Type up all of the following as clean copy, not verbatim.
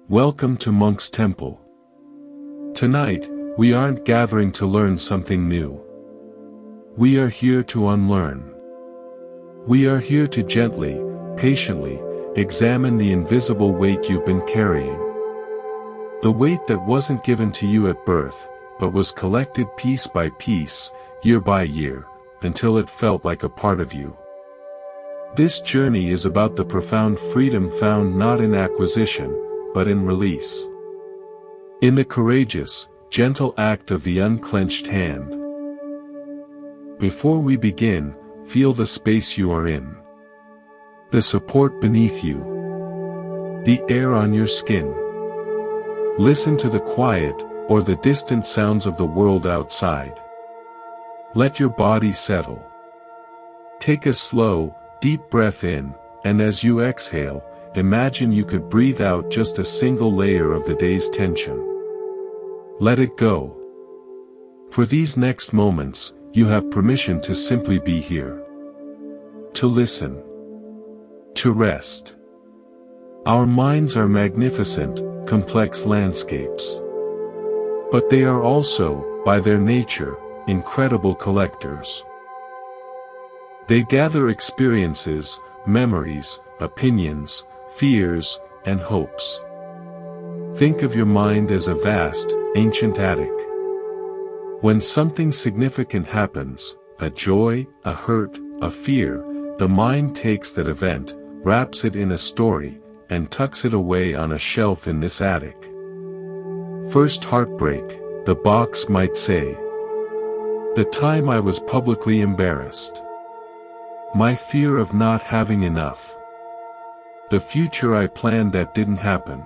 Welcome to Monk's Temple. Tonight, we aren't gathering to learn something new. We are here to unlearn. We are here to gently, patiently, examine the invisible weight you've been carrying. The weight that wasn't given to you at birth, but was collected piece by piece, year by year, until it felt like a part of you. This journey is about the profound freedom found not in acquisition, but in release. In the courageous, gentle act of the unclenched hand. Before we begin, feel the space you are in. The support beneath you. The air on your skin. Listen to the quiet, or the distant sounds of the world outside. Let your body settle. Take a slow, deep breath in, and as you exhale, imagine you could breathe out just a single layer of the day's tension. Let it go. For these next moments, you have permission to simply be here. To listen. To rest. Our minds are magnificent, complex landscapes. But they are also, by their nature, incredible collectors. They gather experiences, memories, opinions, fears, and hopes. Think of your mind as a vast, ancient attic. When something significant happens, a joy, a hurt, a fear, the mind takes that event, wraps it in a story, and tucks it away on a shelf in this attic. First heartbreak, the box might say. The time I was publicly embarrassed. My fear of not having enough. The future I planned that didn't happen.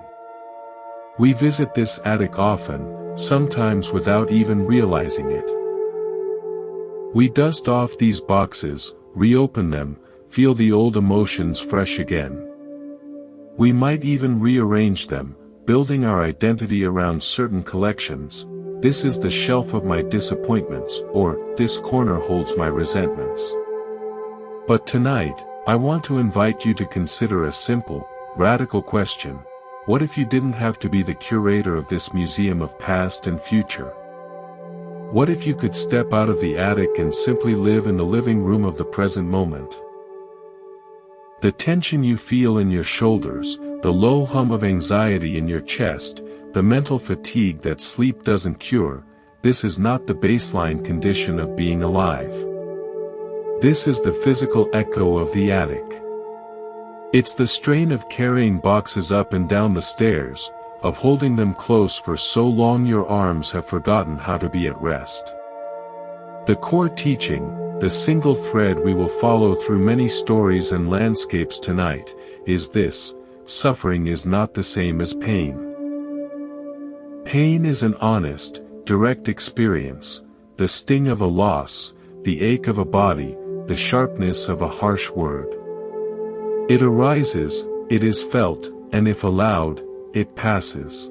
We visit this attic often, sometimes without even realizing it. We dust off these boxes, reopen them, feel the old emotions fresh again. We might even rearrange them, building our identity around certain collections. This is the shelf of my disappointments, or this corner holds my resentments. But tonight, I want to invite you to consider a simple, radical question. What if you didn't have to be the curator of this museum of past and future? What if you could step out of the attic and simply live in the living room of the present moment? The tension you feel in your shoulders, the low hum of anxiety in your chest, the mental fatigue that sleep doesn't cure, this is not the baseline condition of being alive. This is the physical echo of the attic. It's the strain of carrying boxes up and down the stairs, of holding them close for so long your arms have forgotten how to be at rest. The core teaching, the single thread we will follow through many stories and landscapes tonight, is this: suffering is not the same as pain. Pain is an honest, direct experience, the sting of a loss, the ache of a body, the sharpness of a harsh word. It arises, it is felt, and if allowed, it passes.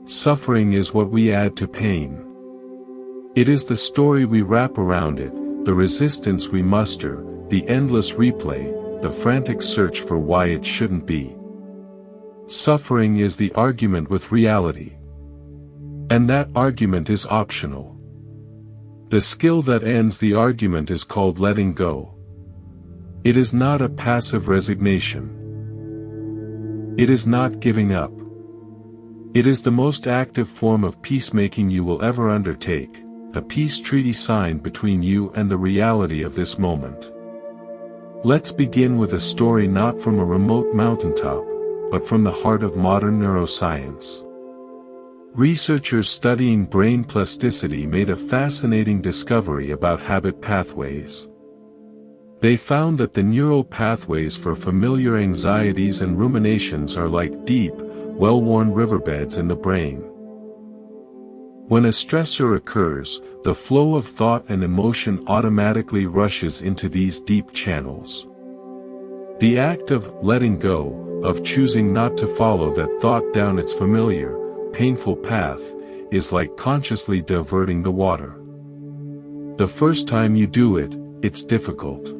Suffering is what we add to pain. It is the story we wrap around it, the resistance we muster, the endless replay, the frantic search for why it shouldn't be. Suffering is the argument with reality. And that argument is optional. The skill that ends the argument is called letting go. It is not a passive resignation. It is not giving up. It is the most active form of peacemaking you will ever undertake, a peace treaty signed between you and the reality of this moment. Let's begin with a story not from a remote mountaintop, but from the heart of modern neuroscience. Researchers studying brain plasticity made a fascinating discovery about habit pathways. They found that the neural pathways for familiar anxieties and ruminations are like deep, well-worn riverbeds in the brain. When a stressor occurs, the flow of thought and emotion automatically rushes into these deep channels. The act of letting go, of choosing not to follow that thought down its familiar, painful path, is like consciously diverting the water. The first time you do it, it's difficult.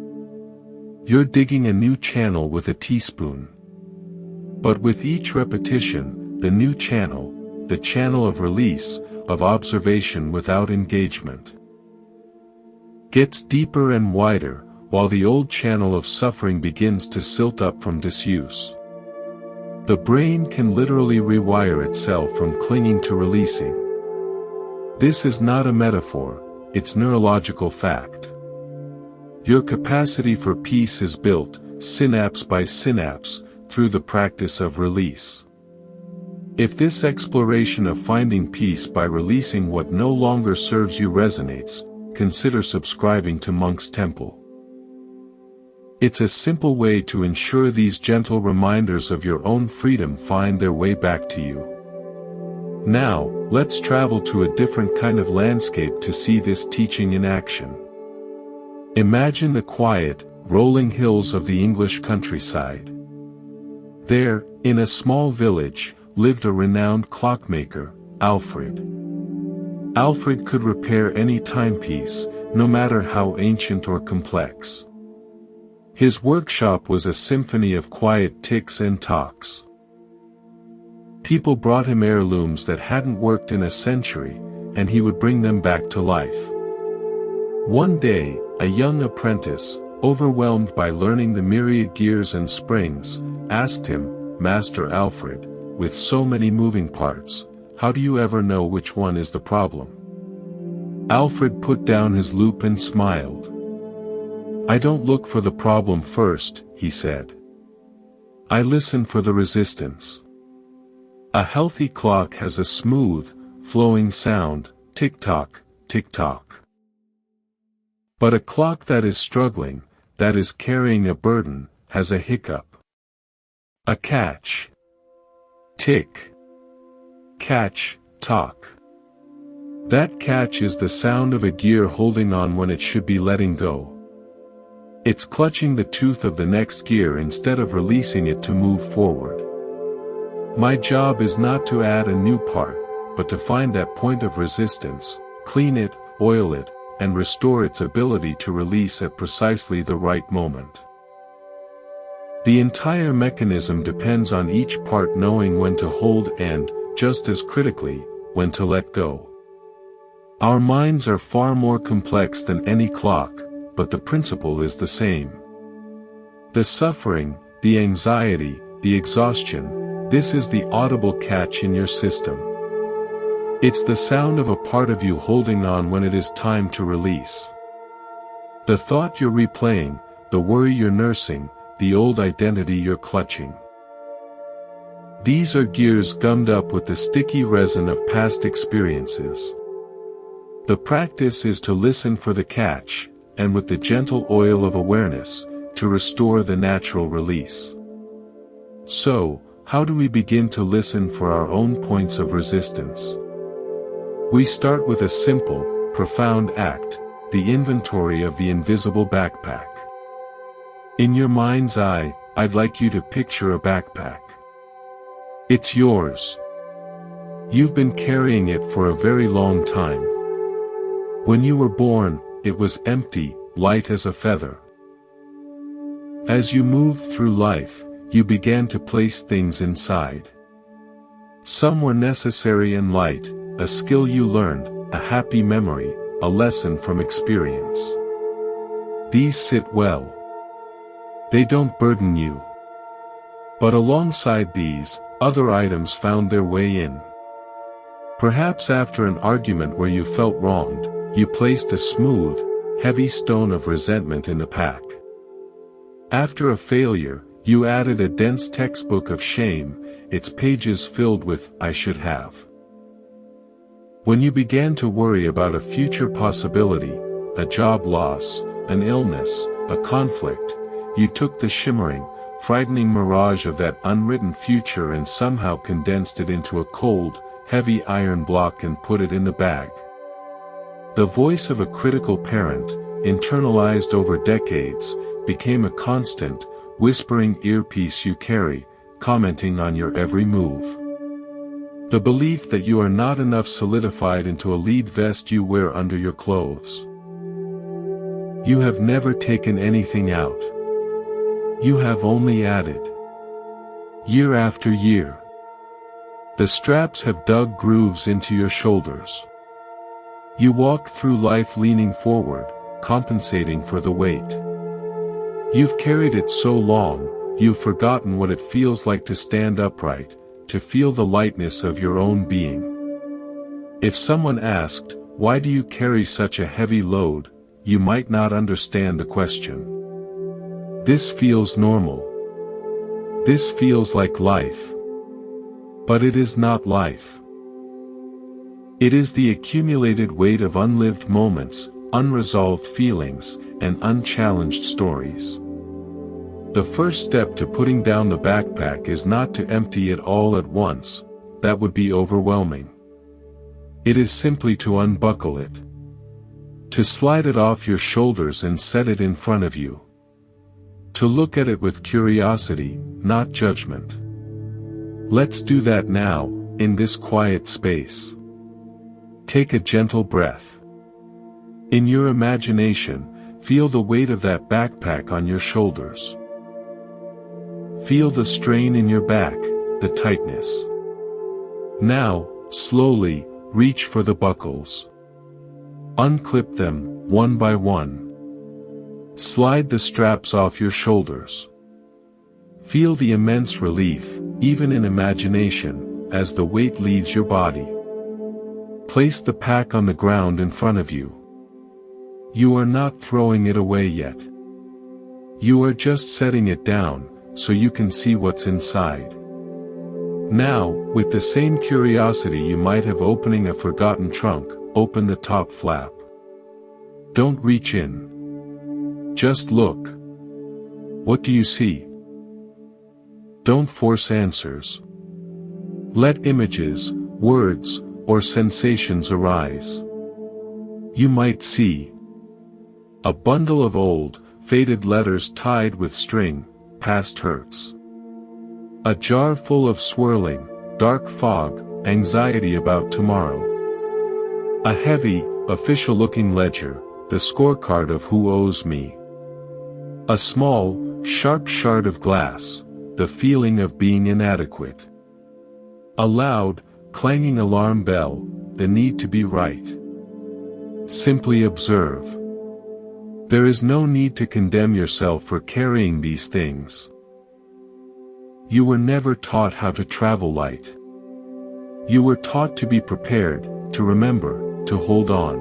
You're digging a new channel with a teaspoon. But with each repetition, the new channel, the channel of release, of observation without engagement, gets deeper and wider, while the old channel of suffering begins to silt up from disuse. The brain can literally rewire itself from clinging to releasing. This is not a metaphor, it's neurological fact. Your capacity for peace is built, synapse by synapse, through the practice of release. If this exploration of finding peace by releasing what no longer serves you resonates, consider subscribing to Monk's Temple. It's a simple way to ensure these gentle reminders of your own freedom find their way back to you. Now, let's travel to a different kind of landscape to see this teaching in action. Imagine the quiet, rolling hills of the English countryside. There, in a small village, lived a renowned clockmaker, Alfred. Alfred could repair any timepiece, no matter how ancient or complex. His workshop was a symphony of quiet ticks and tocks. People brought him heirlooms that hadn't worked in a century, and he would bring them back to life. One day, a young apprentice, overwhelmed by learning the myriad gears and springs, asked him, "Master Alfred, with so many moving parts, how do you ever know which one is the problem?" Alfred put down his loop and smiled. "I don't look for the problem first," he said. "I listen for the resistance. A healthy clock has a smooth, flowing sound, tick-tock, tick-tock. But a clock that is struggling, that is carrying a burden, has a hiccup. A catch. Tick. Catch, tock. That catch is the sound of a gear holding on when it should be letting go. It's clutching the tooth of the next gear instead of releasing it to move forward. My job is not to add a new part, but to find that point of resistance, clean it, oil it, and restore its ability to release at precisely the right moment. The entire mechanism depends on each part knowing when to hold and, just as critically, when to let go. Our minds are far more complex than any clock, but the principle is the same. The suffering, the anxiety, the exhaustion, this is the audible catch in your system. It's the sound of a part of you holding on when it is time to release. The thought you're replaying, the worry you're nursing, the old identity you're clutching. These are gears gummed up with the sticky resin of past experiences. The practice is to listen for the catch, and with the gentle oil of awareness, to restore the natural release. So, how do we begin to listen for our own points of resistance? We start with a simple, profound act, the inventory of the invisible backpack. In your mind's eye, I'd like you to picture a backpack. It's yours. You've been carrying it for a very long time. When you were born, it was empty, light as a feather. As you moved through life, you began to place things inside. Some were necessary and light, a skill you learned, a happy memory, a lesson from experience. These sit well. They don't burden you. But alongside these, other items found their way in. Perhaps after an argument where you felt wronged, you placed a smooth, heavy stone of resentment in the pack. After a failure, you added a dense textbook of shame, its pages filled with "I should have." When you began to worry about a future possibility, a job loss, an illness, a conflict, you took the shimmering, frightening mirage of that unwritten future and somehow condensed it into a cold, heavy iron block and put it in the bag. The voice of a critical parent, internalized over decades, became a constant, whispering earpiece you carry, commenting on your every move. The belief that you are not enough solidified into a lead vest you wear under your clothes. You have never taken anything out. You have only added. year after year. The straps have dug grooves into your shoulders. You walk through life leaning forward, compensating for the weight. You've carried it so long, you've forgotten what it feels like to stand upright, to feel the lightness of your own being. If someone asked, "Why do you carry such a heavy load?" you might not understand the question. This feels normal. This feels like life. But it is not life. It is the accumulated weight of unlived moments, unresolved feelings, and unchallenged stories. The first step to putting down the backpack is not to empty it all at once. That would be overwhelming. It is simply to unbuckle it. To slide it off your shoulders and set it in front of you. To look at it with curiosity, not judgment. Let's do that now, in this quiet space. Take a gentle breath. In your imagination, feel the weight of that backpack on your shoulders. Feel the strain in your back, the tightness. Now, slowly, reach for the buckles. Unclip them, one by one. Slide the straps off your shoulders. Feel the immense relief, even in imagination, as the weight leaves your body. Place the pack on the ground in front of you. You are not throwing it away yet. You are just setting it down, so you can see what's inside. Now, with the same curiosity you might have opening a forgotten trunk, open the top flap. Don't reach in. Just look. What do you see? Don't force answers. Let images, words, or sensations arise. You might see a bundle of old, faded letters tied with string, past hurts. A jar full of swirling, dark fog, anxiety about tomorrow. A heavy, official-looking ledger, the scorecard of who owes me. A small, sharp shard of glass, the feeling of being inadequate. A loud, clanging alarm bell, the need to be right. Simply observe. There is no need to condemn yourself for carrying these things. You were never taught how to travel light. You were taught to be prepared, to remember, to hold on.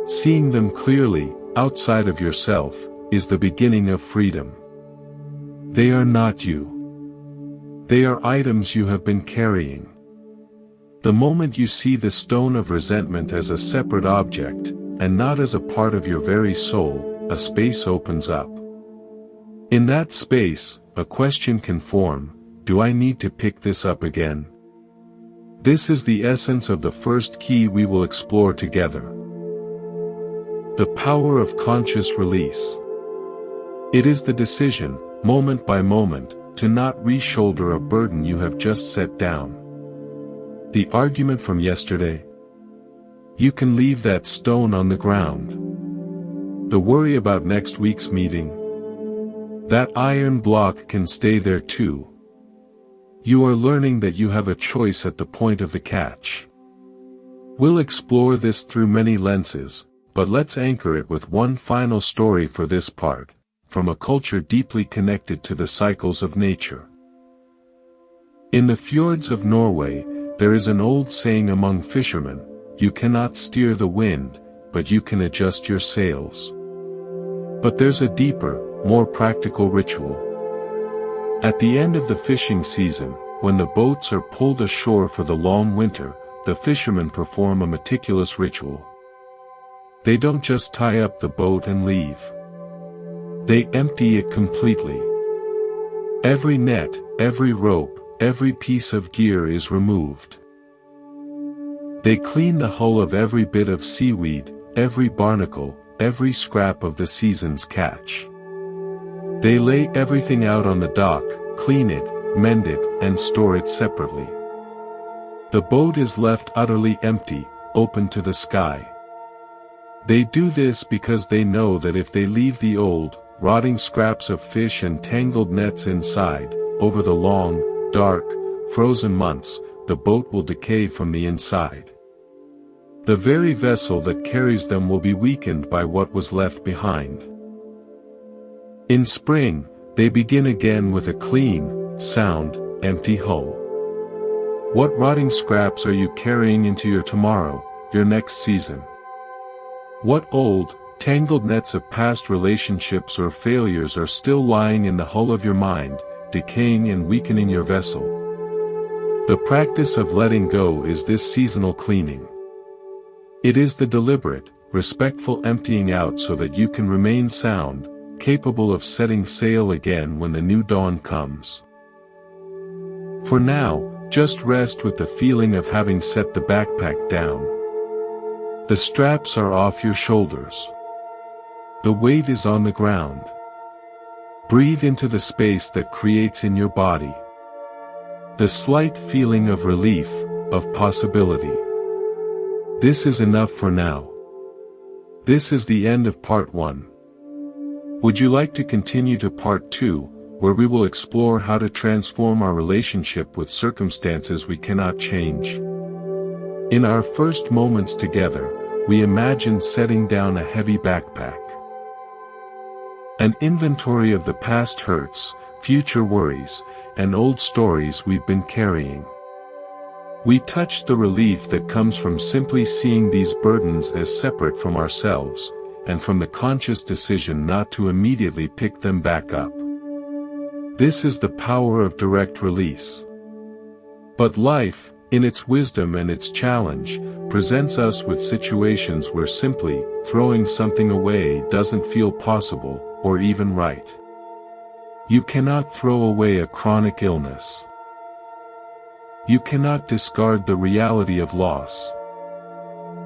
Seeing them clearly, outside of yourself, is the beginning of freedom. They are not you. They are items you have been carrying. The moment you see the stone of resentment as a separate object, and not as a part of your very soul, a space opens up. In that space, a question can form: do I need to pick this up again? This is the essence of the first key we will explore together. The power of conscious release. It is the decision, moment by moment, to not re-shoulder a burden you have just set down. The argument from yesterday? You can leave that stone on the ground. The worry about next week's meeting? That iron block can stay there too. You are learning that you have a choice at the point of the catch. We'll explore this through many lenses, but let's anchor it with one final story for this part, from a culture deeply connected to the cycles of nature. In the fjords of Norway, there is an old saying among fishermen: you cannot steer the wind, but you can adjust your sails. But there's a deeper, more practical ritual. At the end of the fishing season, when the boats are pulled ashore for the long winter, the fishermen perform a meticulous ritual. They don't just tie up the boat and leave. They empty it completely. Every net, every rope, every piece of gear is removed. They clean the hull of every bit of seaweed, every barnacle, every scrap of the season's catch. They lay everything out on the dock, clean it, mend it, and store it separately. The boat is left utterly empty, open to the sky. They do this because they know that if they leave the old, rotting scraps of fish and tangled nets inside, over the long, dark, frozen months, the boat will decay from the inside. The very vessel that carries them will be weakened by what was left behind. In spring, they begin again with a clean, sound, empty hull. What rotting scraps are you carrying into your tomorrow, your next season? What old, tangled nets of past relationships or failures are still lying in the hull of your mind, decaying and weakening your vessel? The practice of letting go is this seasonal cleaning. It is the deliberate, respectful emptying out so that you can remain sound, capable of setting sail again when the new dawn comes. For now, just rest with the feeling of having set the backpack down. The straps are off your shoulders. The weight is on the ground. Breathe into the space that creates in your body. The slight feeling of relief, of possibility. This is enough for now. This is the end of part 1. Would you like to continue to part 2, where we will explore how to transform our relationship with circumstances we cannot change? In our first moments together, we imagined setting down a heavy backpack. An inventory of the past hurts, future worries, and old stories we've been carrying. We touched the relief that comes from simply seeing these burdens as separate from ourselves, and from the conscious decision not to immediately pick them back up. This is the power of direct release. But life, in its wisdom and its challenge, presents us with situations where simply throwing something away doesn't feel possible, or even right. You cannot throw away a chronic illness. You cannot discard the reality of loss.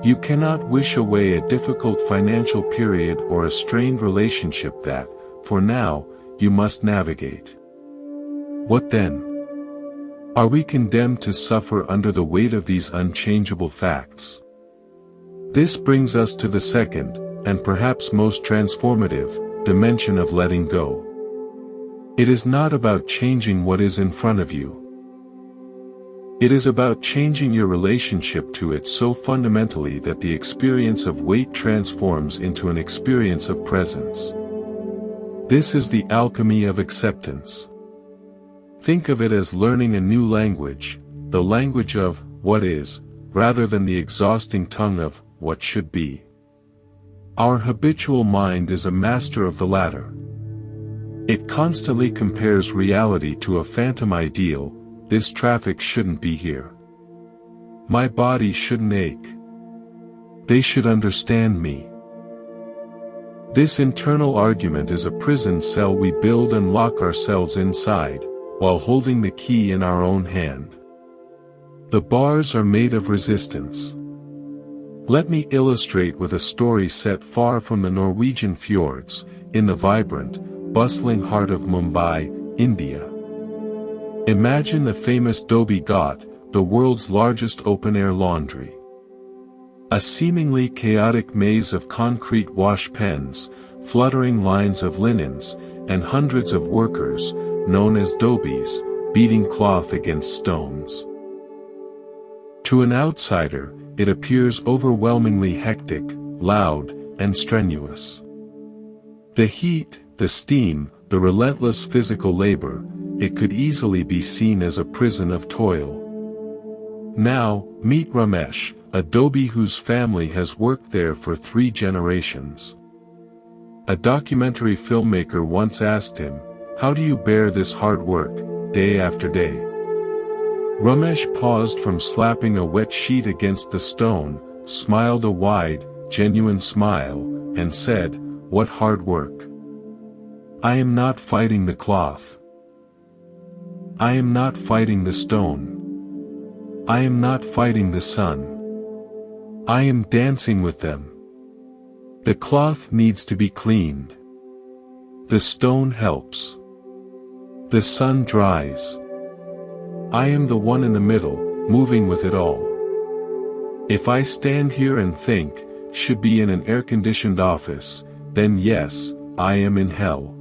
You cannot wish away a difficult financial period or a strained relationship that, for now, you must navigate. What then? Are we condemned to suffer under the weight of these unchangeable facts? This brings us to the second, and perhaps most transformative, dimension of letting go. It is not about changing what is in front of you. It is about changing your relationship to it so fundamentally that the experience of weight transforms into an experience of presence. This is the alchemy of acceptance. Think of it as learning a new language, the language of what is, rather than the exhausting tongue of what should be. Our habitual mind is a master of the latter. It constantly compares reality to a phantom ideal. This traffic shouldn't be here. My body shouldn't ache. They should understand me. This internal argument is a prison cell we build and lock ourselves inside, while holding the key in our own hand. The bars are made of resistance. Let me illustrate with a story set far from the Norwegian fjords, in the vibrant, bustling heart of Mumbai, India. Imagine the famous Dhobi Ghat, the world's largest open-air laundry. A seemingly chaotic maze of concrete wash pens, fluttering lines of linens, and hundreds of workers, known as dhobis, beating cloth against stones. To an outsider, it appears overwhelmingly hectic, loud, and strenuous. The heat, the steam, the relentless physical labor, it could easily be seen as a prison of toil. Now, meet Ramesh, a Dhobi whose family has worked there for 3 generations. A documentary filmmaker once asked him, "How do you bear this hard work, day after day?" Ramesh paused from slapping a wet sheet against the stone, smiled a wide, genuine smile, and said, "What hard work? I am not fighting the cloth. I am not fighting the stone. I am not fighting the sun. I am dancing with them. The cloth needs to be cleaned. The stone helps. The sun dries. I am the one in the middle, moving with it all. If I stand here and think, should be in an air-conditioned office, then yes, I am in hell.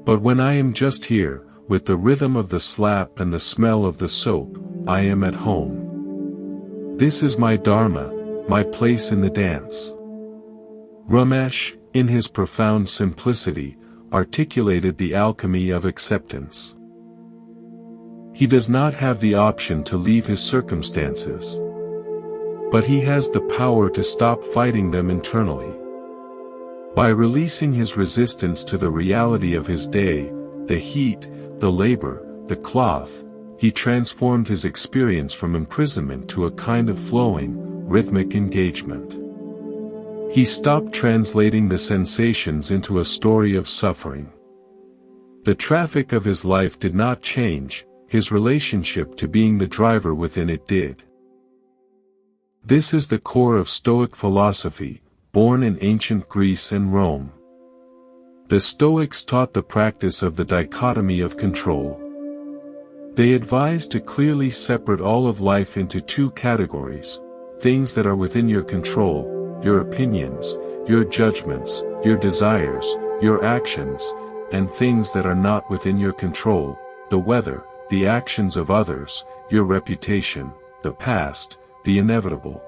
But when I am just here, with the rhythm of the slap and the smell of the soap, I am at home. This is my dharma, my place in the dance. Ramesh, in his profound simplicity, articulated the alchemy of acceptance. He does not have the option to leave his circumstances, but he has the power to stop fighting them internally. By releasing his resistance to the reality of his day, the heat, the labor, the cloth, he transformed his experience from imprisonment to a kind of flowing, rhythmic engagement. He stopped translating the sensations into a story of suffering. The traffic of his life did not change, his relationship to being the driver within it did. This is the core of Stoic philosophy, born in ancient Greece and Rome. The Stoics taught the practice of the dichotomy of control. They advised to clearly separate all of life into two categories: things that are within your control, your opinions, your judgments, your desires, your actions, and things that are not within your control, the weather, the actions of others, your reputation, the past, the inevitable.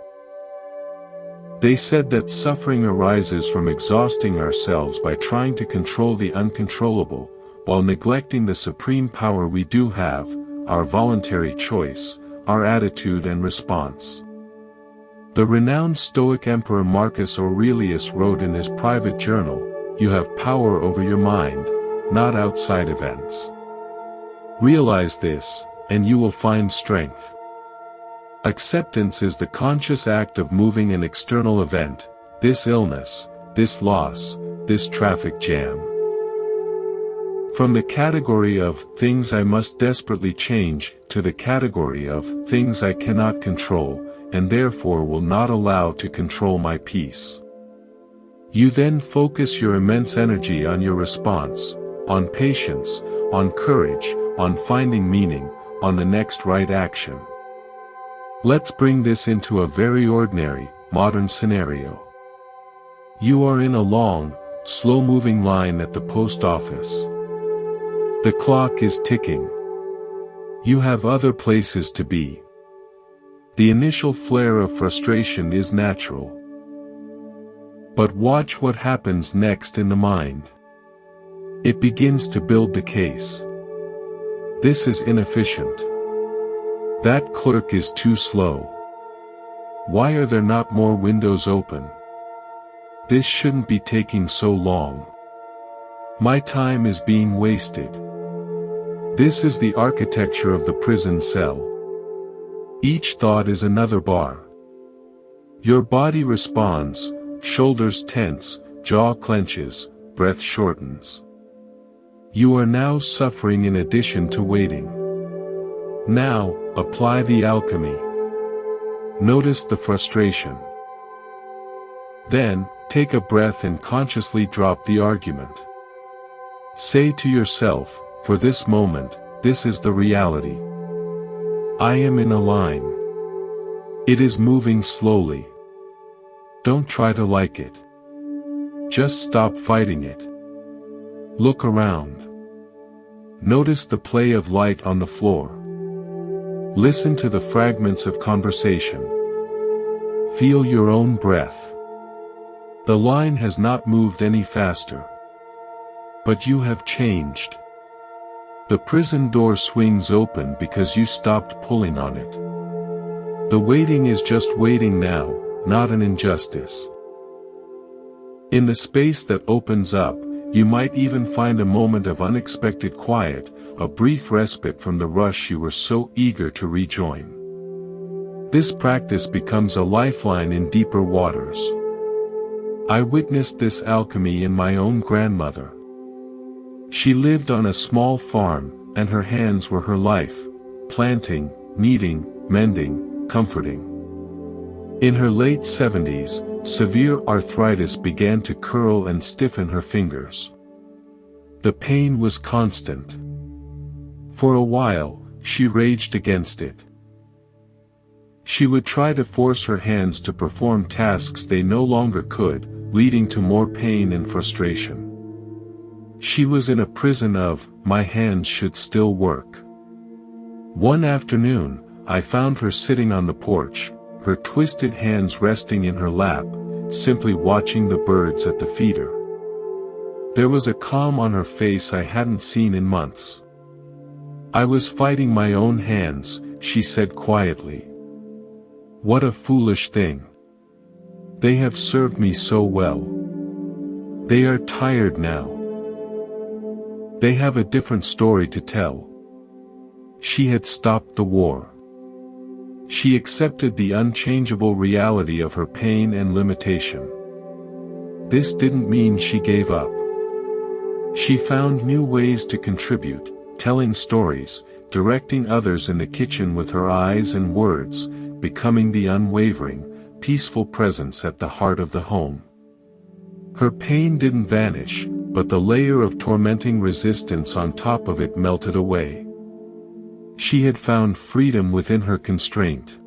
They said that suffering arises from exhausting ourselves by trying to control the uncontrollable, while neglecting the supreme power we do have, our voluntary choice, our attitude and response. The renowned Stoic Emperor Marcus Aurelius wrote in his private journal, "You have power over your mind, not outside events. Realize this, and you will find strength." Acceptance is the conscious act of moving an external event, this illness, this loss, this traffic jam, from the category of things I must desperately change to the category of things I cannot control, and therefore will not allow to control my peace. You then focus your immense energy on your response, on patience, on courage, on finding meaning, on the next right action. Let's bring this into a very ordinary, modern scenario. You are in a long, slow-moving line at the post office. The clock is ticking. You have other places to be. The initial flare of frustration is natural. But watch what happens next in the mind. It begins to build the case. This is inefficient. That clerk is too slow. Why are there not more windows open? This shouldn't be taking so long. My time is being wasted. This is the architecture of the prison cell. Each thought is another bar. Your body responds, shoulders tense, jaw clenches, breath shortens. You are now suffering in addition to waiting. Now, apply the alchemy. Notice the frustration. Then, take a breath and consciously drop the argument. Say to yourself, for this moment, this is the reality. I am in a line. It is moving slowly. Don't try to like it. Just stop fighting it. Look around. Notice the play of light on the floor. Listen to the fragments of conversation. Feel your own breath. The line has not moved any faster. But you have changed. The prison door swings open because you stopped pulling on it. The waiting is just waiting now, not an injustice. In the space that opens up, you might even find a moment of unexpected quiet, a brief respite from the rush you were so eager to rejoin. This practice becomes a lifeline in deeper waters. I witnessed this alchemy in my own grandmother. She lived on a small farm, and her hands were her life, planting, kneading, mending, comforting. In her late 70s, severe arthritis began to curl and stiffen her fingers. The pain was constant. For a while, she raged against it. She would try to force her hands to perform tasks they no longer could, leading to more pain and frustration. She was in a prison of, my hands should still work. One afternoon, I found her sitting on the porch, her twisted hands resting in her lap, simply watching the birds at the feeder. There was a calm on her face I hadn't seen in months. I was fighting my own hands, she said quietly. What a foolish thing. They have served me so well. They are tired now. They have a different story to tell. She had stopped the war. She accepted the unchangeable reality of her pain and limitation. This didn't mean she gave up. She found new ways to contribute, telling stories, directing others in the kitchen with her eyes and words, becoming the unwavering, peaceful presence at the heart of the home. Her pain didn't vanish, but the layer of tormenting resistance on top of it melted away. She had found freedom within her constraint.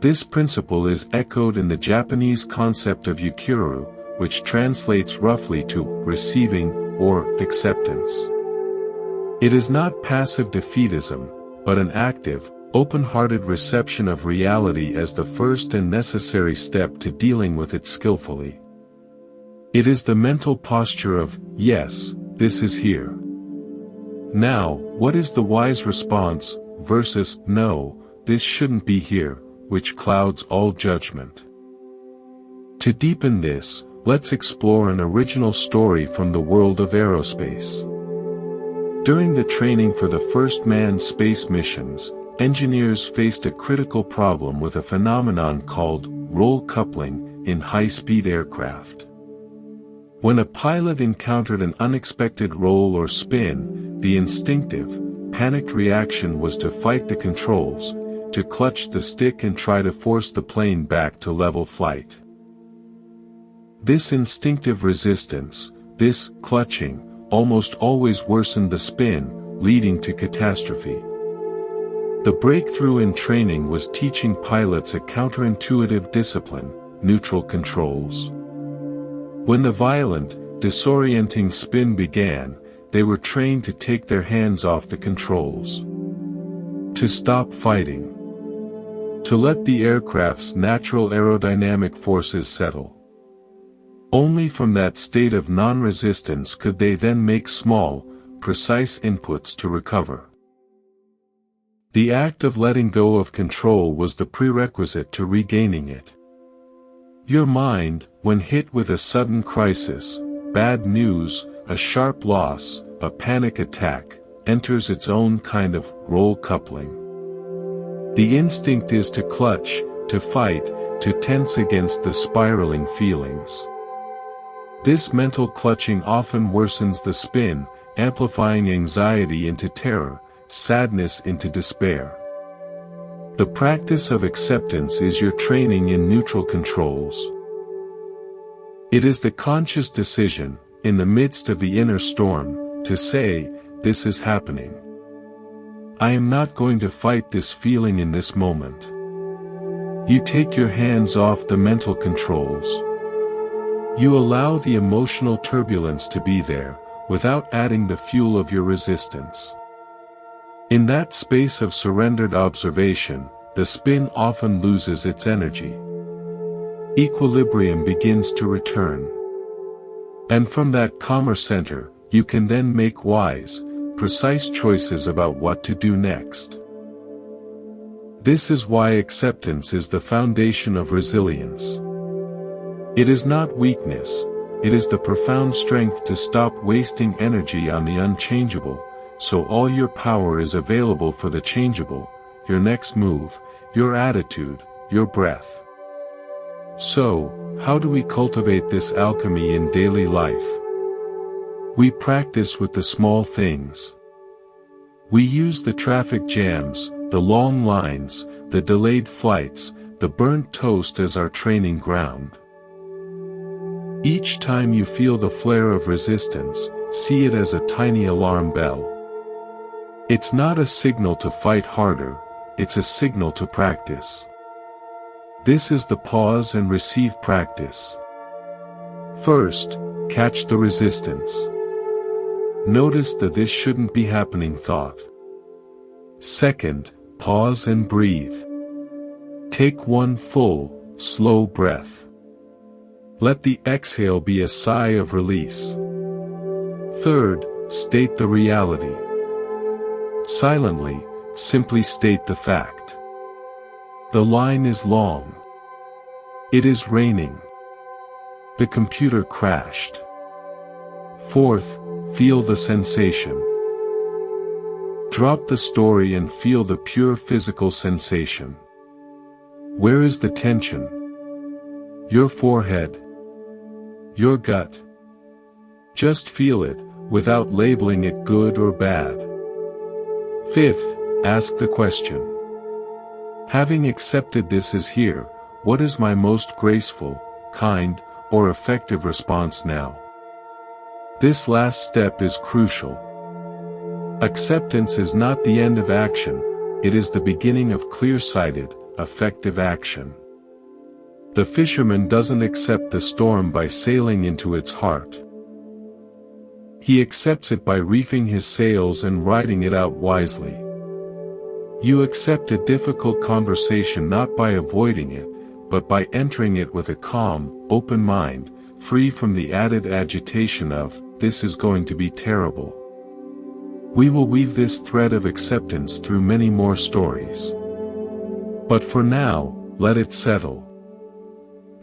This principle is echoed in the Japanese concept of yukiru, which translates roughly to receiving or acceptance. It is not passive defeatism, but an active, open-hearted reception of reality as the first and necessary step to dealing with it skillfully. It is the mental posture of, yes, this is here. Now, what is the wise response, versus, no, this shouldn't be here, which clouds all judgment. To deepen this, let's explore an original story from the world of aerospace. During the training for the first manned space missions, engineers faced a critical problem with a phenomenon called roll coupling in high-speed aircraft. When a pilot encountered an unexpected roll or spin, the instinctive, panicked reaction was to fight the controls, to clutch the stick and try to force the plane back to level flight. This instinctive resistance, this clutching, almost always worsened the spin, leading to catastrophe. The breakthrough in training was teaching pilots a counterintuitive discipline, neutral controls. When the violent, disorienting spin began, they were trained to take their hands off the controls. To stop fighting. To let the aircraft's natural aerodynamic forces settle. Only from that state of non-resistance could they then make small, precise inputs to recover. The act of letting go of control was the prerequisite to regaining it. Your mind, when hit with a sudden crisis, bad news, a sharp loss, a panic attack, enters its own kind of roll coupling. The instinct is to clutch, to fight, to tense against the spiraling feelings. This mental clutching often worsens the spin, amplifying anxiety into terror, sadness into despair. The practice of acceptance is your training in neutral controls. It is the conscious decision, in the midst of the inner storm, to say, this is happening. I am not going to fight this feeling in this moment. You take your hands off the mental controls. You allow the emotional turbulence to be there, without adding the fuel of your resistance. In that space of surrendered observation, the spin often loses its energy. Equilibrium begins to return. And from that calmer center, you can then make wise, precise choices about what to do next. This is why acceptance is the foundation of resilience. It is not weakness, it is the profound strength to stop wasting energy on the unchangeable, so all your power is available for the changeable, your next move, your attitude, your breath. So, how do we cultivate this alchemy in daily life? We practice with the small things. We use the traffic jams, the long lines, the delayed flights, the burnt toast as our training ground. Each time you feel the flare of resistance, see it as a tiny alarm bell. It's not a signal to fight harder, it's a signal to practice. This is the pause and receive practice. First, catch the resistance. Notice the "this shouldn't be happening" thought. Second, pause and breathe. Take one full, slow breath. Let the exhale be a sigh of release. Third, state the reality. Silently, simply state the fact. The line is long. It is raining. The computer crashed. Fourth, feel the sensation. Drop the story and feel the pure physical sensation. Where is the tension? Your forehead? Your gut? Just feel it, without labeling it good or bad. Fifth, ask the question. Having accepted this is here, what is my most graceful, kind, or effective response now? This last step is crucial. Acceptance is not the end of action, it is the beginning of clear-sighted, effective action. The fisherman doesn't accept the storm by sailing into its heart. He accepts it by reefing his sails and riding it out wisely. You accept a difficult conversation not by avoiding it, but by entering it with a calm, open mind, free from the added agitation of, "This is going to be terrible." We will weave this thread of acceptance through many more stories. But for now, let it settle.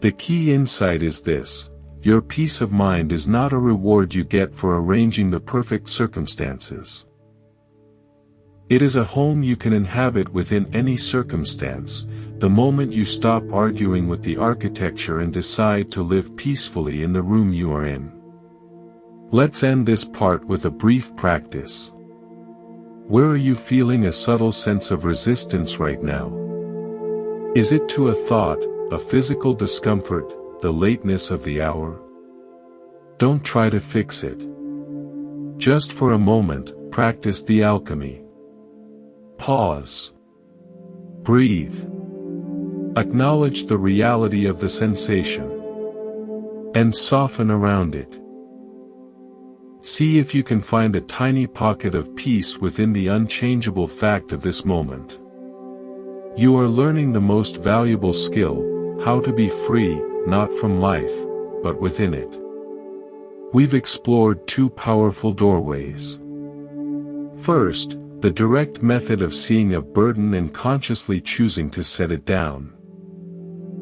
The key insight is this: your peace of mind is not a reward you get for arranging the perfect circumstances. It is a home you can inhabit within any circumstance, the moment you stop arguing with the architecture and decide to live peacefully in the room you are in. Let's end this part with a brief practice. Where are you feeling a subtle sense of resistance right now? Is it to a thought, a physical discomfort, the lateness of the hour? Don't try to fix it. Just for a moment, practice the alchemy. Pause. Breathe. Acknowledge the reality of the sensation. And soften around it. See if you can find a tiny pocket of peace within the unchangeable fact of this moment. You are learning the most valuable skill, how to be free, not from life, but within it. We've explored two powerful doorways. First, the direct method of seeing a burden and consciously choosing to set it down.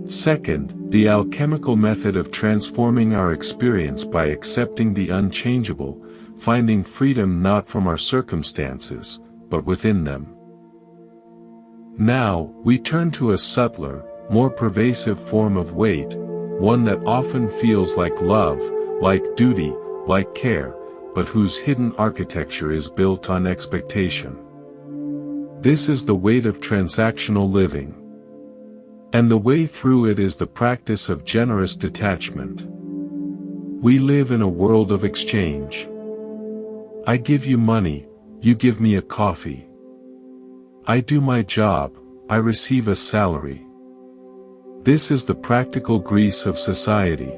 Second, the alchemical method of transforming our experience by accepting the unchangeable, finding freedom not from our circumstances, but within them. Now, we turn to a subtler, more pervasive form of weight, one that often feels like love, like duty, like care, but whose hidden architecture is built on expectation. This is the weight of transactional living. And the way through it is the practice of generous detachment. We live in a world of exchange. I give you money, you give me a coffee. I do my job, I receive a salary. This is the practical grease of society.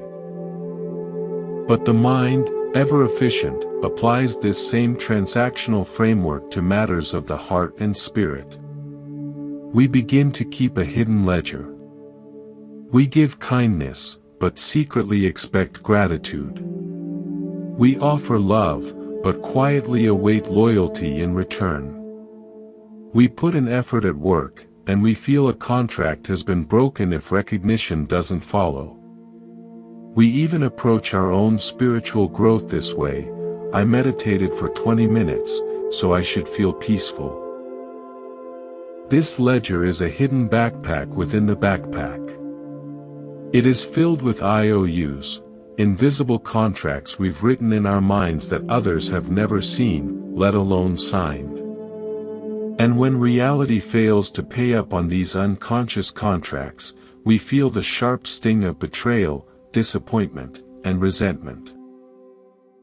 But the mind, ever efficient, applies this same transactional framework to matters of the heart and spirit. We begin to keep a hidden ledger. We give kindness, but secretly expect gratitude. We offer love, but quietly await loyalty in return. We put an effort at work, and we feel a contract has been broken if recognition doesn't follow. We even approach our own spiritual growth this way: I meditated for 20 minutes, so I should feel peaceful. This ledger is a hidden backpack within the backpack. It is filled with IOUs, invisible contracts we've written in our minds that others have never seen, let alone signed. And when reality fails to pay up on these unconscious contracts, we feel the sharp sting of betrayal, disappointment, and resentment.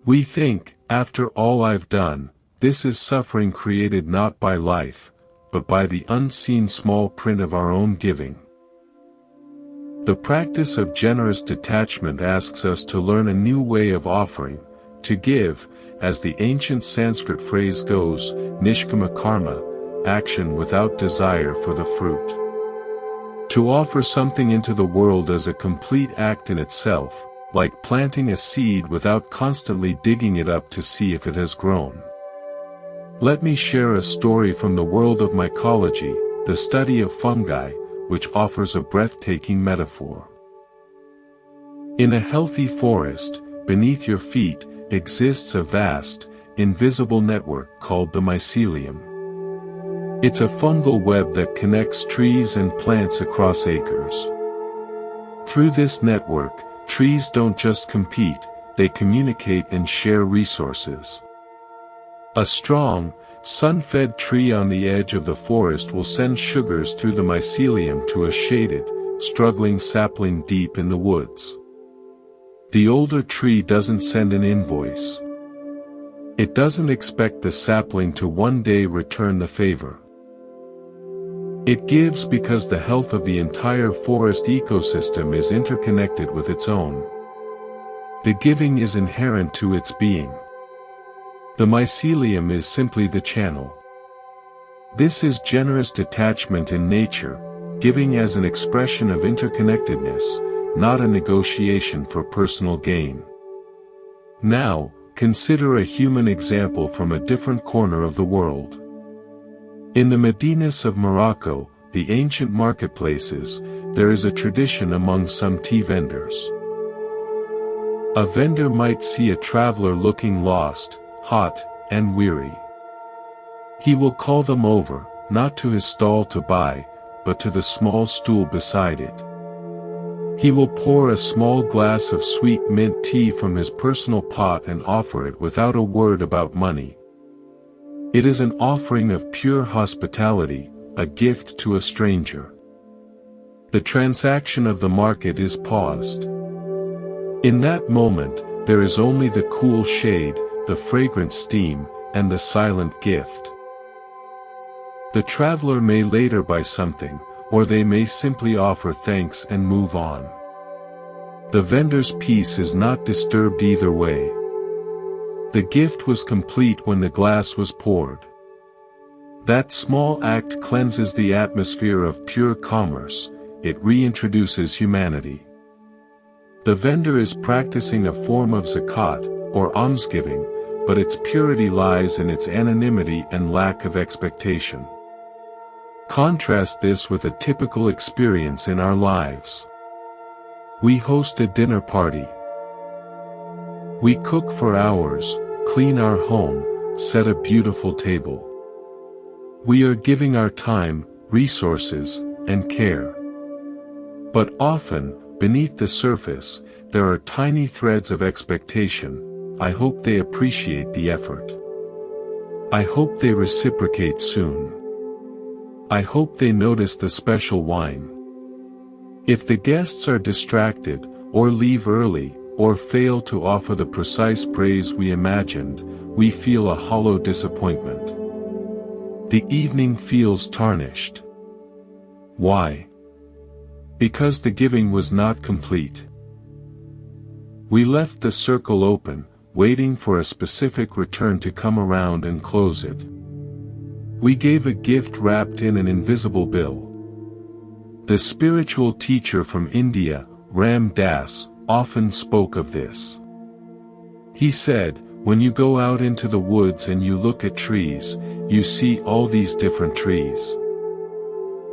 We think, after all I've done, this is suffering created not by life, but by the unseen small print of our own giving. The practice of generous detachment asks us to learn a new way of offering, to give, as the ancient Sanskrit phrase goes, nishkama karma, action without desire for the fruit. To offer something into the world as a complete act in itself, like planting a seed without constantly digging it up to see if it has grown. Let me share a story from the world of mycology, the study of fungi, which offers a breathtaking metaphor. In a healthy forest, beneath your feet, exists a vast, invisible network called the mycelium. It's a fungal web that connects trees and plants across acres. Through this network, trees don't just compete, they communicate and share resources. A strong, sun-fed tree on the edge of the forest will send sugars through the mycelium to a shaded, struggling sapling deep in the woods. The older tree doesn't send an invoice. It doesn't expect the sapling to one day return the favor. It gives because the health of the entire forest ecosystem is interconnected with its own. The giving is inherent to its being. The mycelium is simply the channel. This is generous detachment in nature, giving as an expression of interconnectedness, not a negotiation for personal gain. Now, consider a human example from a different corner of the world. In the Medinas of Morocco, the ancient marketplaces, there is a tradition among some tea vendors. A vendor might see a traveler looking lost, hot, and weary. He will call them over, not to his stall to buy, but to the small stool beside it. He will pour a small glass of sweet mint tea from his personal pot and offer it without a word about money. It is an offering of pure hospitality, a gift to a stranger. The transaction of the market is paused. In that moment, there is only the cool shade, the fragrant steam, and the silent gift. The traveler may later buy something, or they may simply offer thanks and move on. The vendor's peace is not disturbed either way. The gift was complete when the glass was poured. That small act cleanses the atmosphere of pure commerce, it reintroduces humanity. The vendor is practicing a form of zakat, or almsgiving, but its purity lies in its anonymity and lack of expectation. Contrast this with a typical experience in our lives. We host a dinner party. We cook for hours, clean our home, set a beautiful table. We are giving our time, resources, and care. But often, beneath the surface, there are tiny threads of expectation. I hope they appreciate the effort. I hope they reciprocate soon. I hope they notice the special wine. If the guests are distracted, or leave early, or fail to offer the precise praise we imagined, we feel a hollow disappointment. The evening feels tarnished. Why? Because the giving was not complete. We left the circle open, waiting for a specific return to come around and close it. We gave a gift wrapped in an invisible bill. The spiritual teacher from India, Ram Dass, often spoke of this. He said, when you go out into the woods and you look at trees, you see all these different trees.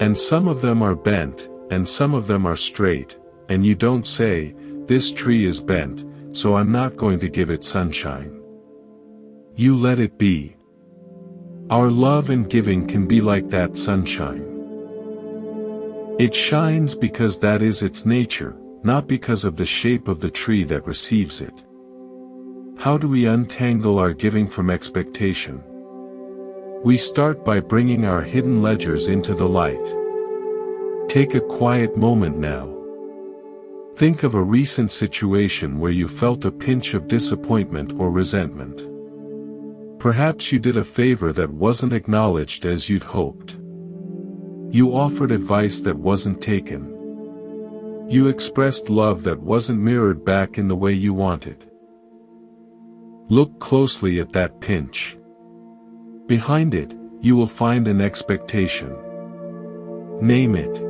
And some of them are bent, and some of them are straight, and you don't say, this tree is bent, so I'm not going to give it sunshine. You let it be. Our love and giving can be like that sunshine. It shines because that is its nature, not because of the shape of the tree that receives it. How do we untangle our giving from expectation? We start by bringing our hidden ledgers into the light. Take a quiet moment now. Think of a recent situation where you felt a pinch of disappointment or resentment. Perhaps you did a favor that wasn't acknowledged as you'd hoped. You offered advice that wasn't taken. You expressed love that wasn't mirrored back in the way you wanted. Look closely at that pinch. Behind it, you will find an expectation. Name it.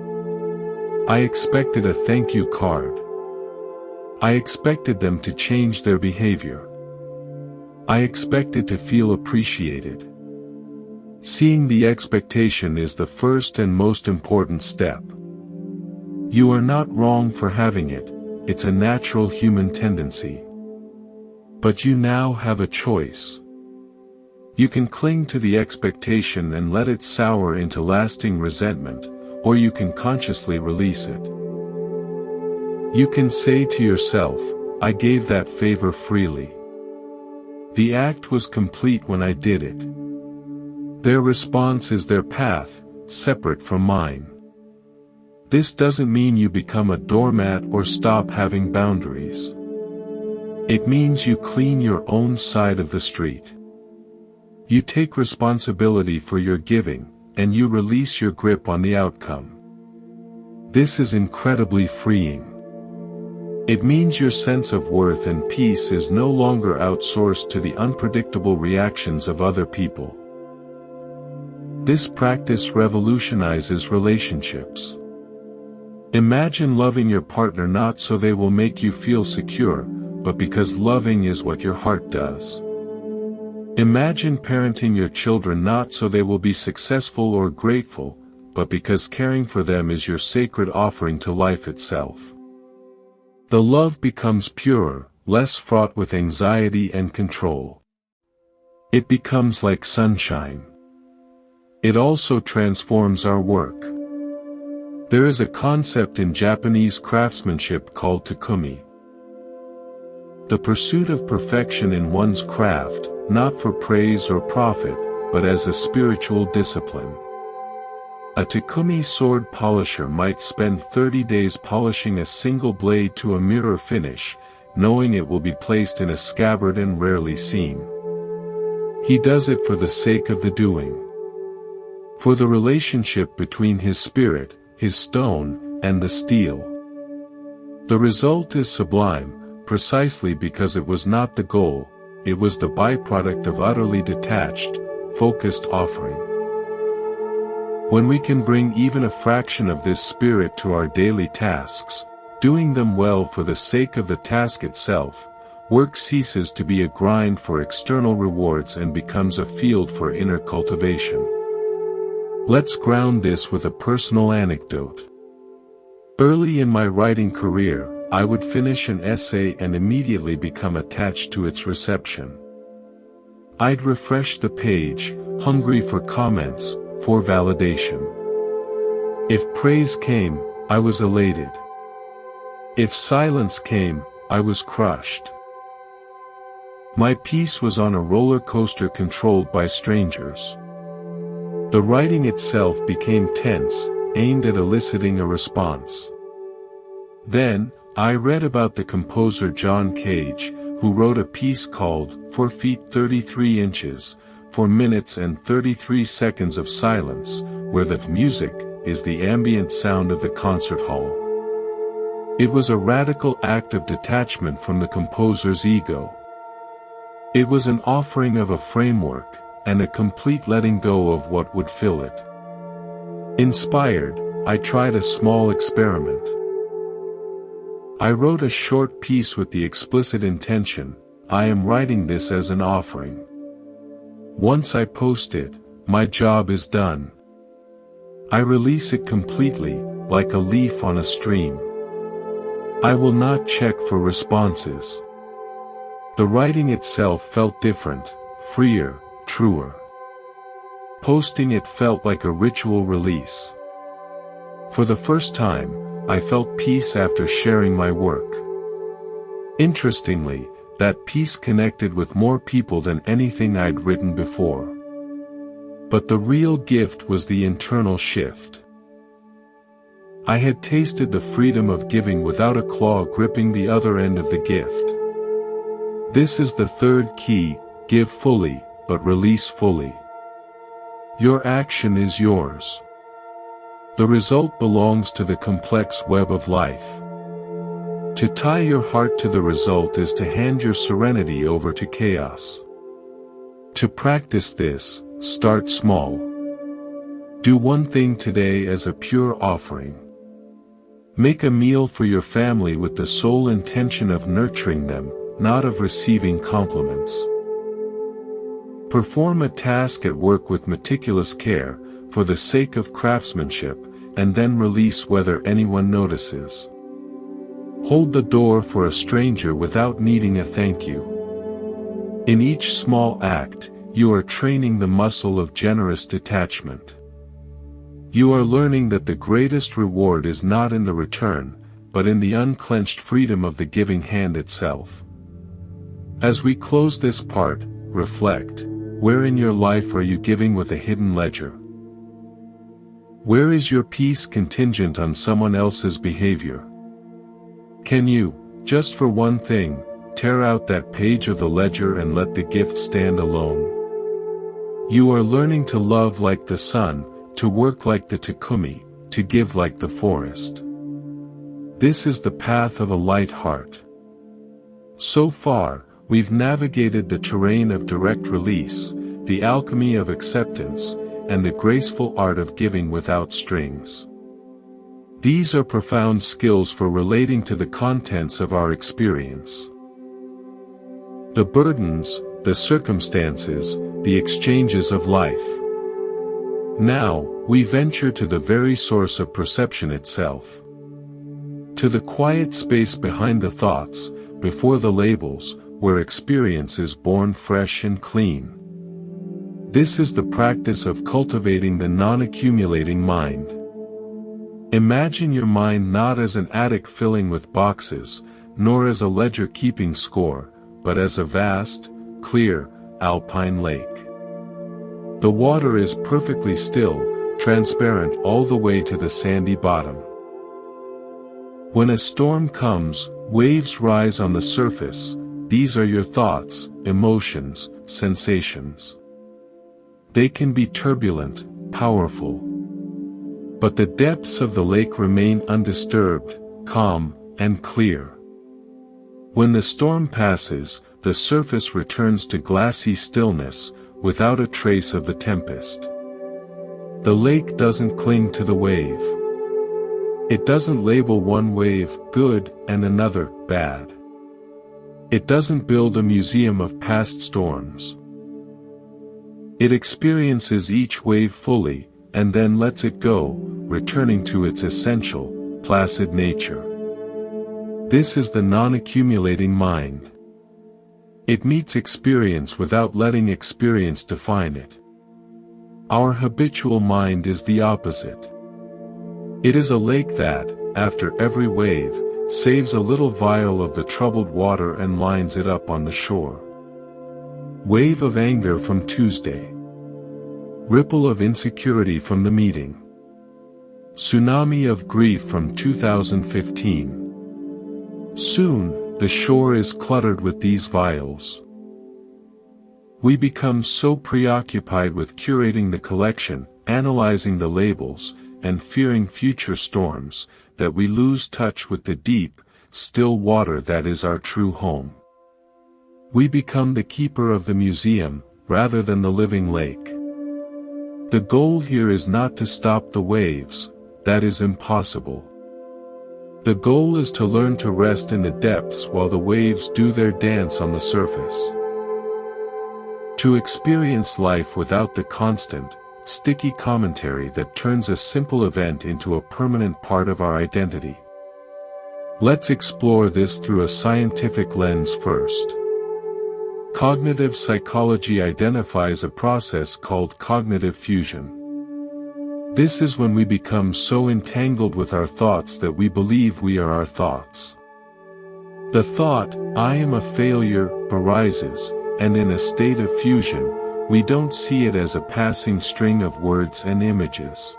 I expected a thank you card. I expected them to change their behavior. I expected to feel appreciated. Seeing the expectation is the first and most important step. You are not wrong for having it, it's a natural human tendency. But you now have a choice. You can cling to the expectation and let it sour into lasting resentment, or you can consciously release it. You can say to yourself, I gave that favor freely. The act was complete when I did it. Their response is their path, separate from mine. This doesn't mean you become a doormat or stop having boundaries. It means you clean your own side of the street. You take responsibility for your giving, and you release your grip on the outcome. This is incredibly freeing. It means your sense of worth and peace is no longer outsourced to the unpredictable reactions of other people. This practice revolutionizes relationships. Imagine loving your partner not so they will make you feel secure, but because loving is what your heart does. Imagine parenting your children not so they will be successful or grateful, but because caring for them is your sacred offering to life itself. The love becomes purer, less fraught with anxiety and control. It becomes like sunshine. It also transforms our work. There is a concept in Japanese craftsmanship called takumi. The pursuit of perfection in one's craft, not for praise or profit, but as a spiritual discipline. A takumi sword polisher might spend 30 days polishing a single blade to a mirror finish, knowing it will be placed in a scabbard and rarely seen. He does it for the sake of the doing. For the relationship between his spirit, his stone, and the steel. The result is sublime, precisely because it was not the goal, it was the byproduct of utterly detached, focused offering. When we can bring even a fraction of this spirit to our daily tasks, doing them well for the sake of the task itself, work ceases to be a grind for external rewards and becomes a field for inner cultivation. Let's ground this with a personal anecdote. Early in my writing career, I would finish an essay and immediately become attached to its reception. I'd refresh the page, hungry for comments, for validation. If praise came, I was elated. If silence came, I was crushed. My piece was on a roller coaster controlled by strangers. The writing itself became tense, aimed at eliciting a response. Then, I read about the composer John Cage, who wrote a piece called 4 feet 33 inches, 4 minutes and 33 seconds of silence, where the music is the ambient sound of the concert hall. It was a radical act of detachment from the composer's ego. It was an offering of a framework, and a complete letting go of what would fill it. Inspired, I tried a small experiment. I wrote a short piece with the explicit intention, I am writing this as an offering. Once I post it, my job is done. I release it completely, like a leaf on a stream. I will not check for responses. The writing itself felt different, freer, truer. Posting it felt like a ritual release. For the first time, I felt peace after sharing my work. Interestingly, that piece connected with more people than anything I'd written before. But the real gift was the internal shift. I had tasted the freedom of giving without a claw gripping the other end of the gift. This is the third key, give fully, but release fully. Your action is yours. The result belongs to the complex web of life. To tie your heart to the result is to hand your serenity over to chaos. To practice this, start small. Do one thing today as a pure offering. Make a meal for your family with the sole intention of nurturing them, not of receiving compliments. Perform a task at work with meticulous care, for the sake of craftsmanship, and then release whether anyone notices. Hold the door for a stranger without needing a thank you. In each small act, you are training the muscle of generous detachment. You are learning that the greatest reward is not in the return, but in the unclenched freedom of the giving hand itself. As we close this part, reflect, where in your life are you giving with a hidden ledger? Where is your peace contingent on someone else's behavior? Can you, just for one thing, tear out that page of the ledger and let the gift stand alone? You are learning to love like the sun, to work like the Takumi, to give like the forest. This is the path of a light heart. So far, we've navigated the terrain of direct release, the alchemy of acceptance, and the graceful art of giving without strings. These are profound skills for relating to the contents of our experience. The burdens, the circumstances, the exchanges of life. Now, we venture to the very source of perception itself. To the quiet space behind the thoughts, before the labels, where experience is born fresh and clean. This is the practice of cultivating the non-accumulating mind. Imagine your mind not as an attic filling with boxes, nor as a ledger keeping score, but as a vast, clear, alpine lake. The water is perfectly still, transparent all the way to the sandy bottom. When a storm comes, waves rise on the surface. These are your thoughts, emotions, sensations. They can be turbulent, powerful. But the depths of the lake remain undisturbed, calm, and clear. When the storm passes, the surface returns to glassy stillness, without a trace of the tempest. The lake doesn't cling to the wave. It doesn't label one wave good and another bad. It doesn't build a museum of past storms. It experiences each wave fully, and then lets it go, returning to its essential, placid nature. This is the non-accumulating mind. It meets experience without letting experience define it. Our habitual mind is the opposite. It is a lake that, after every wave, saves a little vial of the troubled water and lines it up on the shore. Wave of anger from Tuesday. Ripple of insecurity from the meeting. Tsunami of grief from 2015. Soon, the shore is cluttered with these vials. We become so preoccupied with curating the collection, analyzing the labels, and fearing future storms, that we lose touch with the deep, still water that is our true home. We become the keeper of the museum, rather than the living lake. The goal here is not to stop the waves, that is impossible. The goal is to learn to rest in the depths while the waves do their dance on the surface. To experience life without the constant, sticky commentary that turns a simple event into a permanent part of our identity. Let's explore this through a scientific lens first. Cognitive psychology identifies a process called cognitive fusion. This is when we become so entangled with our thoughts that we believe we are our thoughts. The thought, "I am a failure," arises, and in a state of fusion, we don't see it as a passing string of words and images.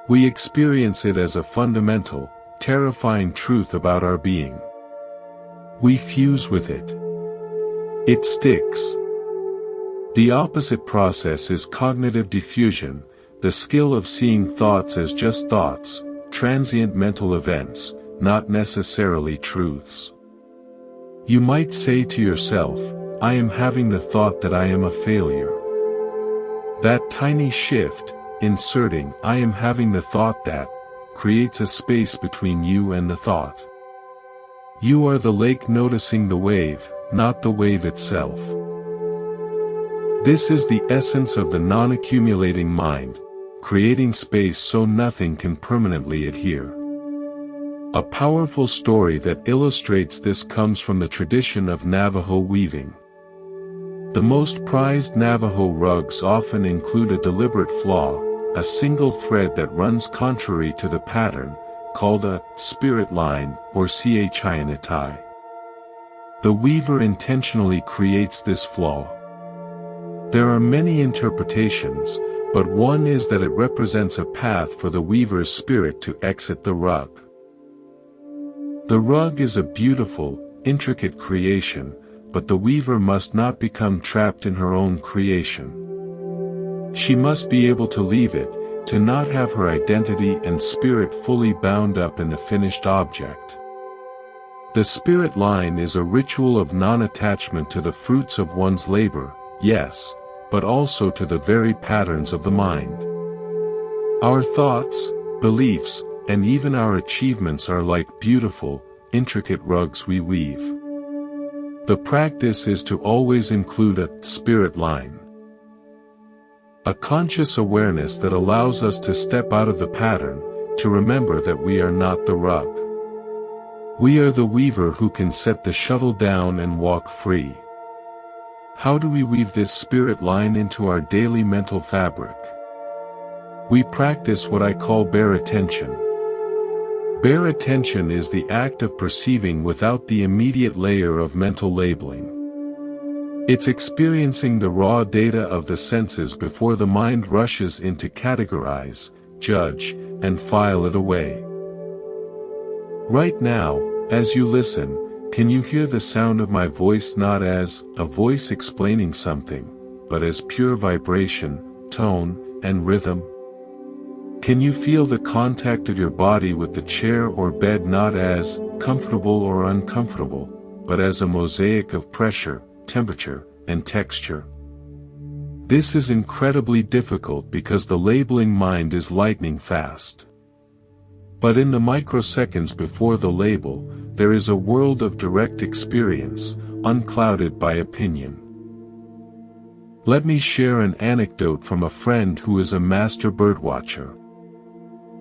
We experience it as a fundamental, terrifying truth about our being. We fuse with it. It sticks. The opposite process is cognitive diffusion, the skill of seeing thoughts as just thoughts, transient mental events, not necessarily truths. You might say to yourself, I am having the thought that I am a failure. That tiny shift, inserting I am having the thought that, creates a space between you and the thought. You are the lake noticing the wave, not the wave itself. This is the essence of the non-accumulating mind, creating space so nothing can permanently adhere. A powerful story that illustrates this comes from the tradition of Navajo weaving. The most prized Navajo rugs often include a deliberate flaw, a single thread that runs contrary to the pattern, called a spirit line or chianatai. The weaver intentionally creates this flaw. There are many interpretations, but one is that it represents a path for the weaver's spirit to exit the rug. The rug is a beautiful, intricate creation, but the weaver must not become trapped in her own creation. She must be able to leave it, to not have her identity and spirit fully bound up in the finished object. The spirit line is a ritual of non-attachment to the fruits of one's labor, yes, but also to the very patterns of the mind. Our thoughts, beliefs, and even our achievements are like beautiful, intricate rugs we weave. The practice is to always include a spirit line. A conscious awareness that allows us to step out of the pattern, to remember that we are not the rug. We are the weaver who can set the shuttle down and walk free. How do we weave this spirit line into our daily mental fabric? We practice what I call bare attention. Bare attention is the act of perceiving without the immediate layer of mental labeling. It's experiencing the raw data of the senses before the mind rushes in to categorize, judge, and file it away. Right now, as you listen, can you hear the sound of my voice not as a voice explaining something, but as pure vibration, tone, and rhythm? Can you feel the contact of your body with the chair or bed not as comfortable or uncomfortable, but as a mosaic of pressure, temperature, and texture? This is incredibly difficult because the labeling mind is lightning fast. But in the microseconds before the label, there is a world of direct experience, unclouded by opinion. Let me share an anecdote from a friend who is a master birdwatcher.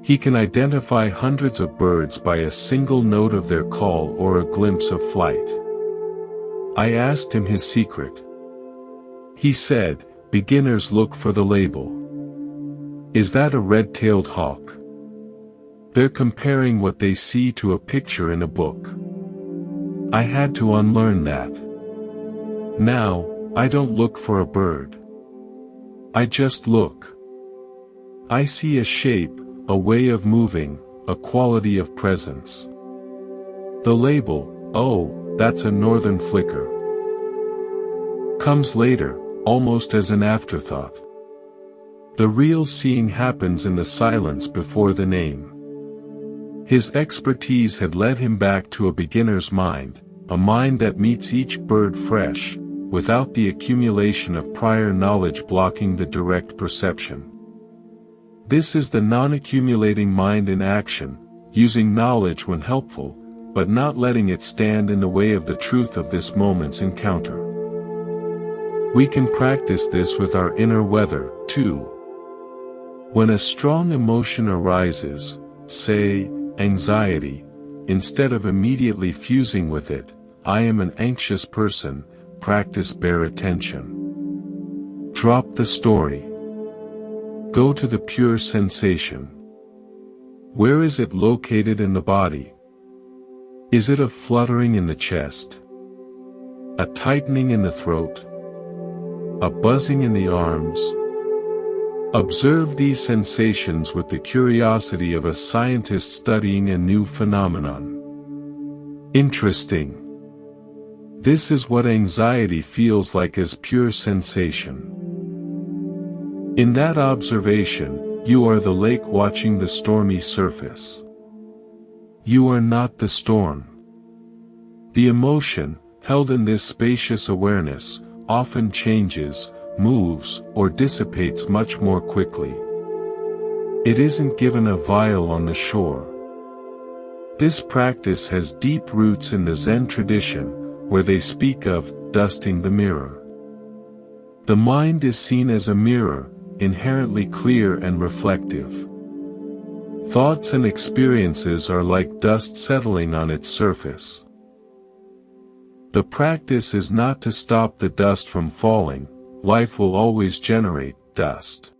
He can identify hundreds of birds by a single note of their call or a glimpse of flight. I asked him his secret. He said, beginners look for the label. Is that a red-tailed hawk? They're comparing what they see to a picture in a book. I had to unlearn that. Now, I don't look for a bird. I just look. I see a shape, a way of moving, a quality of presence. The label, oh, that's a northern flicker, comes later, almost as an afterthought. The real seeing happens in the silence before the name. His expertise had led him back to a beginner's mind, a mind that meets each bird fresh, without the accumulation of prior knowledge blocking the direct perception. This is the non-accumulating mind in action, using knowledge when helpful, but not letting it stand in the way of the truth of this moment's encounter. We can practice this with our inner weather, too. When a strong emotion arises, say, anxiety, instead of immediately fusing with it, I am an anxious person, practice bare attention. Drop the story. Go to the pure sensation. Where is it located in the body? Is it a fluttering in the chest? A tightening in the throat? A buzzing in the arms? Observe these sensations with the curiosity of a scientist studying a new phenomenon. Interesting. This is what anxiety feels like as pure sensation. In that observation, you are the lake watching the stormy surface. You are not the storm. The emotion, held in this spacious awareness, often changes, moves, or dissipates much more quickly. It isn't given a vial on the shore. This practice has deep roots in the Zen tradition, where they speak of dusting the mirror. The mind is seen as a mirror, inherently clear and reflective. Thoughts and experiences are like dust settling on its surface. The practice is not to stop the dust from falling. Life will always generate dust.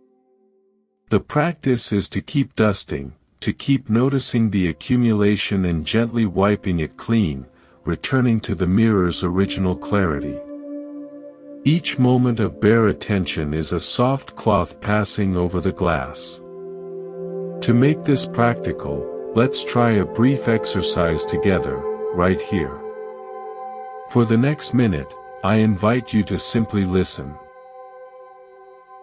The practice is to keep dusting, to keep noticing the accumulation and gently wiping it clean, returning to the mirror's original clarity. Each moment of bare attention is a soft cloth passing over the glass. To make this practical, let's try a brief exercise together, right here. For the next minute, I invite you to simply listen.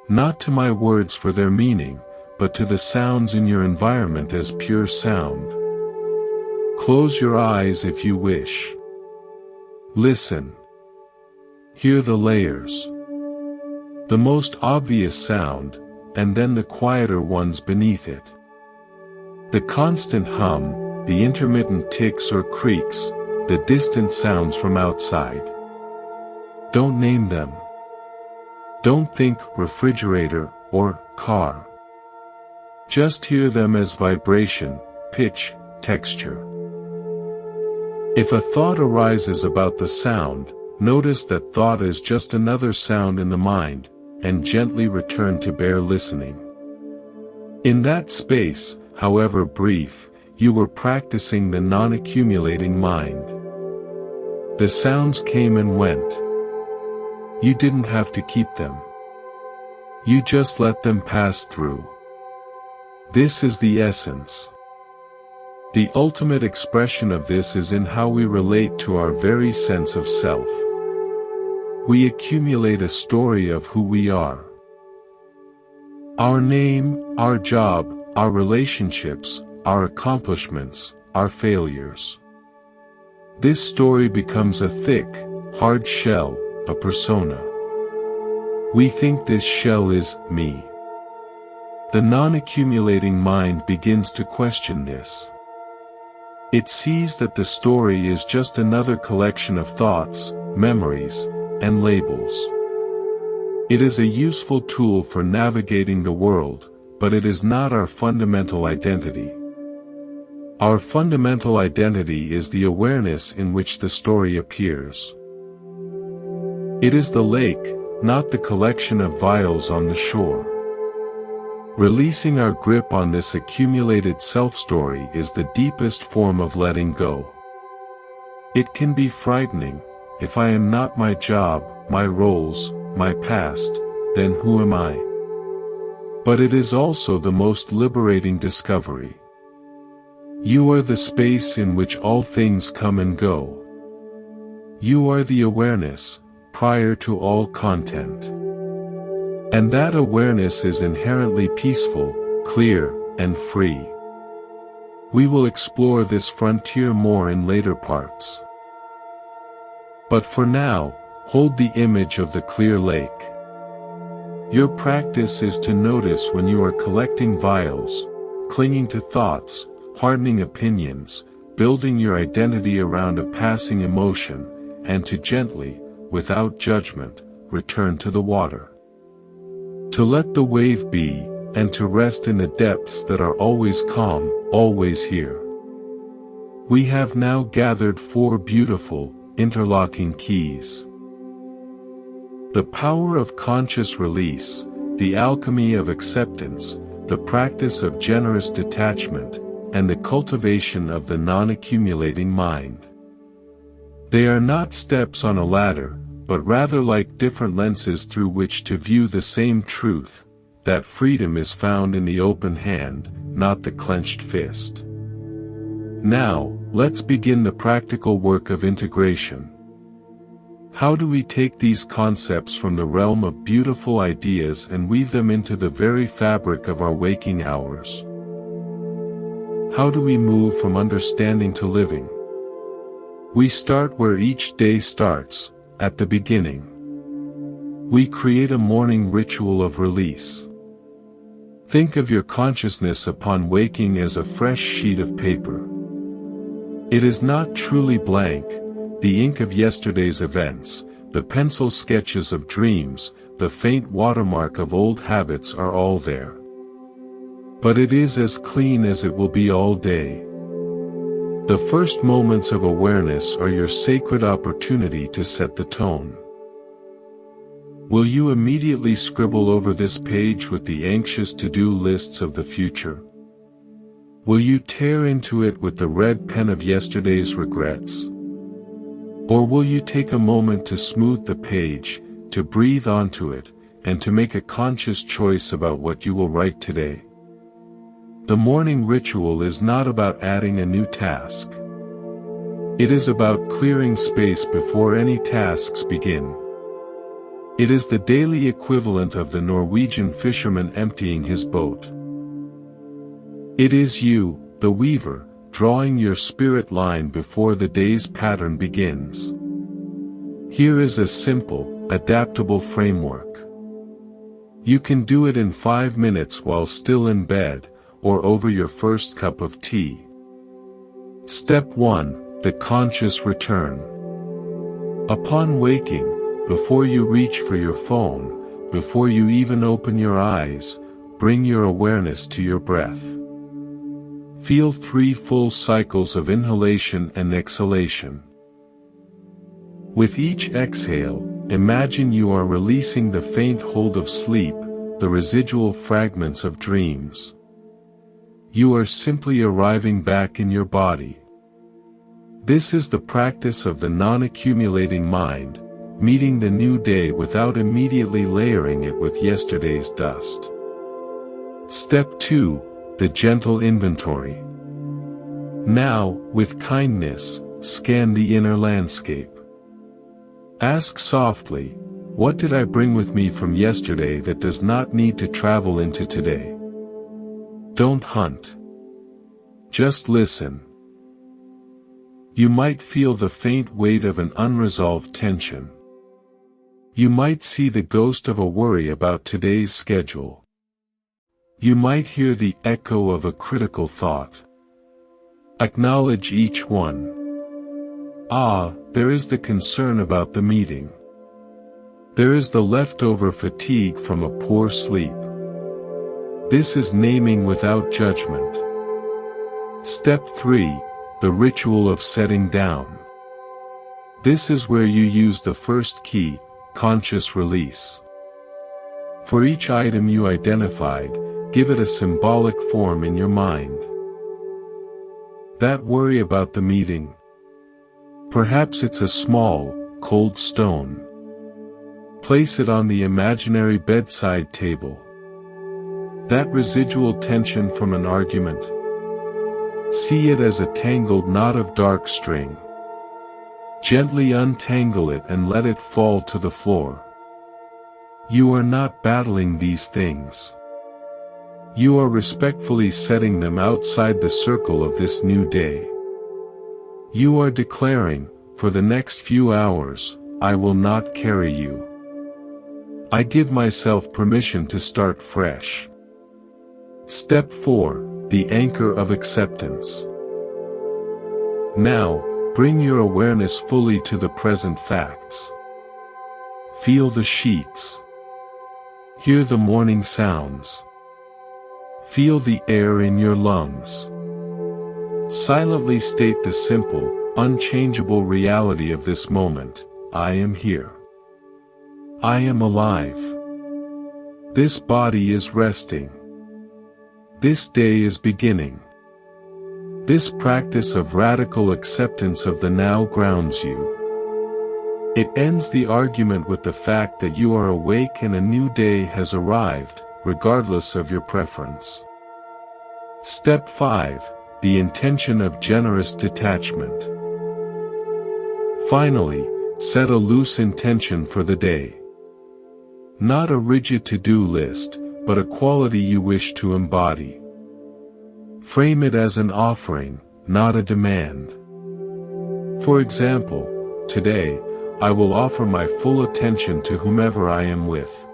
Not to my words for their meaning, but to the sounds in your environment as pure sound. Close your eyes if you wish. Listen. Hear the layers. The most obvious sound, and then the quieter ones beneath it. The constant hum, the intermittent ticks or creaks, the distant sounds from outside. Don't name them. Don't think refrigerator or car. Just hear them as vibration, pitch, texture. If a thought arises about the sound, notice that thought is just another sound in the mind, and gently return to bare listening. In that space, however brief, you were practicing the non-accumulating mind. The sounds came and went. You didn't have to keep them. You just let them pass through. This is the essence. The ultimate expression of this is in how we relate to our very sense of self. We accumulate a story of who we are. Our name, our job, our relationships, our accomplishments, our failures. This story becomes a thick, hard shell, a persona. We think this shell is me. The non-accumulating mind begins to question this. It sees that the story is just another collection of thoughts, memories, and labels. It is a useful tool for navigating the world, but it is not our fundamental identity. Our fundamental identity is the awareness in which the story appears. It is the lake, not the collection of vials on the shore. Releasing our grip on this accumulated self-story is the deepest form of letting go. It can be frightening. If I am not my job, my roles, my past, then who am I? But it is also the most liberating discovery. You are the space in which all things come and go. You are the awareness, prior to all content. And that awareness is inherently peaceful, clear, and free. We will explore this frontier more in later parts. But for now, hold the image of the clear lake. Your practice is to notice when you are collecting vials, clinging to thoughts, hardening opinions, building your identity around a passing emotion, and to gently, without judgment, return to the water. To let the wave be, and to rest in the depths that are always calm, always here. We have now gathered 4 beautiful, interlocking keys. The power of conscious release, the alchemy of acceptance, the practice of generous detachment, and the cultivation of the non-accumulating mind. They are not steps on a ladder, but rather like different lenses through which to view the same truth, that freedom is found in the open hand, not the clenched fist. Now, let's begin the practical work of integration. How do we take these concepts from the realm of beautiful ideas and weave them into the very fabric of our waking hours? How do we move from understanding to living? We start where each day starts, at the beginning. We create a morning ritual of release. Think of your consciousness upon waking as a fresh sheet of paper. It is not truly blank, the ink of yesterday's events, the pencil sketches of dreams, the faint watermark of old habits are all there. But it is as clean as it will be all day. The first moments of awareness are your sacred opportunity to set the tone. Will you immediately scribble over this page with the anxious to-do lists of the future? Will you tear into it with the red pen of yesterday's regrets? Or will you take a moment to smooth the page, to breathe onto it, and to make a conscious choice about what you will write today? The morning ritual is not about adding a new task. It is about clearing space before any tasks begin. It is the daily equivalent of the Norwegian fisherman emptying his boat. It is you, the weaver, drawing your spirit line before the day's pattern begins. Here is a simple, adaptable framework. You can do it in 5 minutes while still in bed, or over your first cup of tea. Step 1, the conscious return. Upon waking, before you reach for your phone, before you even open your eyes, bring your awareness to your breath. Feel 3 full cycles of inhalation and exhalation. With each exhale, imagine you are releasing the faint hold of sleep, the residual fragments of dreams. You are simply arriving back in your body. This is the practice of the non-accumulating mind, meeting the new day without immediately layering it with yesterday's dust. Step 2, the gentle inventory. Now, with kindness, scan the inner landscape. Ask softly, what did I bring with me from yesterday that does not need to travel into today? Don't hunt. Just listen. You might feel the faint weight of an unresolved tension. You might see the ghost of a worry about today's schedule. You might hear the echo of a critical thought. Acknowledge each one. There is the concern about the meeting. There is the leftover fatigue from a poor sleep. This is naming without judgment. Step 3, the ritual of setting down. This is where you use the first key, conscious release. For each item you identified, give it a symbolic form in your mind. That worry about the meeting. Perhaps it's a small, cold stone. Place it on the imaginary bedside table. That residual tension from an argument. See it as a tangled knot of dark string. Gently untangle it and let it fall to the floor. You are not battling these things. You are respectfully setting them outside the circle of this new day. You are declaring, for the next few hours, I will not carry you. I give myself permission to start fresh. Step 4, the anchor of acceptance. Now, bring your awareness fully to the present facts. Feel the sheets. Hear the morning sounds. Feel the air in your lungs. Silently state the simple, unchangeable reality of this moment: I am here. I am alive. This body is resting. This day is beginning. This practice of radical acceptance of the now grounds you. It ends the argument with the fact that you are awake and a new day has arrived, regardless of your preference. Step 5, the intention of generous detachment. Finally, set a loose intention for the day. Not a rigid to-do list, but a quality you wish to embody. Frame it as an offering, not a demand. For example, today, I will offer my full attention to whomever I am with.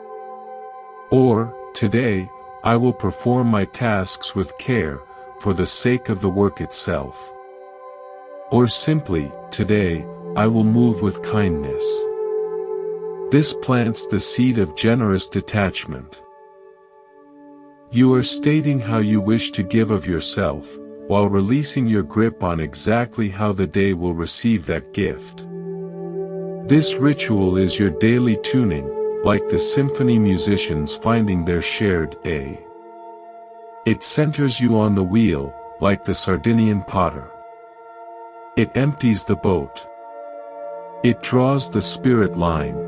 Or, today, I will perform my tasks with care, for the sake of the work itself. Or simply, today, I will move with kindness. This plants the seed of generous detachment. You are stating how you wish to give of yourself, while releasing your grip on exactly how the day will receive that gift. This ritual is your daily tuning, like the symphony musicians finding their shared A. It centers you on the wheel, like the Sardinian potter. It empties the boat. It draws the spirit line.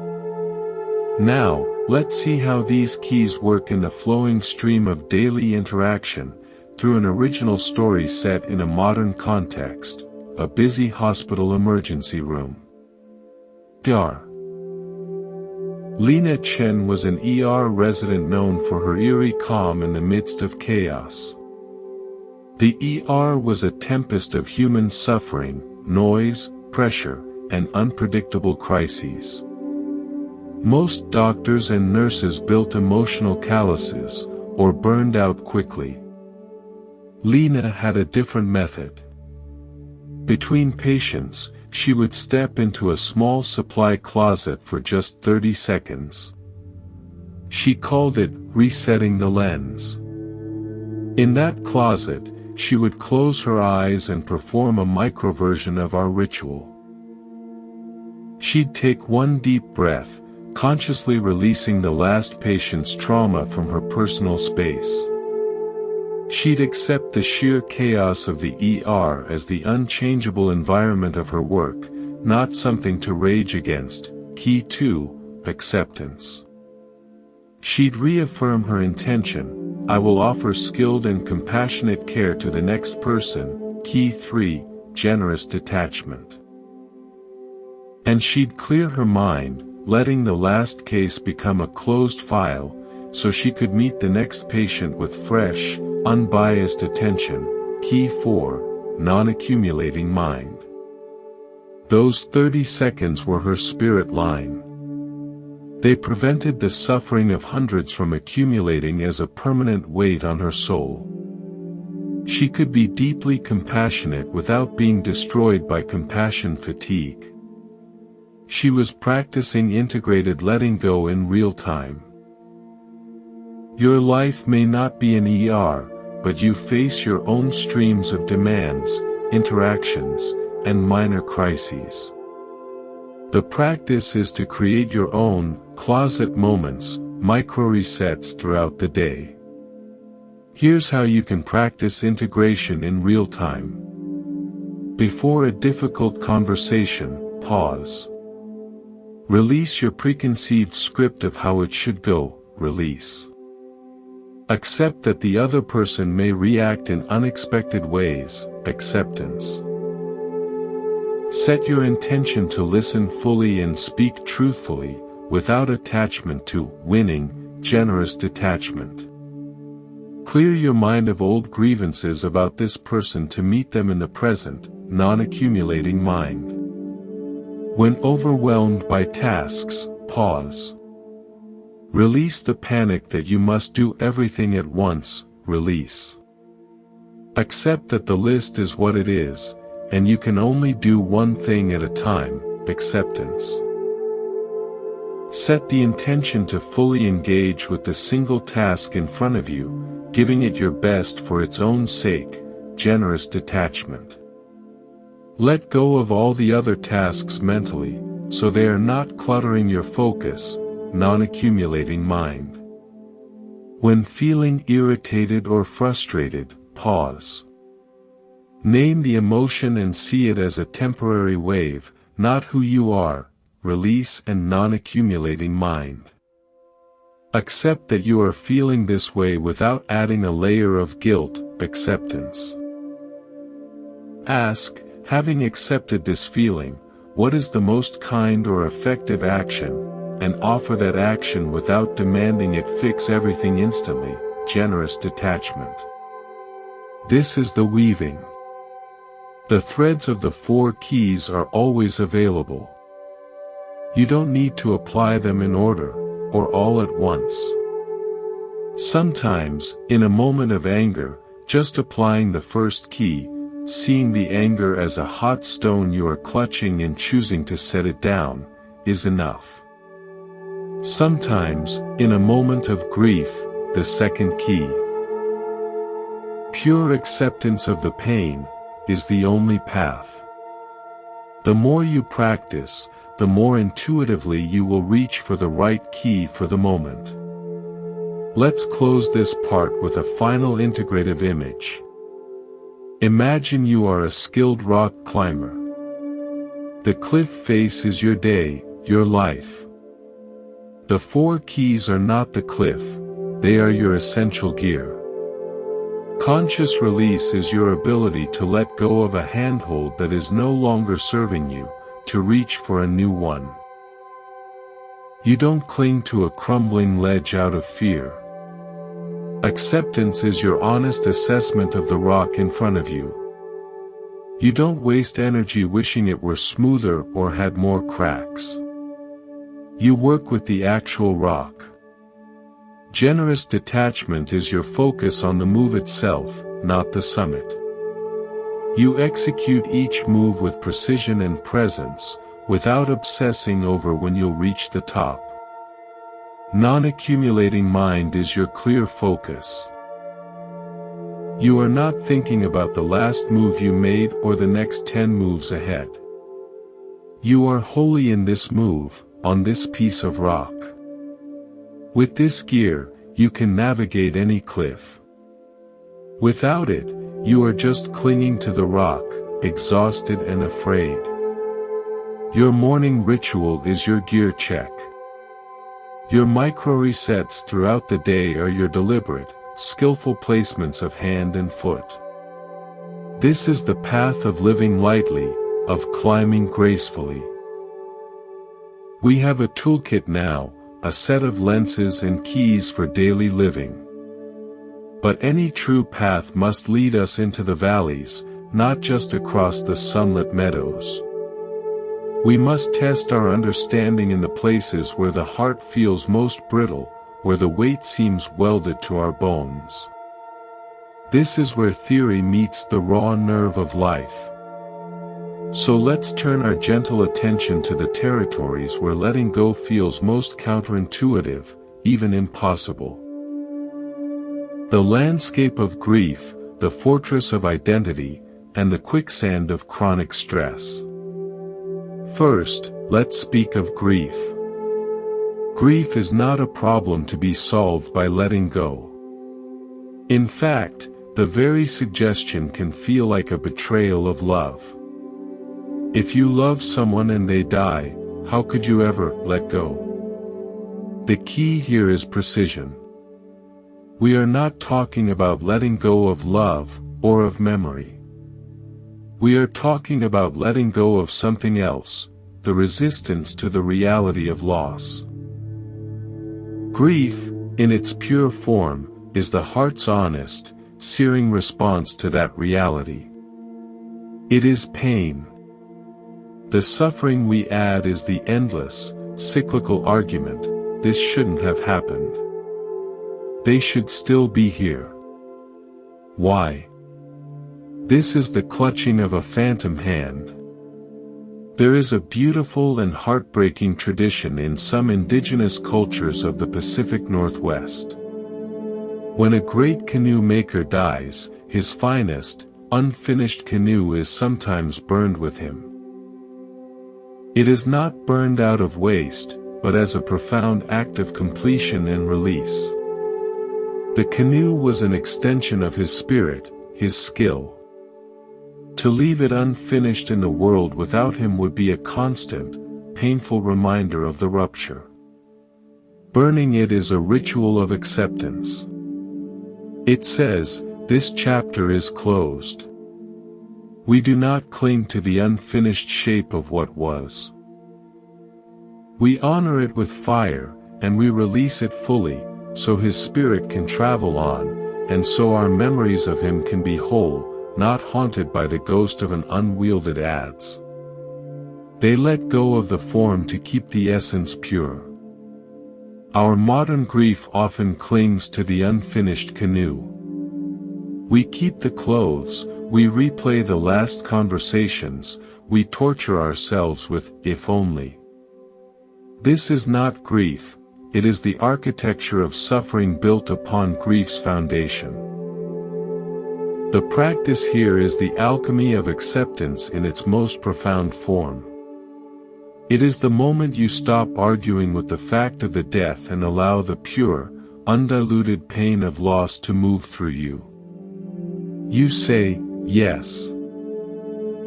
Now, let's see how these keys work in the flowing stream of daily interaction, through an original story set in a modern context, a busy hospital emergency room. DR. Lena Chen was an ER resident known for her eerie calm in the midst of chaos. The ER was a tempest of human suffering, noise, pressure, and unpredictable crises. Most doctors and nurses built emotional calluses, or burned out quickly. Lena had a different method. Between patients, she would step into a small supply closet for just 30 seconds. She called it resetting the lens. In that closet, she would close her eyes and perform a microversion of our ritual. She'd take one deep breath, consciously releasing the last patient's trauma from her personal space. She'd accept the sheer chaos of the ER as the unchangeable environment of her work, not something to rage against. Key 2, acceptance. She'd reaffirm her intention: I will offer skilled and compassionate care to the next person. Key 3, generous detachment. And she'd clear her mind, letting the last case become a closed file, so she could meet the next patient with fresh, unbiased attention. Key 4, non-accumulating mind. Those 30 seconds were her spirit line. They prevented the suffering of hundreds from accumulating as a permanent weight on her soul. She could be deeply compassionate without being destroyed by compassion fatigue. She was practicing integrated letting go in real time. Your life may not be an ER, but you face your own streams of demands, interactions, and minor crises. The practice is to create your own closet moments, micro-resets throughout the day. Here's how you can practice integration in real time. Before a difficult conversation, pause. Release your preconceived script of how it should go. Release. Accept that the other person may react in unexpected ways. Acceptance. Set your intention to listen fully and speak truthfully, without attachment to winning. Generous detachment. Clear your mind of old grievances about this person to meet them in the present. Non-accumulating mind. When overwhelmed by tasks, pause. Release the panic that you must do everything at once. Release. Accept that the list is what it is, and you can only do one thing at a time. Acceptance. Set the intention to fully engage with the single task in front of you, giving it your best for its own sake. Generous detachment. Let go of all the other tasks mentally, so they are not cluttering your focus. Non-accumulating mind. When feeling irritated or frustrated, pause. Name the emotion and see it as a temporary wave, not who you are. Release and non-accumulating mind. Accept that you are feeling this way without adding a layer of guilt. Acceptance. Ask, having accepted this feeling, what is the most kind or effective action, and offer that action without demanding it fix everything instantly. Generous detachment. This is the weaving. The threads of the 4 keys are always available. You don't need to apply them in order, or all at once. Sometimes, in a moment of anger, just applying the first key, seeing the anger as a hot stone you are clutching and choosing to set it down, is enough. Sometimes, in a moment of grief, the second key. Pure acceptance of the pain is the only path. The more you practice, the more intuitively you will reach for the right key for the moment. Let's close this part with a final integrative image. Imagine you are a skilled rock climber. The cliff face is your day, your life. The 4 keys are not the cliff, they are your essential gear. Conscious release is your ability to let go of a handhold that is no longer serving you, to reach for a new one. You don't cling to a crumbling ledge out of fear. Acceptance is your honest assessment of the rock in front of you. You don't waste energy wishing it were smoother or had more cracks. You work with the actual rock. Generous detachment is your focus on the move itself, not the summit. You execute each move with precision and presence, without obsessing over when you'll reach the top. Non-accumulating mind is your clear focus. You are not thinking about the last move you made or the next 10 moves ahead. You are wholly in this move, on this piece of rock. With this gear, you can navigate any cliff. Without it, you are just clinging to the rock, exhausted and afraid. Your morning ritual is your gear check. Your micro-resets throughout the day are your deliberate, skillful placements of hand and foot. This is the path of living lightly, of climbing gracefully. We have a toolkit now, a set of lenses and keys for daily living. But any true path must lead us into the valleys, not just across the sunlit meadows. We must test our understanding in the places where the heart feels most brittle, where the weight seems welded to our bones. This is where theory meets the raw nerve of life. So let's turn our gentle attention to the territories where letting go feels most counterintuitive, even impossible. The landscape of grief, the fortress of identity, and the quicksand of chronic stress. First, let's speak of grief. Grief is not a problem to be solved by letting go. In fact, the very suggestion can feel like a betrayal of love. If you love someone and they die, how could you ever let go? The key here is precision. We are not talking about letting go of love, or of memory. We are talking about letting go of something else, the resistance to the reality of loss. Grief, in its pure form, is the heart's honest, searing response to that reality. It is pain. The suffering we add is the endless, cyclical argument, this shouldn't have happened. They should still be here. Why? This is the clutching of a phantom hand. There is a beautiful and heartbreaking tradition in some indigenous cultures of the Pacific Northwest. When a great canoe maker dies, his finest, unfinished canoe is sometimes burned with him. It is not burned out of waste, but as a profound act of completion and release. The canoe was an extension of his spirit, his skill. To leave it unfinished in the world without him would be a constant, painful reminder of the rupture. Burning it is a ritual of acceptance. It says, this chapter is closed. We do not cling to the unfinished shape of what was. We honor it with fire, and we release it fully, so his spirit can travel on, and so our memories of him can be whole, not haunted by the ghost of an unwielded adze. They let go of the form to keep the essence pure. Our modern grief often clings to the unfinished canoe. We keep the clothes, we replay the last conversations, we torture ourselves with "if only." This is not grief, it is the architecture of suffering built upon grief's foundation. The practice here is the alchemy of acceptance in its most profound form. It is the moment you stop arguing with the fact of the death and allow the pure, undiluted pain of loss to move through you. You say, "Yes.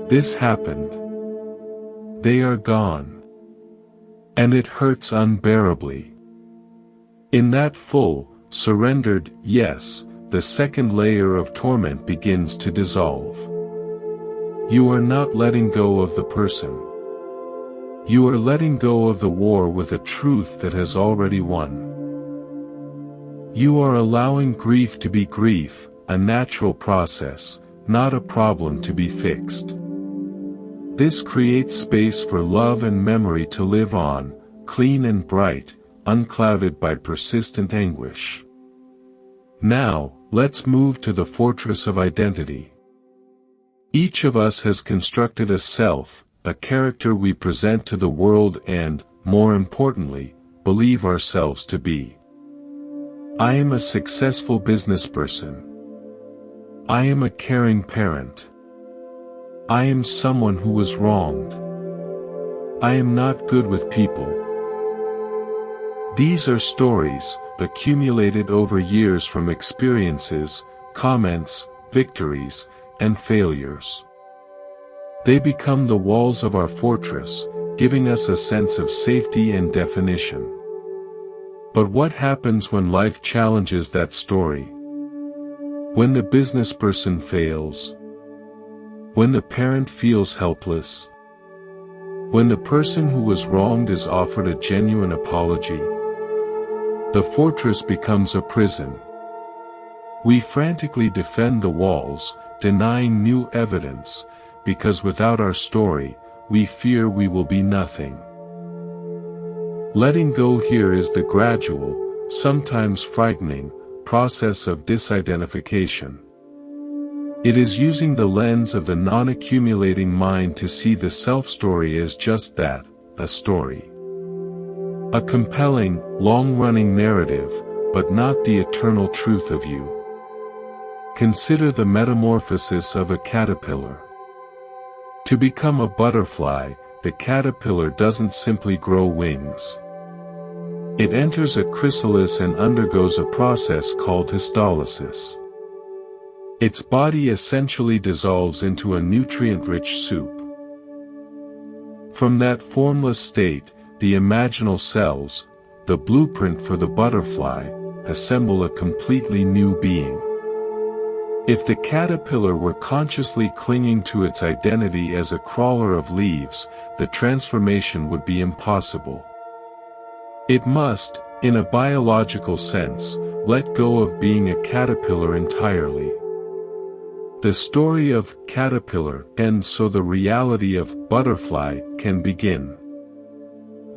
This happened. They are gone. And it hurts unbearably." In that full, surrendered yes, the second layer of torment begins to dissolve. You are not letting go of the person. You are letting go of the war with a truth that has already won. You are allowing grief to be grief, a natural process, not a problem to be fixed. This creates space for love and memory to live on, clean and bright, unclouded by persistent anguish. Now, let's move to the fortress of identity. Each of us has constructed a self, a character we present to the world and, more importantly, believe ourselves to be. I am a successful businessperson. I am a caring parent. I am someone who was wronged. I am not good with people. These are stories, accumulated over years from experiences, comments, victories, and failures. They become the walls of our fortress, giving us a sense of safety and definition. But what happens when life challenges that story? When the businessperson fails? When the parent feels helpless? When the person who was wronged is offered a genuine apology? The fortress becomes a prison. We frantically defend the walls, denying new evidence, because without our story, we fear we will be nothing. Letting go here is the gradual, sometimes frightening, process of disidentification. It is using the lens of the non-accumulating mind to see the self-story as just that, a story. A compelling, long-running narrative, but not the eternal truth of you. Consider the metamorphosis of a caterpillar. To become a butterfly, the caterpillar doesn't simply grow wings. It enters a chrysalis and undergoes a process called histolysis. Its body essentially dissolves into a nutrient-rich soup. From that formless state, the imaginal cells, the blueprint for the butterfly, assemble a completely new being. If the caterpillar were consciously clinging to its identity as a crawler of leaves, the transformation would be impossible. It must, in a biological sense, let go of being a caterpillar entirely. The story of caterpillar ends so the reality of butterfly can begin.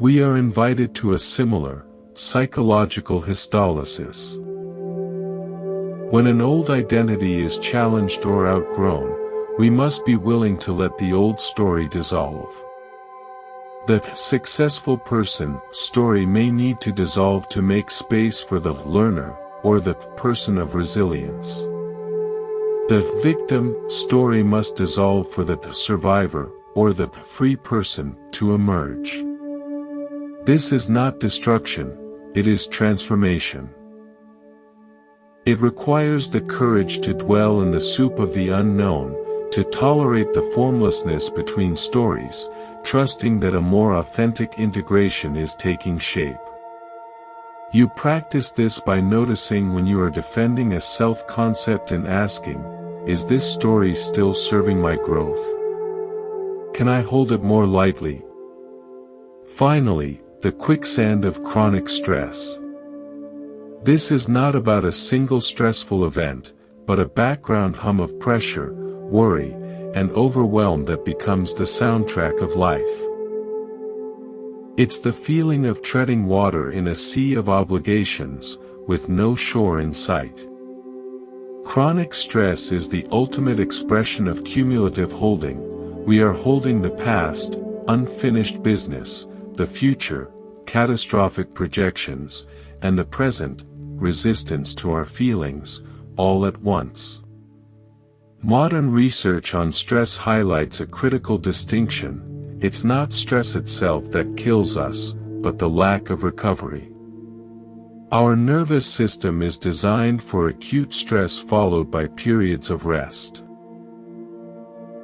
We are invited to a similar, psychological histolysis. When an old identity is challenged or outgrown, we must be willing to let the old story dissolve. The successful person story may need to dissolve to make space for the learner, or the person of resilience. The victim story must dissolve for the survivor, or the free person, to emerge. This is not destruction, it is transformation. It requires the courage to dwell in the soup of the unknown, to tolerate the formlessness between stories, trusting that a more authentic integration is taking shape. You practice this by noticing when you are defending a self-concept and asking, is this story still serving my growth? Can I hold it more lightly? Finally, the quicksand of chronic stress. This is not about a single stressful event, but a background hum of pressure, worry, and overwhelm that becomes the soundtrack of life. It's the feeling of treading water in a sea of obligations, with no shore in sight. Chronic stress is the ultimate expression of cumulative holding. We are holding the past, unfinished business, the future, catastrophic projections, and the present, resistance to our feelings, all at once. Modern research on stress highlights a critical distinction. It's not stress itself that kills us, but the lack of recovery. Our nervous system is designed for acute stress followed by periods of rest.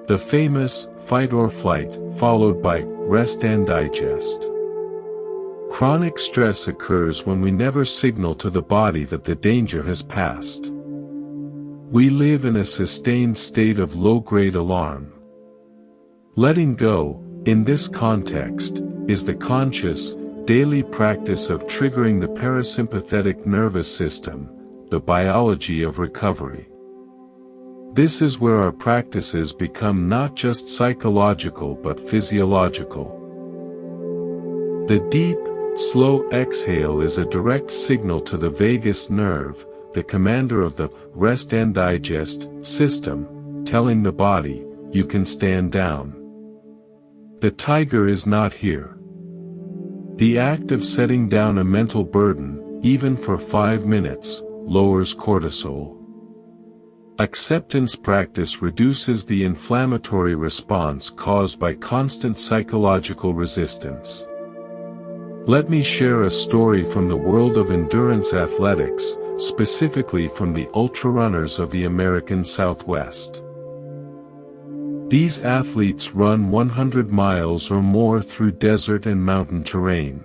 The famous fight or flight, followed by rest and digest. Chronic stress occurs when we never signal to the body that the danger has passed. We live in a sustained state of low-grade alarm. Letting go, in this context, is the conscious, daily practice of triggering the parasympathetic nervous system, the biology of recovery. This is where our practices become not just psychological but physiological. The deep, slow exhale is a direct signal to the vagus nerve, the commander of the rest and digest system, telling the body, you can stand down. The tiger is not here. The act of setting down a mental burden, even for 5 minutes, lowers cortisol. Acceptance practice reduces the inflammatory response caused by constant psychological resistance. Let me share a story from the world of endurance athletics, specifically from the ultrarunners of the American Southwest. These athletes run 100 miles or more through desert and mountain terrain.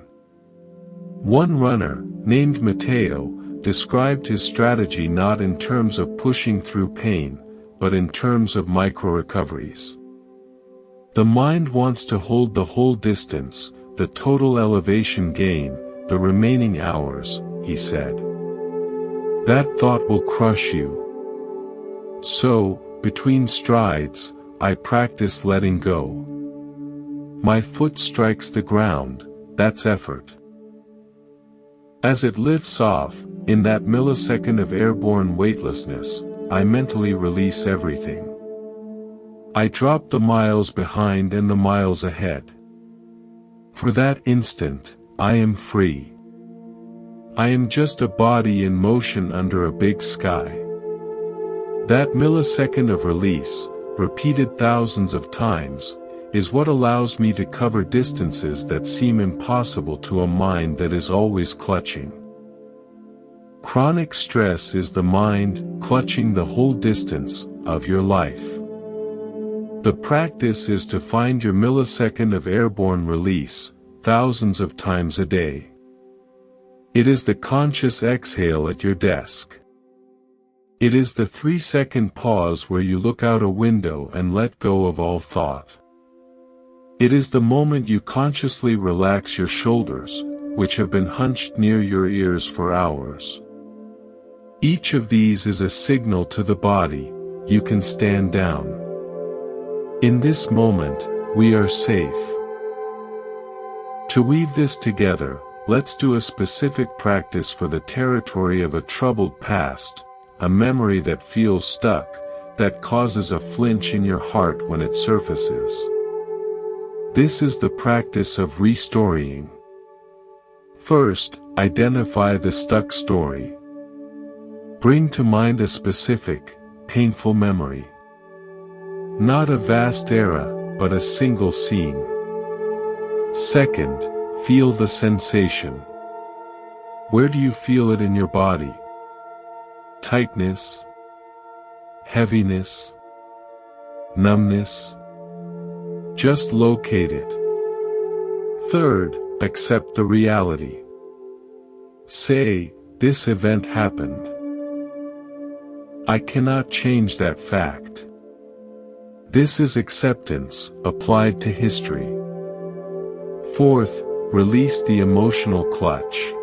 One runner, named Mateo, described his strategy not in terms of pushing through pain, but in terms of micro-recoveries. The mind wants to hold the whole distance, the total elevation gain, the remaining hours, he said. That thought will crush you. So, between strides, I practice letting go. My foot strikes the ground, that's effort. As it lifts off, in that millisecond of airborne weightlessness, I mentally release everything. I drop the miles behind and the miles ahead. For that instant, I am free. I am just a body in motion under a big sky. That millisecond of release, repeated thousands of times, is what allows me to cover distances that seem impossible to a mind that is always clutching. Chronic stress is the mind clutching the whole distance of your life. The practice is to find your millisecond of airborne release, thousands of times a day. It is the conscious exhale at your desk. It is the 3-second pause where you look out a window and let go of all thought. It is the moment you consciously relax your shoulders, which have been hunched near your ears for hours. Each of these is a signal to the body, you can stand down. In this moment, we are safe. To weave this together, let's do a specific practice for the territory of a troubled past, a memory that feels stuck, that causes a flinch in your heart when it surfaces. This is the practice of restoring. First, identify the stuck story. Bring to mind a specific, painful memory. Not a vast era, but a single scene. Second, feel the sensation. Where do you feel it in your body? Tightness? Heaviness? Numbness? Just locate it. Third, accept the reality. Say, this event happened. I cannot change that fact. This is acceptance, applied to history. Fourth, release the emotional clutch.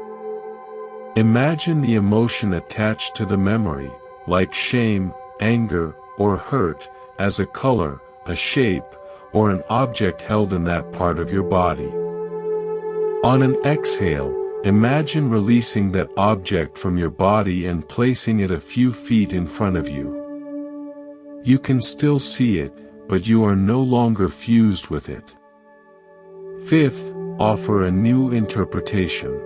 Imagine the emotion attached to the memory, like shame, anger, or hurt, as a color, a shape, or an object held in that part of your body. On an exhale, imagine releasing that object from your body and placing it a few feet in front of you. You can still see it, but you are no longer fused with it. Fifth, offer a new interpretation.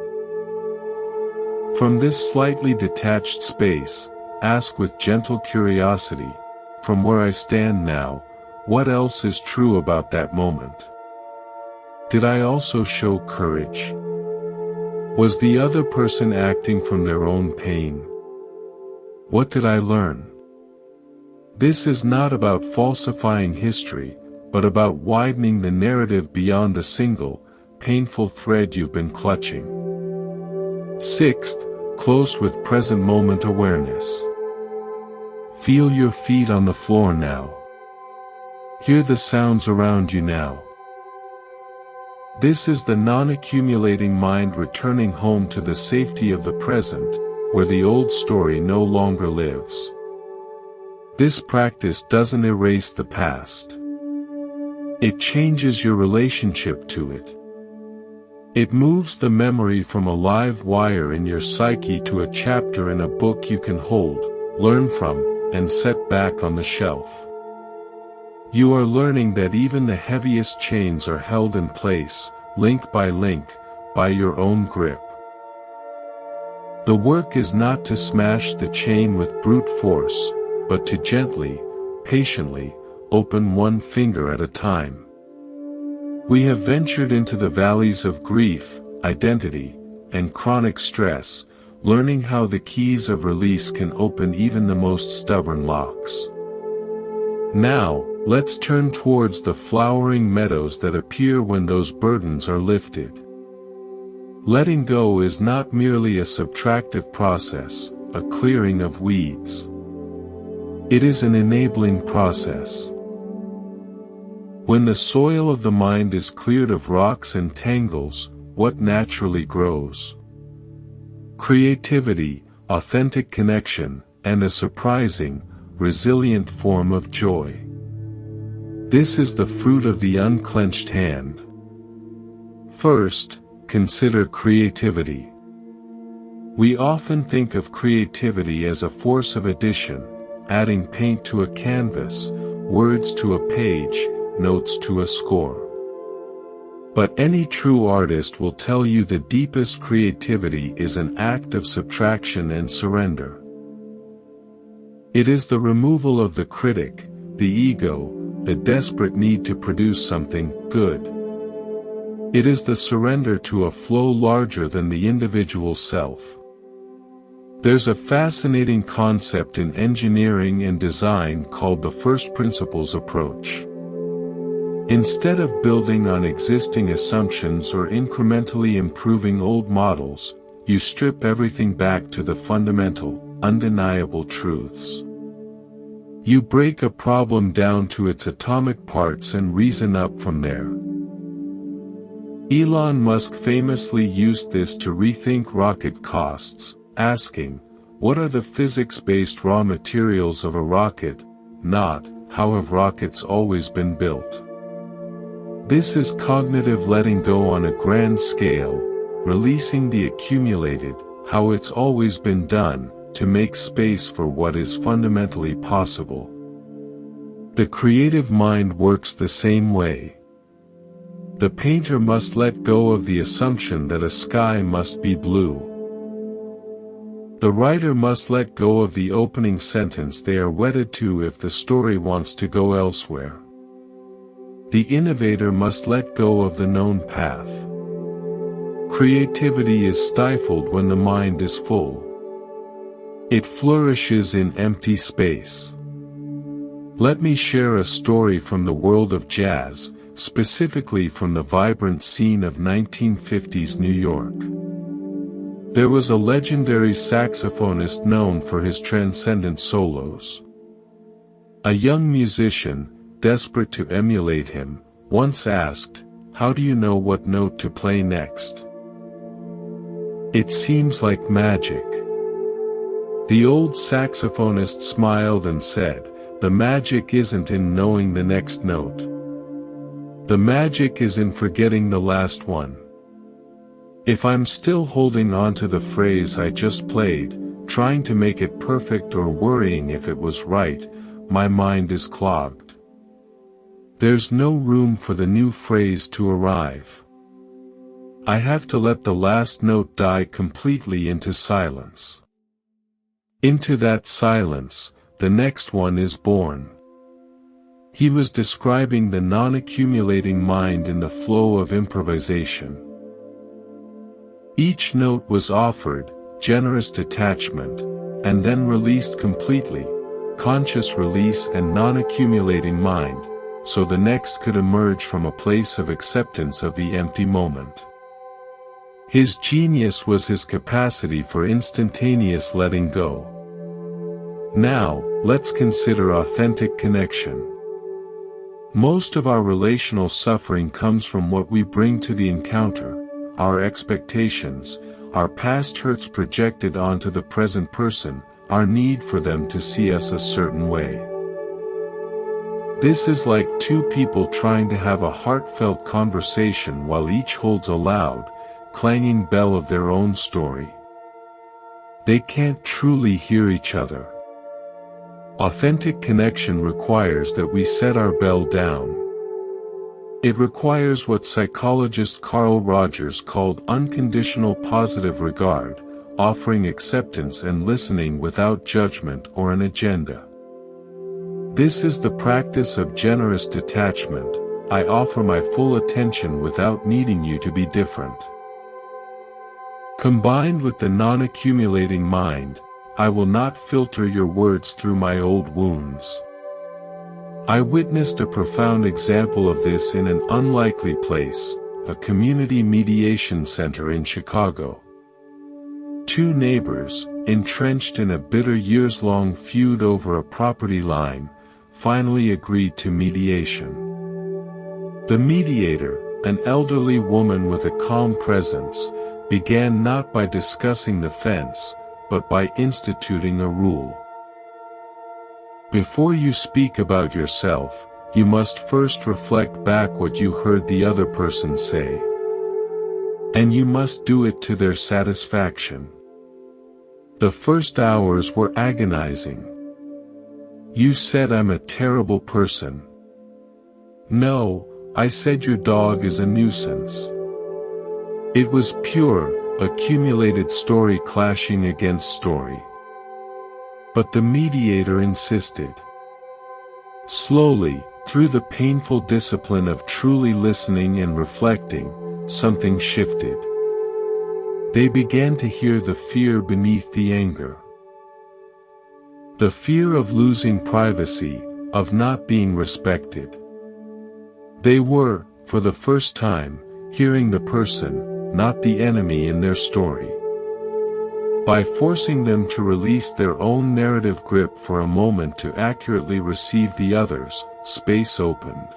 From this slightly detached space, ask with gentle curiosity, from where I stand now, what else is true about that moment? Did I also show courage? Was the other person acting from their own pain? What did I learn? This is not about falsifying history, but about widening the narrative beyond the single, painful thread you've been clutching. Sixth, close with present moment awareness. Feel your feet on the floor now. Hear the sounds around you now. This is the non-accumulating mind returning home to the safety of the present, where the old story no longer lives. This practice doesn't erase the past. It changes your relationship to it. It moves the memory from a live wire in your psyche to a chapter in a book you can hold, learn from, and set back on the shelf. You are learning that even the heaviest chains are held in place, link, by your own grip. The work is not to smash the chain with brute force, but to gently, patiently, open one finger at a time. We have ventured into the valleys of grief, identity, and chronic stress, learning how the keys of release can open even the most stubborn locks. Now, let's turn towards the flowering meadows that appear when those burdens are lifted. Letting go is not merely a subtractive process, a clearing of weeds. It is an enabling process. When the soil of the mind is cleared of rocks and tangles, what naturally grows? Creativity, authentic connection, and a surprising, resilient form of joy. This is the fruit of the unclenched hand. First, consider creativity. We often think of creativity as a force of addition, adding paint to a canvas, words to a page, notes to a score. But any true artist will tell you the deepest creativity is an act of subtraction and surrender. It is the removal of the critic, the ego, the desperate need to produce something good. It is the surrender to a flow larger than the individual self. There's a fascinating concept in engineering and design called the first principles approach. Instead of building on existing assumptions or incrementally improving old models, you strip everything back to the fundamental, undeniable truths. You break a problem down to its atomic parts and reason up from there. Elon Musk famously used this to rethink rocket costs, asking, "What are the physics-based raw materials of a rocket, not, how have rockets always been built?" This is cognitive letting go on a grand scale, releasing the accumulated, how it's always been done, to make space for what is fundamentally possible. The creative mind works the same way. The painter must let go of the assumption that a sky must be blue. The writer must let go of the opening sentence they are wedded to if the story wants to go elsewhere. The innovator must let go of the known path. Creativity is stifled when the mind is full. It flourishes in empty space. Let me share a story from the world of jazz, specifically from the vibrant scene of 1950s New York. There was a legendary saxophonist known for his transcendent solos. A young musician, desperate to emulate him, once asked, "How do you know what note to play next?" It seems like magic. The old saxophonist smiled and said, "The magic isn't in knowing the next note. The magic is in forgetting the last one." If I'm still holding on to the phrase I just played, trying to make it perfect or worrying if it was right, my mind is clogged. There's no room for the new phrase to arrive. I have to let the last note die completely into silence. Into that silence, the next one is born. He was describing the non-accumulating mind in the flow of improvisation. Each note was offered, generous detachment, and then released completely, conscious release and non-accumulating mind, so the next could emerge from a place of acceptance of the empty moment. His genius was his capacity for instantaneous letting go. Now, let's consider authentic connection. Most of our relational suffering comes from what we bring to the encounter, our expectations, our past hurts projected onto the present person, our need for them to see us a certain way. This is like two people trying to have a heartfelt conversation while each holds a loud, clanging bell of their own story. They can't truly hear each other. Authentic connection requires that we set our bell down. It requires what psychologist Carl Rogers called unconditional positive regard, offering acceptance and listening without judgment or an agenda. This is the practice of generous detachment. I offer my full attention without needing you to be different. Combined with the non-accumulating mind, I will not filter your words through my old wounds. I witnessed a profound example of this in an unlikely place, a community mediation center in Chicago. Two neighbors, entrenched in a bitter years-long feud over a property line, finally agreed to mediation. The mediator, an elderly woman with a calm presence, began not by discussing the fence, but by instituting a rule. Before you speak about yourself, you must first reflect back what you heard the other person say. And you must do it to their satisfaction. The first hours were agonizing. You said I'm a terrible person. No, I said your dog is a nuisance. It was pure, accumulated story clashing against story. But the mediator insisted. Slowly, through the painful discipline of truly listening and reflecting, something shifted. They began to hear the fear beneath the anger. The fear of losing privacy, of not being respected. They were, for the first time, hearing the person, not the enemy in their story. By forcing them to release their own narrative grip for a moment to accurately receive the others, space opened.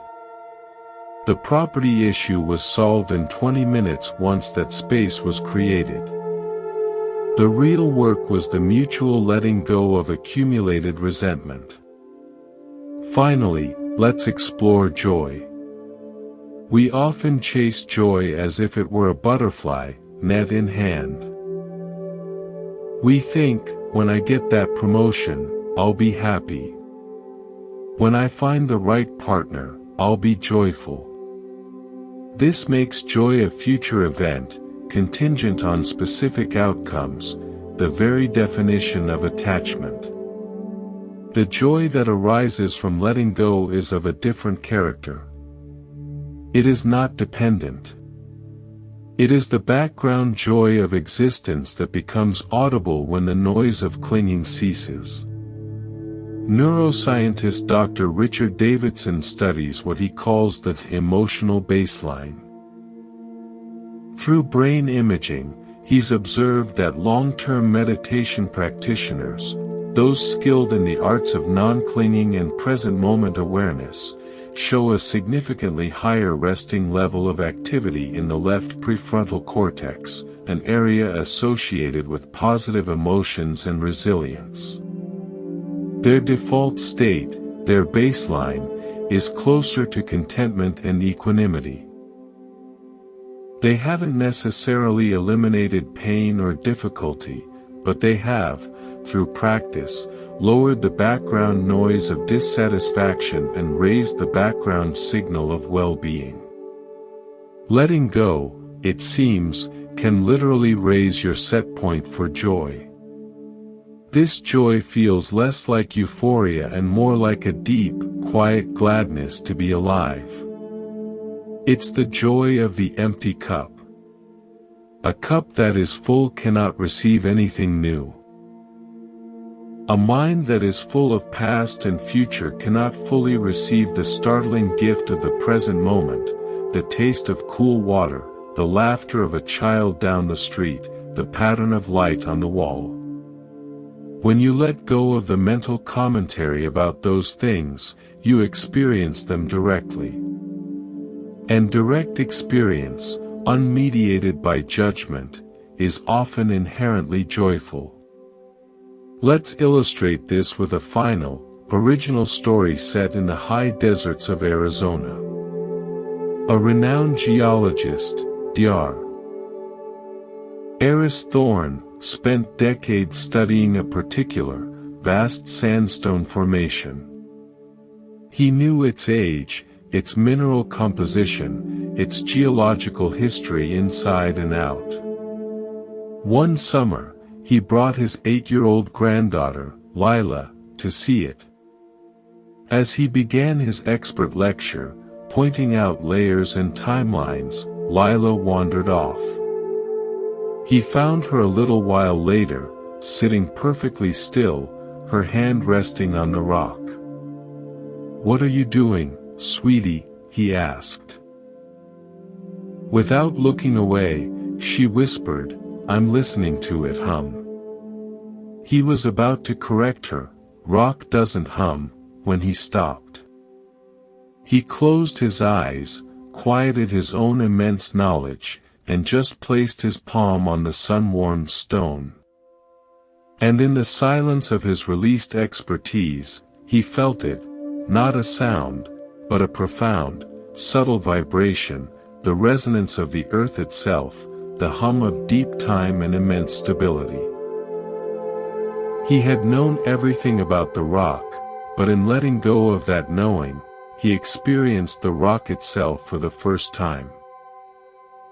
The property issue was solved in 20 minutes once that space was created. The real work was the mutual letting go of accumulated resentment. Finally, let's explore joy. We often chase joy as if it were a butterfly, net in hand. We think, when I get that promotion, I'll be happy. When I find the right partner, I'll be joyful. This makes joy a future event, contingent on specific outcomes, the very definition of attachment. The joy that arises from letting go is of a different character. It is not dependent. It is the background joy of existence that becomes audible when the noise of clinging ceases. Neuroscientist Dr. Richard Davidson studies what he calls the emotional baseline. Through brain imaging, he's observed that long-term meditation practitioners, those skilled in the arts of non-clinging and present moment awareness, show a significantly higher resting level of activity in the left prefrontal cortex, an area associated with positive emotions and resilience. Their default state, their baseline, is closer to contentment and equanimity. They haven't necessarily eliminated pain or difficulty, but they have, through practice, lowered the background noise of dissatisfaction and raised the background signal of well-being. Letting go, it seems, can literally raise your set point for joy. This joy feels less like euphoria and more like a deep, quiet gladness to be alive. It's the joy of the empty cup. A cup that is full cannot receive anything new. A mind that is full of past and future cannot fully receive the startling gift of the present moment, the taste of cool water, the laughter of a child down the street, the pattern of light on the wall. When you let go of the mental commentary about those things, you experience them directly. And direct experience, unmediated by judgment, is often inherently joyful. Let's illustrate this with a final, original story set in the high deserts of Arizona. A renowned geologist, Dr. Eris Thorne, spent decades studying a particular, vast sandstone formation. He knew its age, its mineral composition, its geological history inside and out. One summer, he brought his 8-year-old granddaughter, Lila, to see it. As he began his expert lecture, pointing out layers and timelines, Lila wandered off. He found her a little while later, sitting perfectly still, her hand resting on the rock. "What are you doing, sweetie?" he asked. Without looking away, she whispered, "I'm listening to it hum." He was about to correct her, "Rock doesn't hum," when he stopped. He closed his eyes, quieted his own immense knowledge, and just placed his palm on the sun-warmed stone. And in the silence of his released expertise, he felt it, not a sound, but a profound, subtle vibration, the resonance of the earth itself, the hum of deep time and immense stability. He had known everything about the rock, but in letting go of that knowing, he experienced the rock itself for the first time.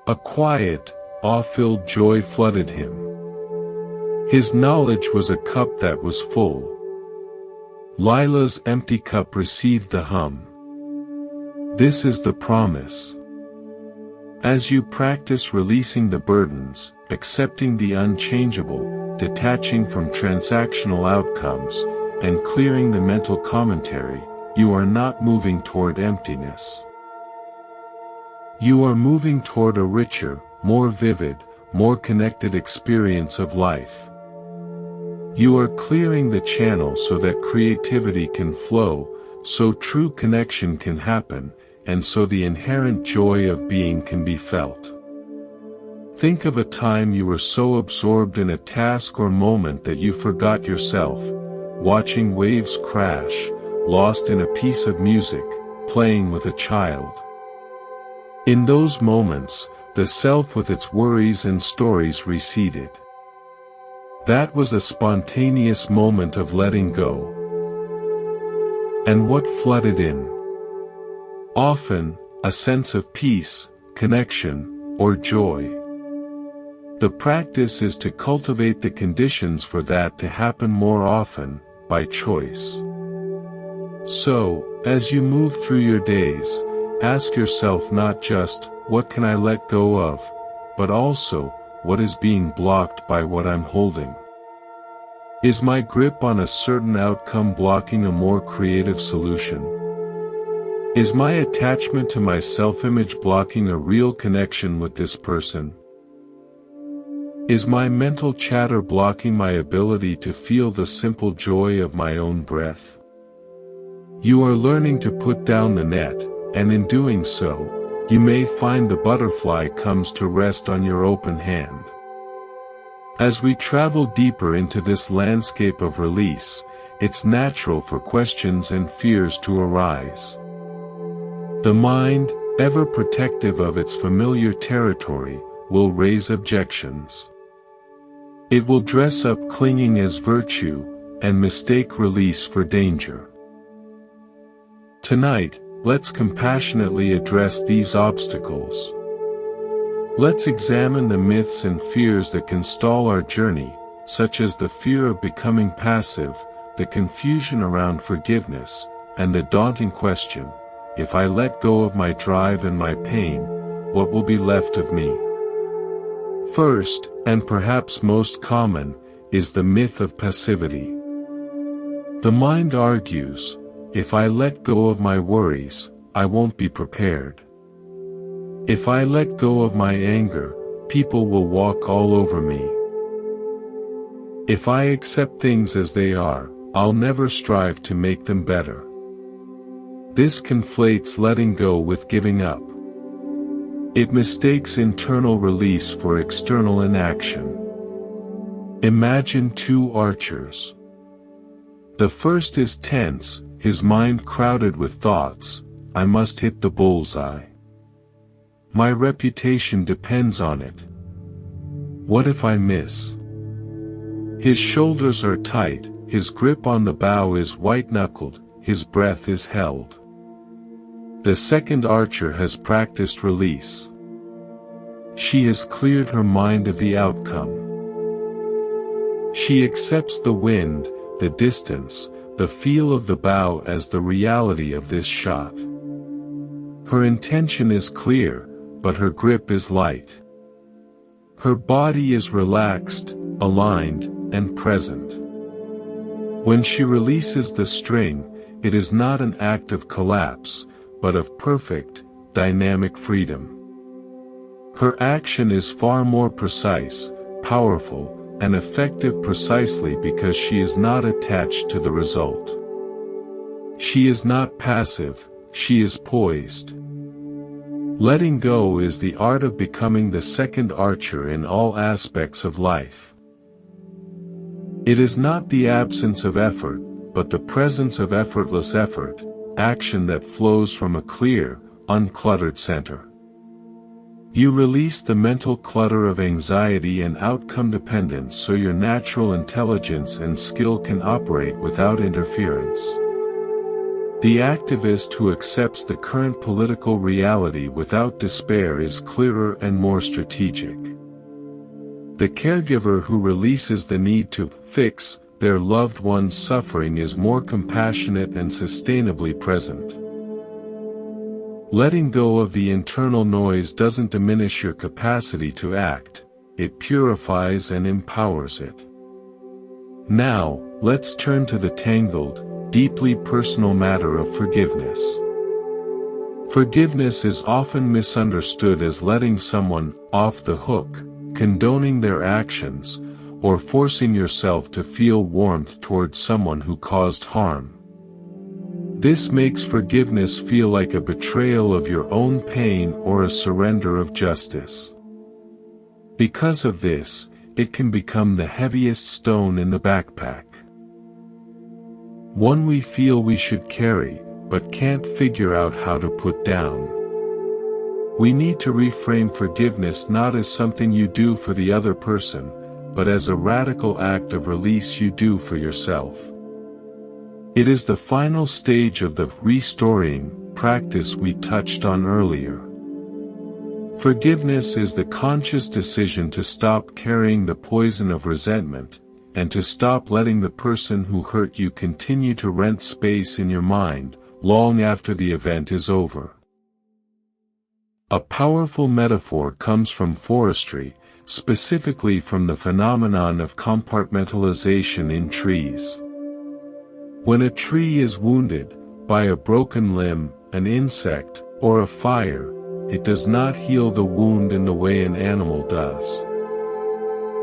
A quiet, awe-filled joy flooded him. His knowledge was a cup that was full. Lila's empty cup received the hum. This is the promise. As you practice releasing the burdens, accepting the unchangeable, detaching from transactional outcomes, and clearing the mental commentary, you are not moving toward emptiness. You are moving toward a richer, more vivid, more connected experience of life. You are clearing the channel so that creativity can flow, so true connection can happen, and so the inherent joy of being can be felt. Think of a time you were so absorbed in a task or moment that you forgot yourself, watching waves crash, lost in a piece of music, playing with a child. In those moments, the self with its worries and stories receded. That was a spontaneous moment of letting go. And what flooded in? Often, a sense of peace, connection, or joy. The practice is to cultivate the conditions for that to happen more often, by choice. So, as you move through your days, ask yourself not just, what can I let go of, but also, what is being blocked by what I'm holding? Is my grip on a certain outcome blocking a more creative solution? Is my attachment to my self-image blocking a real connection with this person? Is my mental chatter blocking my ability to feel the simple joy of my own breath? You are learning to put down the net, and in doing so, you may find the butterfly comes to rest on your open hand. As we travel deeper into this landscape of release, it's natural for questions and fears to arise. The mind, ever protective of its familiar territory, will raise objections. It will dress up clinging as virtue, and mistake release for danger. Tonight, let's compassionately address these obstacles. Let's examine the myths and fears that can stall our journey, such as the fear of becoming passive, the confusion around forgiveness, and the daunting question, if I let go of my drive and my pain, what will be left of me? First, and perhaps most common, is the myth of passivity. The mind argues, if I let go of my worries, I won't be prepared. If I let go of my anger, people will walk all over me. If I accept things as they are, I'll never strive to make them better. This conflates letting go with giving up. It mistakes internal release for external inaction. Imagine two archers. The first is tense, his mind crowded with thoughts, I must hit the bullseye. My reputation depends on it. What if I miss? His shoulders are tight, his grip on the bow is white-knuckled, his breath is held. The second archer has practiced release. She has cleared her mind of the outcome. She accepts the wind, the distance, the feel of the bow as the reality of this shot. Her intention is clear, but her grip is light. Her body is relaxed, aligned, and present. When she releases the string, it is not an act of collapse, but of perfect, dynamic freedom. Her action is far more precise, powerful, and effective precisely because she is not attached to the result. She is not passive, she is poised. Letting go is the art of becoming the second archer in all aspects of life. It is not the absence of effort, but the presence of effortless effort, action that flows from a clear, uncluttered center. You release the mental clutter of anxiety and outcome dependence so your natural intelligence and skill can operate without interference. The activist who accepts the current political reality without despair is clearer and more strategic. The caregiver who releases the need to fix their loved one's suffering is more compassionate and sustainably present. Letting go of the internal noise doesn't diminish your capacity to act, it purifies and empowers it. Now, let's turn to the tangled, deeply personal matter of forgiveness. Forgiveness is often misunderstood as letting someone off the hook, condoning their actions, or forcing yourself to feel warmth towards someone who caused harm. This makes forgiveness feel like a betrayal of your own pain or a surrender of justice. Because of this, it can become the heaviest stone in the backpack. One we feel we should carry, but can't figure out how to put down. We need to reframe forgiveness not as something you do for the other person, but as a radical act of release you do for yourself. It is the final stage of the restoring practice we touched on earlier. Forgiveness is the conscious decision to stop carrying the poison of resentment, and to stop letting the person who hurt you continue to rent space in your mind, long after the event is over. A powerful metaphor comes from forestry, specifically from the phenomenon of compartmentalization in trees. When a tree is wounded, by a broken limb, an insect, or a fire, it does not heal the wound in the way an animal does.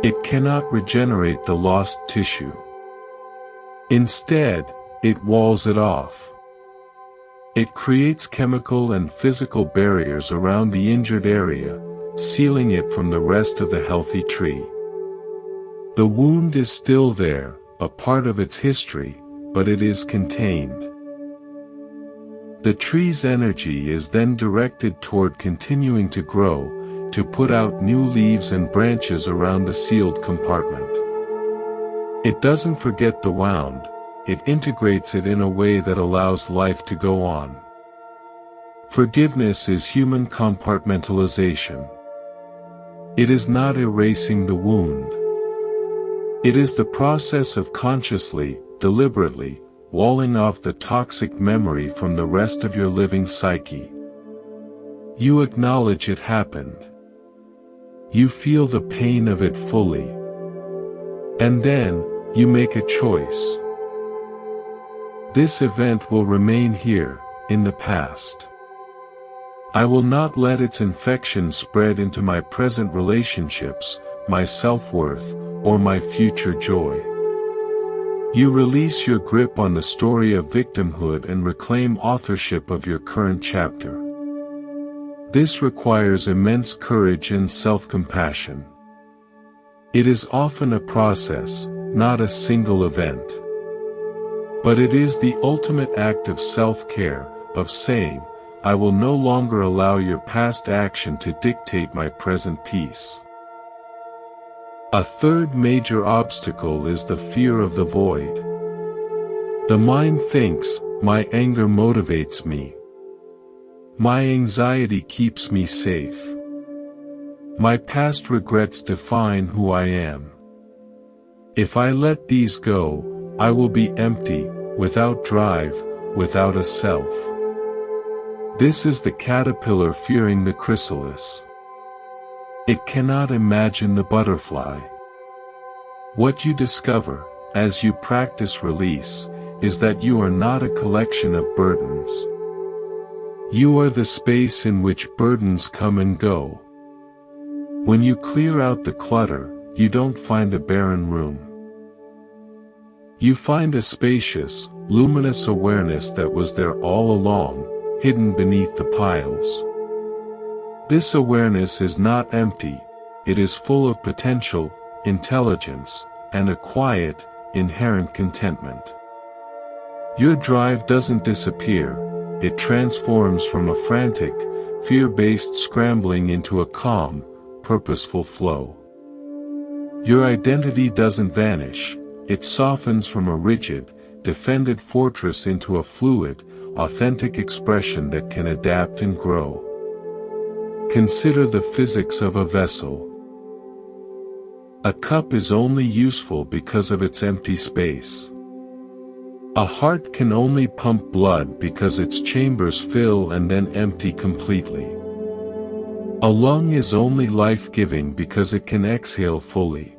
It cannot regenerate the lost tissue. Instead, it walls it off. It creates chemical and physical barriers around the injured area, sealing it from the rest of the healthy tree. The wound is still there, a part of its history, but it is contained. The tree's energy is then directed toward continuing to grow, to put out new leaves and branches around the sealed compartment. It doesn't forget the wound, it integrates it in a way that allows life to go on. Forgiveness is human compartmentalization. It is not erasing the wound. It is the process of consciously, deliberately, walling off the toxic memory from the rest of your living psyche. You acknowledge it happened. You feel the pain of it fully. And then, you make a choice. This event will remain here, in the past. I will not let its infection spread into my present relationships, my self-worth, or my future joy. You release your grip on the story of victimhood and reclaim authorship of your current chapter. This requires immense courage and self-compassion. It is often a process, not a single event. But it is the ultimate act of self-care, of saying, I will no longer allow your past action to dictate my present peace. A third major obstacle is the fear of the void. The mind thinks, my anger motivates me. My anxiety keeps me safe. My past regrets define who I am. If I let these go, I will be empty, without drive, without a self. This is the caterpillar fearing the chrysalis. It cannot imagine the butterfly. What you discover, as you practice release, is that you are not a collection of burdens. You are the space in which burdens come and go. When you clear out the clutter, you don't find a barren room. You find a spacious, luminous awareness that was there all along, hidden beneath the piles. This awareness is not empty, it is full of potential, intelligence, and a quiet, inherent contentment. Your drive doesn't disappear, it transforms from a frantic, fear-based scrambling into a calm, purposeful flow. Your identity doesn't vanish, it softens from a rigid, defended fortress into a fluid, authentic expression that can adapt and grow. Consider the physics of a vessel. A cup is only useful because of its empty space. A heart can only pump blood because its chambers fill and then empty completely. A lung is only life-giving because it can exhale fully.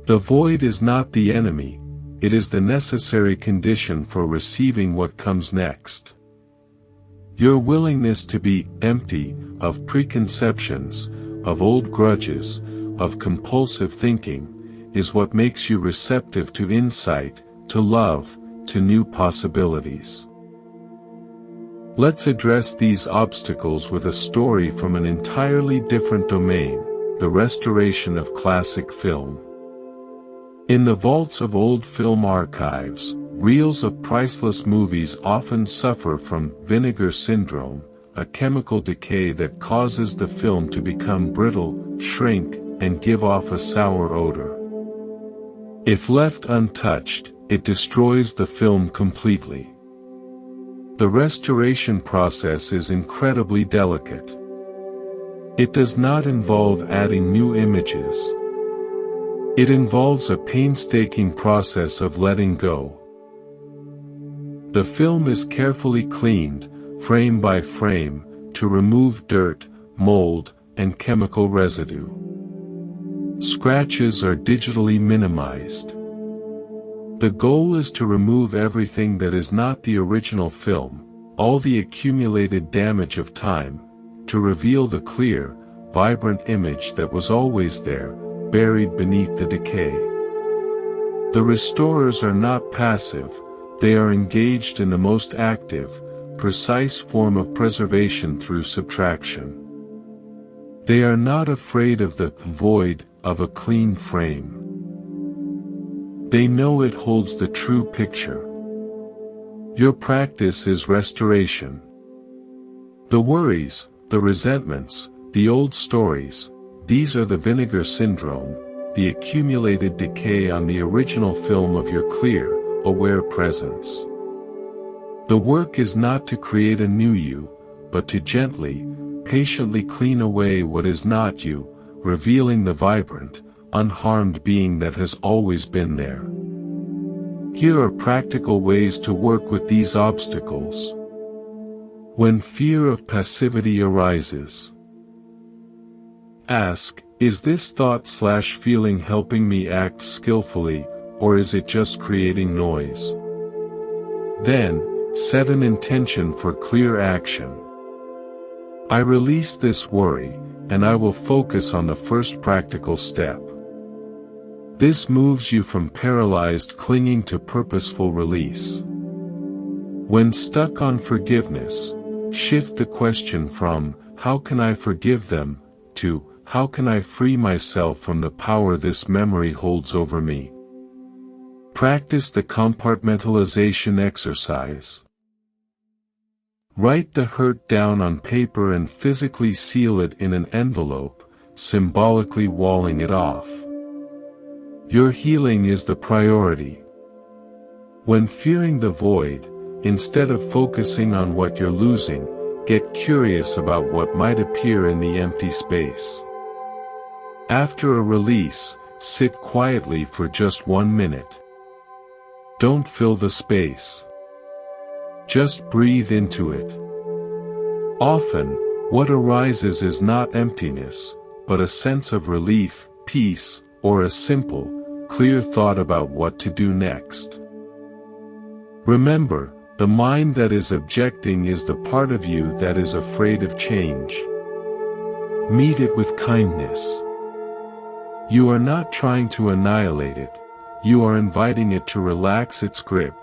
The void is not the enemy, it is the necessary condition for receiving what comes next. Your willingness to be empty of preconceptions, of old grudges, of compulsive thinking, is what makes you receptive to insight, to love, to new possibilities. Let's address these obstacles with a story from an entirely different domain, the restoration of classic film. In the vaults of old film archives, reels of priceless movies often suffer from vinegar syndrome, a chemical decay that causes the film to become brittle, shrink, and give off a sour odor. If left untouched, it destroys the film completely. The restoration process is incredibly delicate. It does not involve adding new images. It involves a painstaking process of letting go. The film is carefully cleaned, frame by frame, to remove dirt, mold, and chemical residue. Scratches are digitally minimized. The goal is to remove everything that is not the original film, all the accumulated damage of time, to reveal the clear, vibrant image that was always there, buried beneath the decay. The restorers are not passive, they are engaged in the most active, precise form of preservation through subtraction. They are not afraid of the void of a clean frame. They know it holds the true picture. Your practice is restoration. The worries, the resentments, the old stories, these are the vinegar syndrome, the accumulated decay on the original film of your clear, aware presence. The work is not to create a new you, but to gently, patiently clean away what is not you, revealing the vibrant, unharmed being that has always been there. Here are practical ways to work with these obstacles. When fear of passivity arises, ask, is this thought/feeling helping me act skillfully, or is it just creating noise? Then, set an intention for clear action. I release this worry, and I will focus on the first practical step. This moves you from paralyzed clinging to purposeful release. When stuck on forgiveness, shift the question from, how can I forgive them, to, how can I free myself from the power this memory holds over me? Practice the compartmentalization exercise. Write the hurt down on paper and physically seal it in an envelope, symbolically walling it off. Your healing is the priority. When fearing the void, instead of focusing on what you're losing, get curious about what might appear in the empty space. After a release, sit quietly for just 1 minute. Don't fill the space. Just breathe into it. Often, what arises is not emptiness, but a sense of relief, peace, or a simple, clear thought about what to do next. Remember, the mind that is objecting is the part of you that is afraid of change. Meet it with kindness. You are not trying to annihilate it, you are inviting it to relax its grip,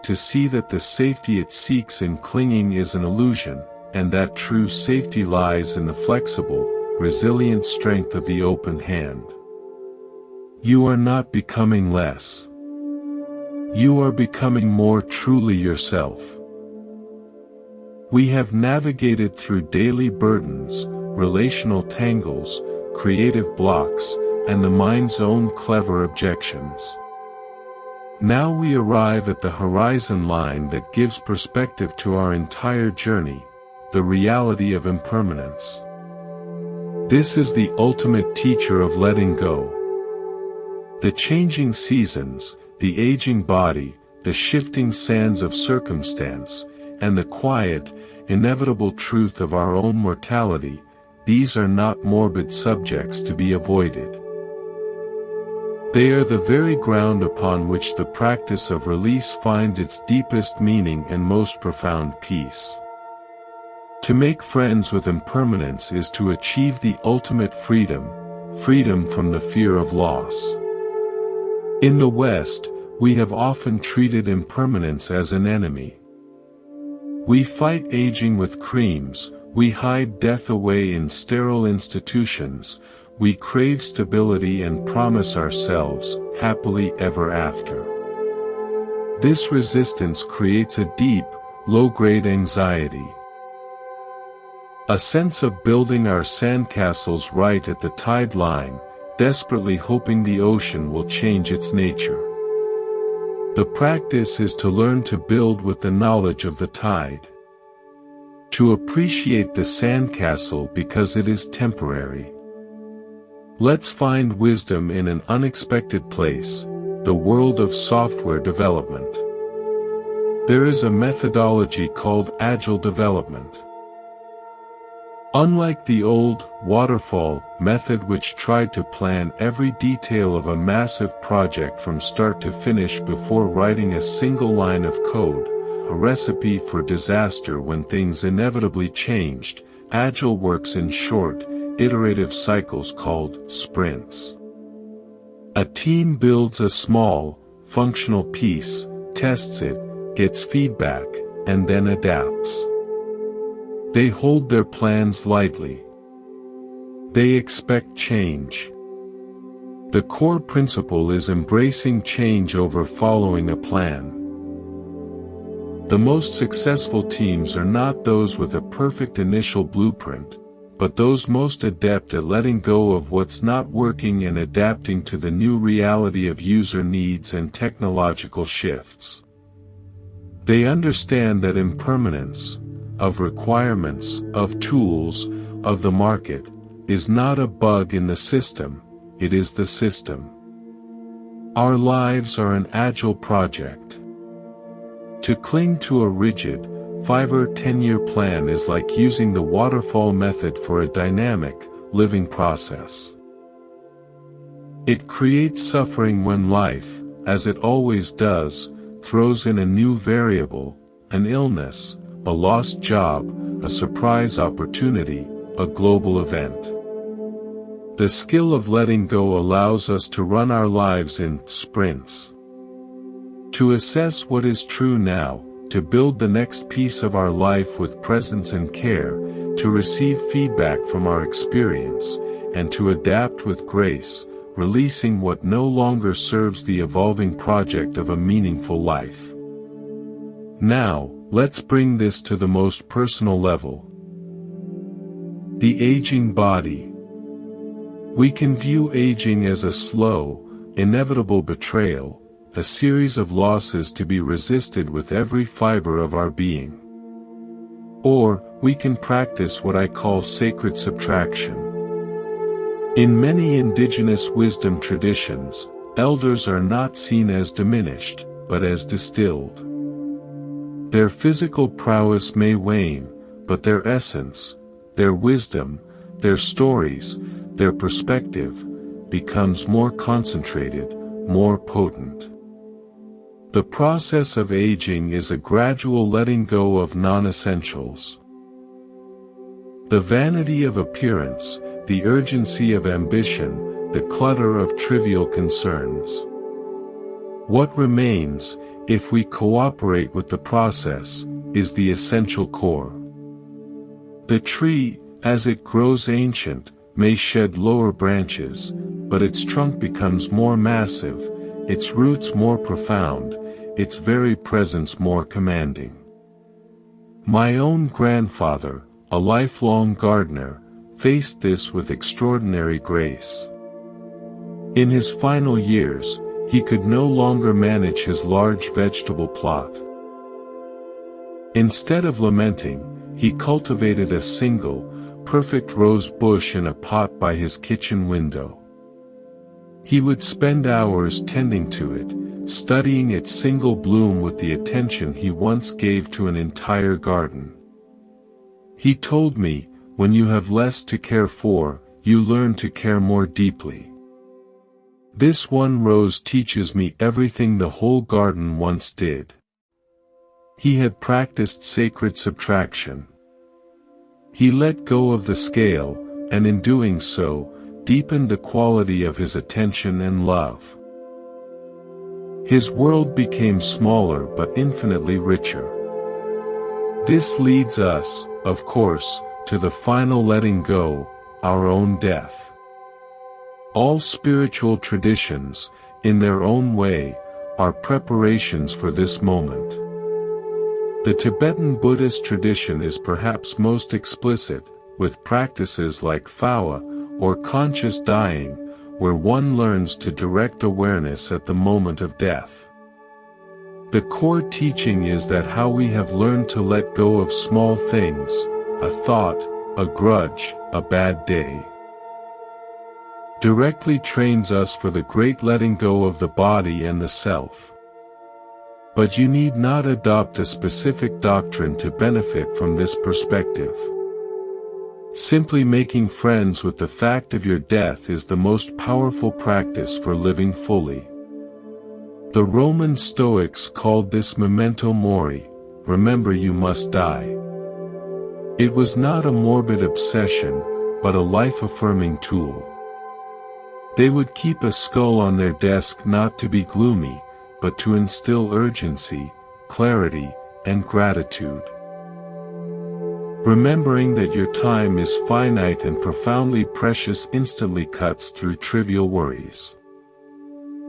to see that the safety it seeks in clinging is an illusion, and that true safety lies in the flexible, resilient strength of the open hand. You are not becoming less. You are becoming more truly yourself. We have navigated through daily burdens, relational tangles, creative blocks, and the mind's own clever objections. Now we arrive at the horizon line that gives perspective to our entire journey, the reality of impermanence. This is the ultimate teacher of letting go. The changing seasons, the aging body, the shifting sands of circumstance, and the quiet, inevitable truth of our own mortality, these are not morbid subjects to be avoided. They are the very ground upon which the practice of release finds its deepest meaning and most profound peace. To make friends with impermanence is to achieve the ultimate freedom, freedom from the fear of loss. In the West, we have often treated impermanence as an enemy. We fight aging with creams, we hide death away in sterile institutions, we crave stability and promise ourselves, happily ever after. This resistance creates a deep, low-grade anxiety. A sense of building our sandcastles right at the tide line, desperately hoping the ocean will change its nature. The practice is to learn to build with the knowledge of the tide. To appreciate the sandcastle because it is temporary. Let's find wisdom in an unexpected place, the world of software development. There is a methodology called agile development. Unlike the old, waterfall, method which tried to plan every detail of a massive project from start to finish before writing a single line of code, a recipe for disaster when things inevitably changed, Agile works in short, iterative cycles called sprints. A team builds a small, functional piece, tests it, gets feedback, and then adapts. They hold their plans lightly. They expect change. The core principle is embracing change over following a plan. The most successful teams are not those with a perfect initial blueprint, but those most adept at letting go of what's not working and adapting to the new reality of user needs and technological shifts. They understand that impermanence, of requirements, of tools, of the market, is not a bug in the system, it is the system. Our lives are an agile project. To cling to a rigid, 5 or 10-year plan is like using the waterfall method for a dynamic, living process. It creates suffering when life, as it always does, throws in a new variable, an illness, a lost job, a surprise opportunity, a global event. The skill of letting go allows us to run our lives in sprints. To assess what is true now, to build the next piece of our life with presence and care, to receive feedback from our experience, and to adapt with grace, releasing what no longer serves the evolving project of a meaningful life. Now, let's bring this to the most personal level. The aging body. We can view aging as a slow, inevitable betrayal, a series of losses to be resisted with every fiber of our being. Or, we can practice what I call sacred subtraction. In many indigenous wisdom traditions, elders are not seen as diminished, but as distilled. Their physical prowess may wane, but their essence, their wisdom, their stories, their perspective, becomes more concentrated, more potent. The process of aging is a gradual letting go of non-essentials. The vanity of appearance, the urgency of ambition, the clutter of trivial concerns. What remains, if we cooperate with the process, is the essential core. The tree, as it grows ancient, may shed lower branches, but its trunk becomes more massive, its roots more profound, its very presence more commanding. My own grandfather, a lifelong gardener, faced this with extraordinary grace. In his final years, he could no longer manage his large vegetable plot. Instead of lamenting, he cultivated a single, perfect rose bush in a pot by his kitchen window. He would spend hours tending to it, studying its single bloom with the attention he once gave to an entire garden. He told me, when you have less to care for, you learn to care more deeply. This one rose teaches me everything the whole garden once did. He had practiced sacred subtraction. He let go of the scale, and in doing so, deepened the quality of his attention and love. His world became smaller but infinitely richer. This leads us, of course, to the final letting go, our own death. All spiritual traditions, in their own way, are preparations for this moment. The Tibetan Buddhist tradition is perhaps most explicit, with practices like phawa, or conscious dying, where one learns to direct awareness at the moment of death. The core teaching is that how we have learned to let go of small things, a thought, a grudge, a bad day, directly trains us for the great letting go of the body and the self. But you need not adopt a specific doctrine to benefit from this perspective. Simply making friends with the fact of your death is the most powerful practice for living fully. The Roman Stoics called this memento mori, remember you must die. It was not a morbid obsession, but a life-affirming tool. They would keep a skull on their desk not to be gloomy, but to instill urgency, clarity, and gratitude. Remembering that your time is finite and profoundly precious instantly cuts through trivial worries.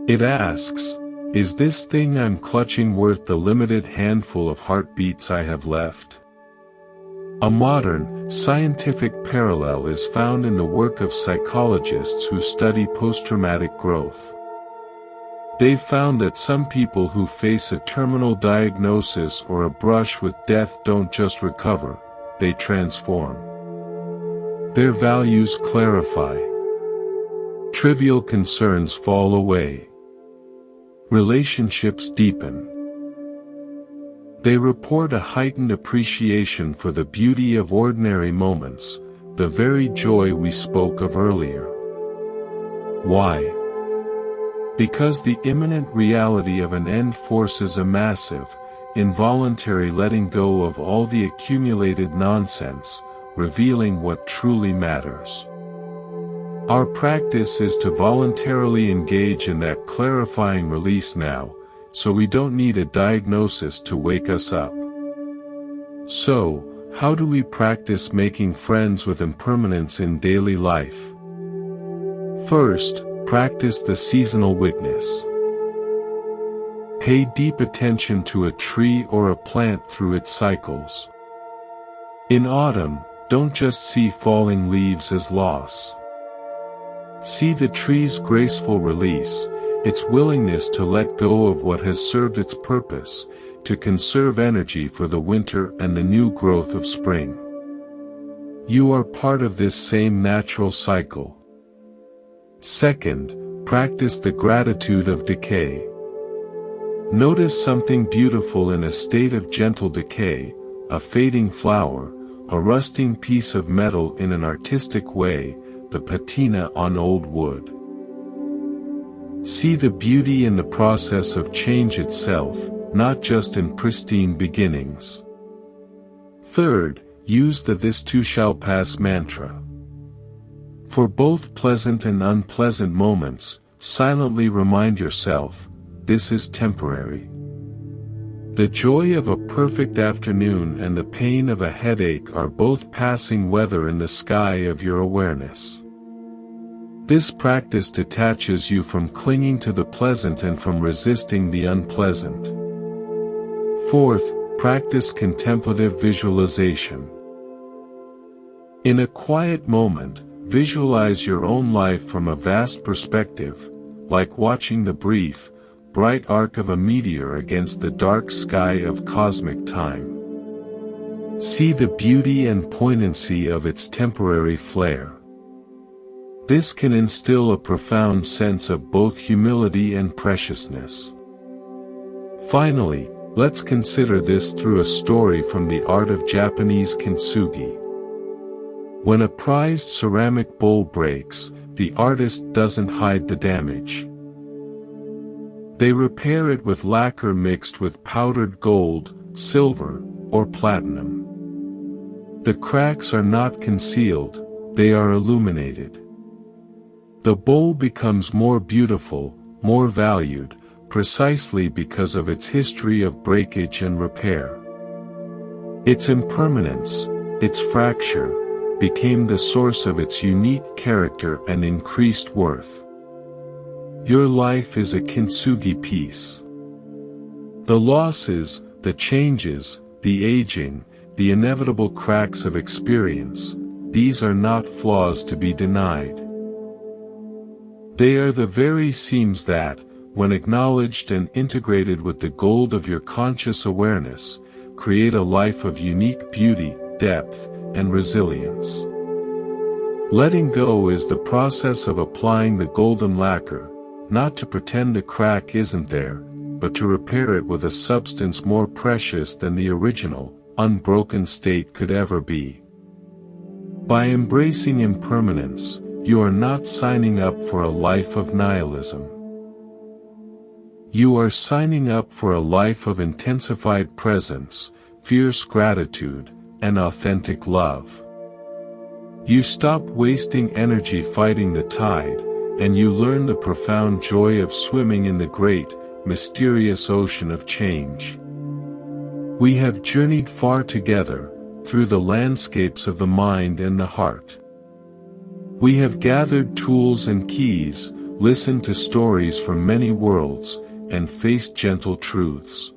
It asks, is this thing I'm clutching worth the limited handful of heartbeats I have left? A modern, scientific parallel is found in the work of psychologists who study post-traumatic growth. They've found that some people who face a terminal diagnosis or a brush with death don't just recover, they transform. Their values clarify. Trivial concerns fall away. Relationships deepen. They report a heightened appreciation for the beauty of ordinary moments, the very joy we spoke of earlier. Why? Because the imminent reality of an end forces a massive, involuntary letting go of all the accumulated nonsense, revealing what truly matters. Our practice is to voluntarily engage in that clarifying release now, so we don't need a diagnosis to wake us up. So, how do we practice making friends with impermanence in daily life? First, practice the seasonal witness. Pay deep attention to a tree or a plant through its cycles. In autumn, don't just see falling leaves as loss. See the tree's graceful release, its willingness to let go of what has served its purpose, to conserve energy for the winter and the new growth of spring. You are part of this same natural cycle. Second, practice the gratitude of decay. Notice something beautiful in a state of gentle decay, a fading flower, a rusting piece of metal in an artistic way, the patina on old wood. See the beauty in the process of change itself, not just in pristine beginnings. Third, use the "this too shall pass" mantra. For both pleasant and unpleasant moments, silently remind yourself, this is temporary. The joy of a perfect afternoon and the pain of a headache are both passing weather in the sky of your awareness. This practice detaches you from clinging to the pleasant and from resisting the unpleasant. Fourth, practice contemplative visualization. In a quiet moment, visualize your own life from a vast perspective, like watching the brief, bright arc of a meteor against the dark sky of cosmic time. See the beauty and poignancy of its temporary flare. This can instill a profound sense of both humility and preciousness. Finally, let's consider this through a story from the art of Japanese kintsugi. When a prized ceramic bowl breaks, the artist doesn't hide the damage. They repair it with lacquer mixed with powdered gold, silver, or platinum. The cracks are not concealed, they are illuminated. The bowl becomes more beautiful, more valued, precisely because of its history of breakage and repair. Its impermanence, its fracture, became the source of its unique character and increased worth. Your life is a kintsugi piece. The losses, the changes, the aging, the inevitable cracks of experience, these are not flaws to be denied. They are the very seams that, when acknowledged and integrated with the gold of your conscious awareness, create a life of unique beauty, depth, and resilience. Letting go is the process of applying the golden lacquer, not to pretend the crack isn't there, but to repair it with a substance more precious than the original, unbroken state could ever be. By embracing impermanence, you are not signing up for a life of nihilism. You are signing up for a life of intensified presence, fierce gratitude, and authentic love. You stop wasting energy fighting the tide, and you learn the profound joy of swimming in the great, mysterious ocean of change. We have journeyed far together, through the landscapes of the mind and the heart. We have gathered tools and keys, listened to stories from many worlds, and faced gentle truths.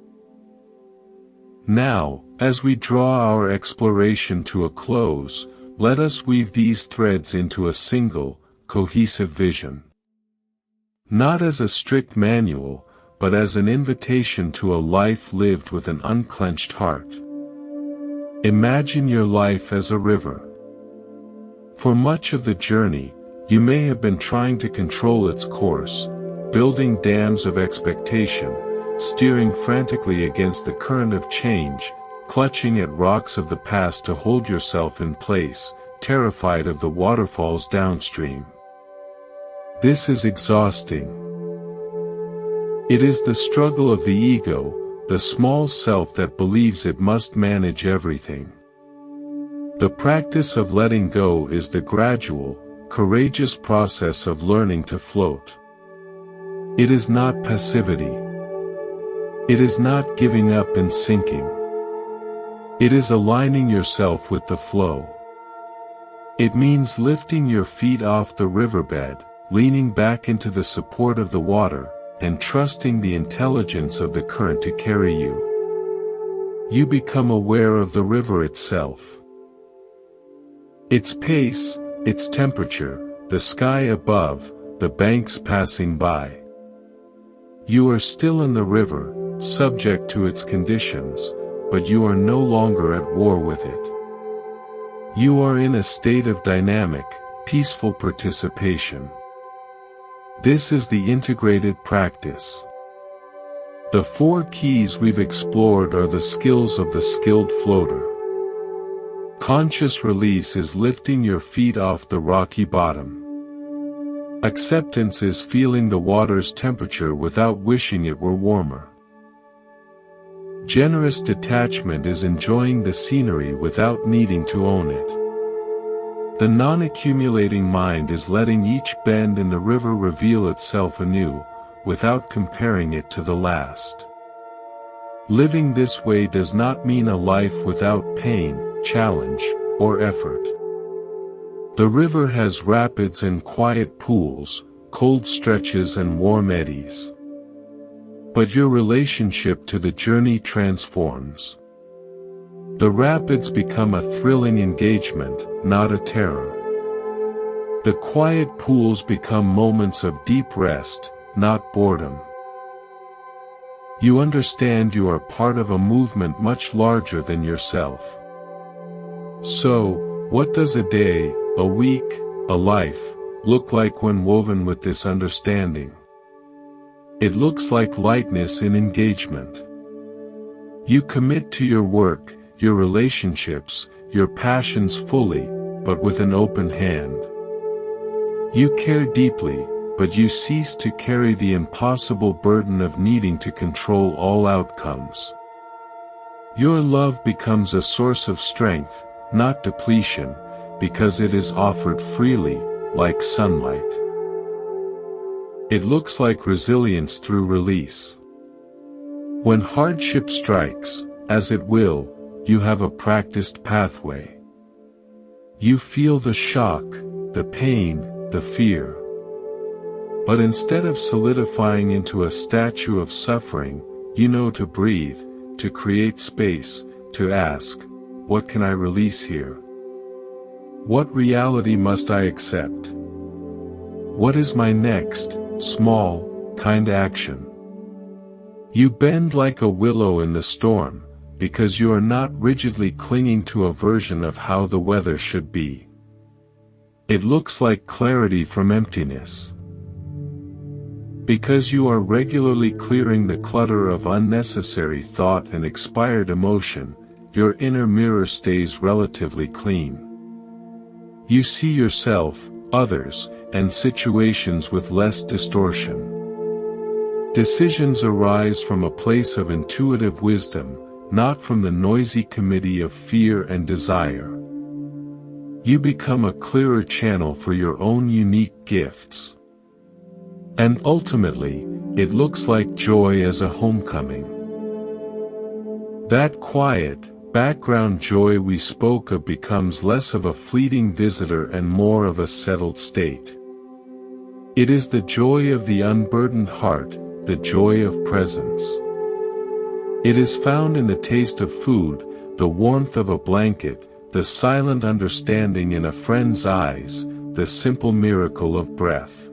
Now, as we draw our exploration to a close, let us weave these threads into a single, cohesive vision. Not as a strict manual, but as an invitation to a life lived with an unclenched heart. Imagine your life as a river. For much of the journey, you may have been trying to control its course, building dams of expectation, steering frantically against the current of change, clutching at rocks of the past to hold yourself in place, terrified of the waterfalls downstream. This is exhausting. It is the struggle of the ego, the small self that believes it must manage everything. The practice of letting go is the gradual, courageous process of learning to float. It is not passivity. It is not giving up and sinking. It is aligning yourself with the flow. It means lifting your feet off the riverbed, leaning back into the support of the water, and trusting the intelligence of the current to carry you. You become aware of the river itself. Its pace, its temperature, the sky above, the banks passing by. You are still in the river, subject to its conditions, but you are no longer at war with it. You are in a state of dynamic, peaceful participation. This is the integrated practice. The 4 keys we've explored are the skills of the skilled floater. Conscious release is lifting your feet off the rocky bottom. Acceptance is feeling the water's temperature without wishing it were warmer. Generous detachment is enjoying the scenery without needing to own it. The non-accumulating mind is letting each bend in the river reveal itself anew, without comparing it to the last. Living this way does not mean a life without pain, challenge, or effort. The river has rapids and quiet pools, cold stretches and warm eddies. But your relationship to the journey transforms. The rapids become a thrilling engagement, not a terror. The quiet pools become moments of deep rest, not boredom. You understand you are part of a movement much larger than yourself. So, what does a day, a week, a life, look like when woven with this understanding? It looks like lightness in engagement. You commit to your work, your relationships, your passions fully, but with an open hand. You care deeply, but you cease to carry the impossible burden of needing to control all outcomes. Your love becomes a source of strength, not depletion, because it is offered freely, like sunlight. It looks like resilience through release. When hardship strikes, as it will, you have a practiced pathway. You feel the shock, the pain, the fear. But instead of solidifying into a statue of suffering, you know to breathe, to create space, to ask, what can I release here? What reality must I accept? What is my next, small, kind action? You bend like a willow in the storm, because you are not rigidly clinging to a version of how the weather should be. It looks like clarity from emptiness. Because you are regularly clearing the clutter of unnecessary thought and expired emotion, your inner mirror stays relatively clean. You see yourself, others, and situations with less distortion. Decisions arise from a place of intuitive wisdom, not from the noisy committee of fear and desire. You become a clearer channel for your own unique gifts. And ultimately, it looks like joy as a homecoming. That quiet, background joy we spoke of becomes less of a fleeting visitor and more of a settled state. It is the joy of the unburdened heart, the joy of presence. It is found in the taste of food, the warmth of a blanket, the silent understanding in a friend's eyes, the simple miracle of breath.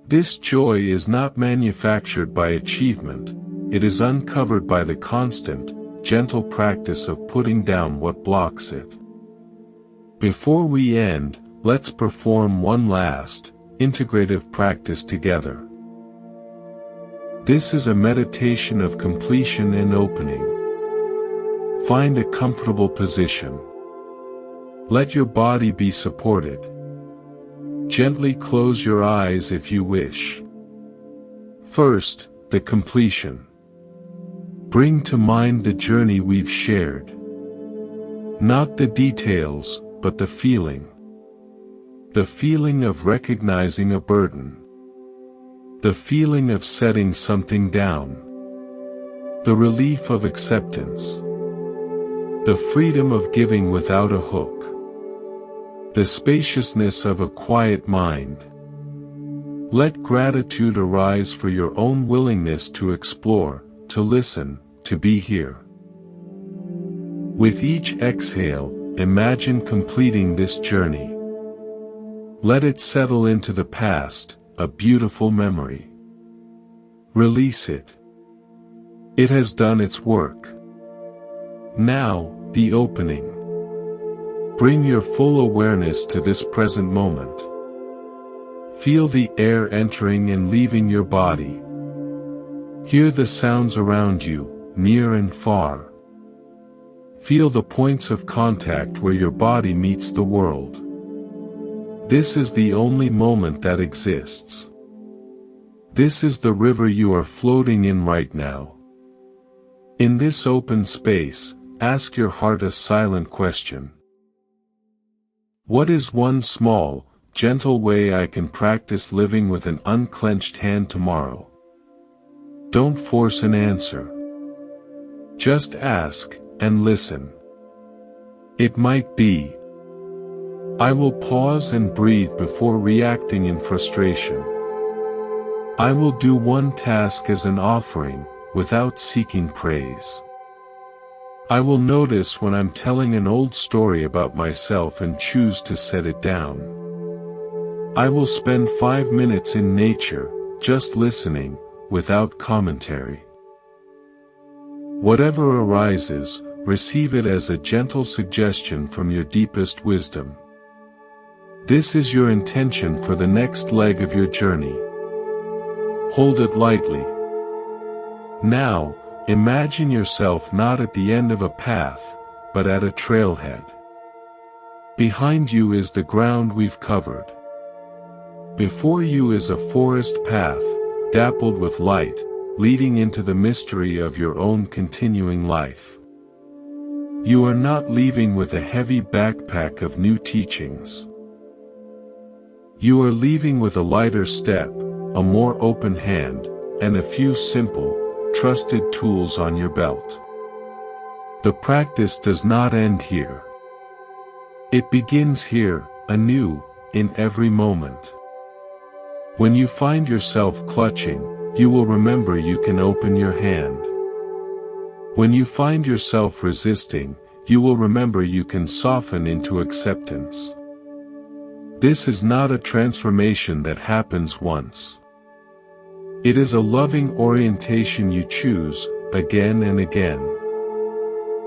This joy is not manufactured by achievement, it is uncovered by the constant, gentle practice of putting down what blocks it. Before we end, let's perform one last, integrative practice together. This is a meditation of completion and opening. Find a comfortable position. Let your body be supported. Gently close your eyes if you wish. First, the completion. Bring to mind the journey we've shared. Not the details, but the feeling. The feeling of recognizing a burden. The feeling of setting something down. The relief of acceptance. The freedom of giving without a hook. The spaciousness of a quiet mind. Let gratitude arise for your own willingness to explore, to listen, to be here. With each exhale, imagine completing this journey. Let it settle into the past, a beautiful memory. Release it. It has done its work. Now, the opening. Bring your full awareness to this present moment. Feel the air entering and leaving your body. Hear the sounds around you, near and far. Feel the points of contact where your body meets the world. This is the only moment that exists. This is the river you are floating in right now. In this open space, ask your heart a silent question. What is one small, gentle way I can practice living with an unclenched hand tomorrow? Don't force an answer. Just ask, and listen. It might be, I will pause and breathe before reacting in frustration. I will do one task as an offering, without seeking praise. I will notice when I'm telling an old story about myself and choose to set it down. I will spend 5 minutes in nature, just listening, without commentary. Whatever arises, receive it as a gentle suggestion from your deepest wisdom. This is your intention for the next leg of your journey. Hold it lightly. Now, imagine yourself not at the end of a path, but at a trailhead. Behind you is the ground we've covered. Before you is a forest path, dappled with light, leading into the mystery of your own continuing life. You are not leaving with a heavy backpack of new teachings. You are leaving with a lighter step, a more open hand, and a few simple, trusted tools on your belt. The practice does not end here. It begins here, anew, in every moment. When you find yourself clutching, you will remember you can open your hand. When you find yourself resisting, you will remember you can soften into acceptance. This is not a transformation that happens once. It is a loving orientation you choose, again and again.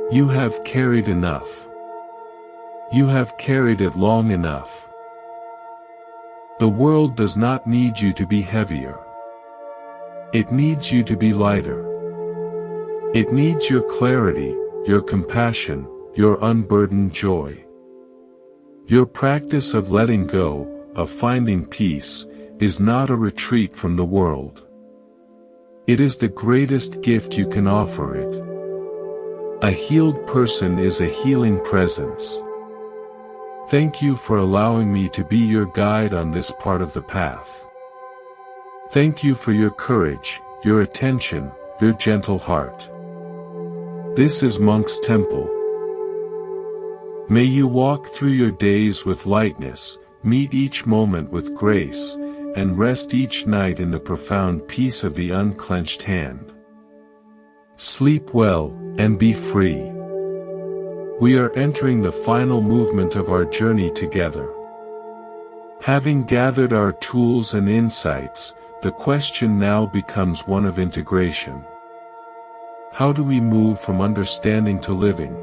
You have carried enough. You have carried it long enough. The world does not need you to be heavier. It needs you to be lighter. It needs your clarity, your compassion, your unburdened joy. Your practice of letting go, of finding peace, is not a retreat from the world. It is the greatest gift you can offer it. A healed person is a healing presence. Thank you for allowing me to be your guide on this part of the path. Thank you for your courage, your attention, your gentle heart. This is Monk's Temple. May you walk through your days with lightness, meet each moment with grace, and rest each night in the profound peace of the unclenched hand. Sleep well, and be free. We are entering the final movement of our journey together. Having gathered our tools and insights, the question now becomes one of integration. How do we move from understanding to living?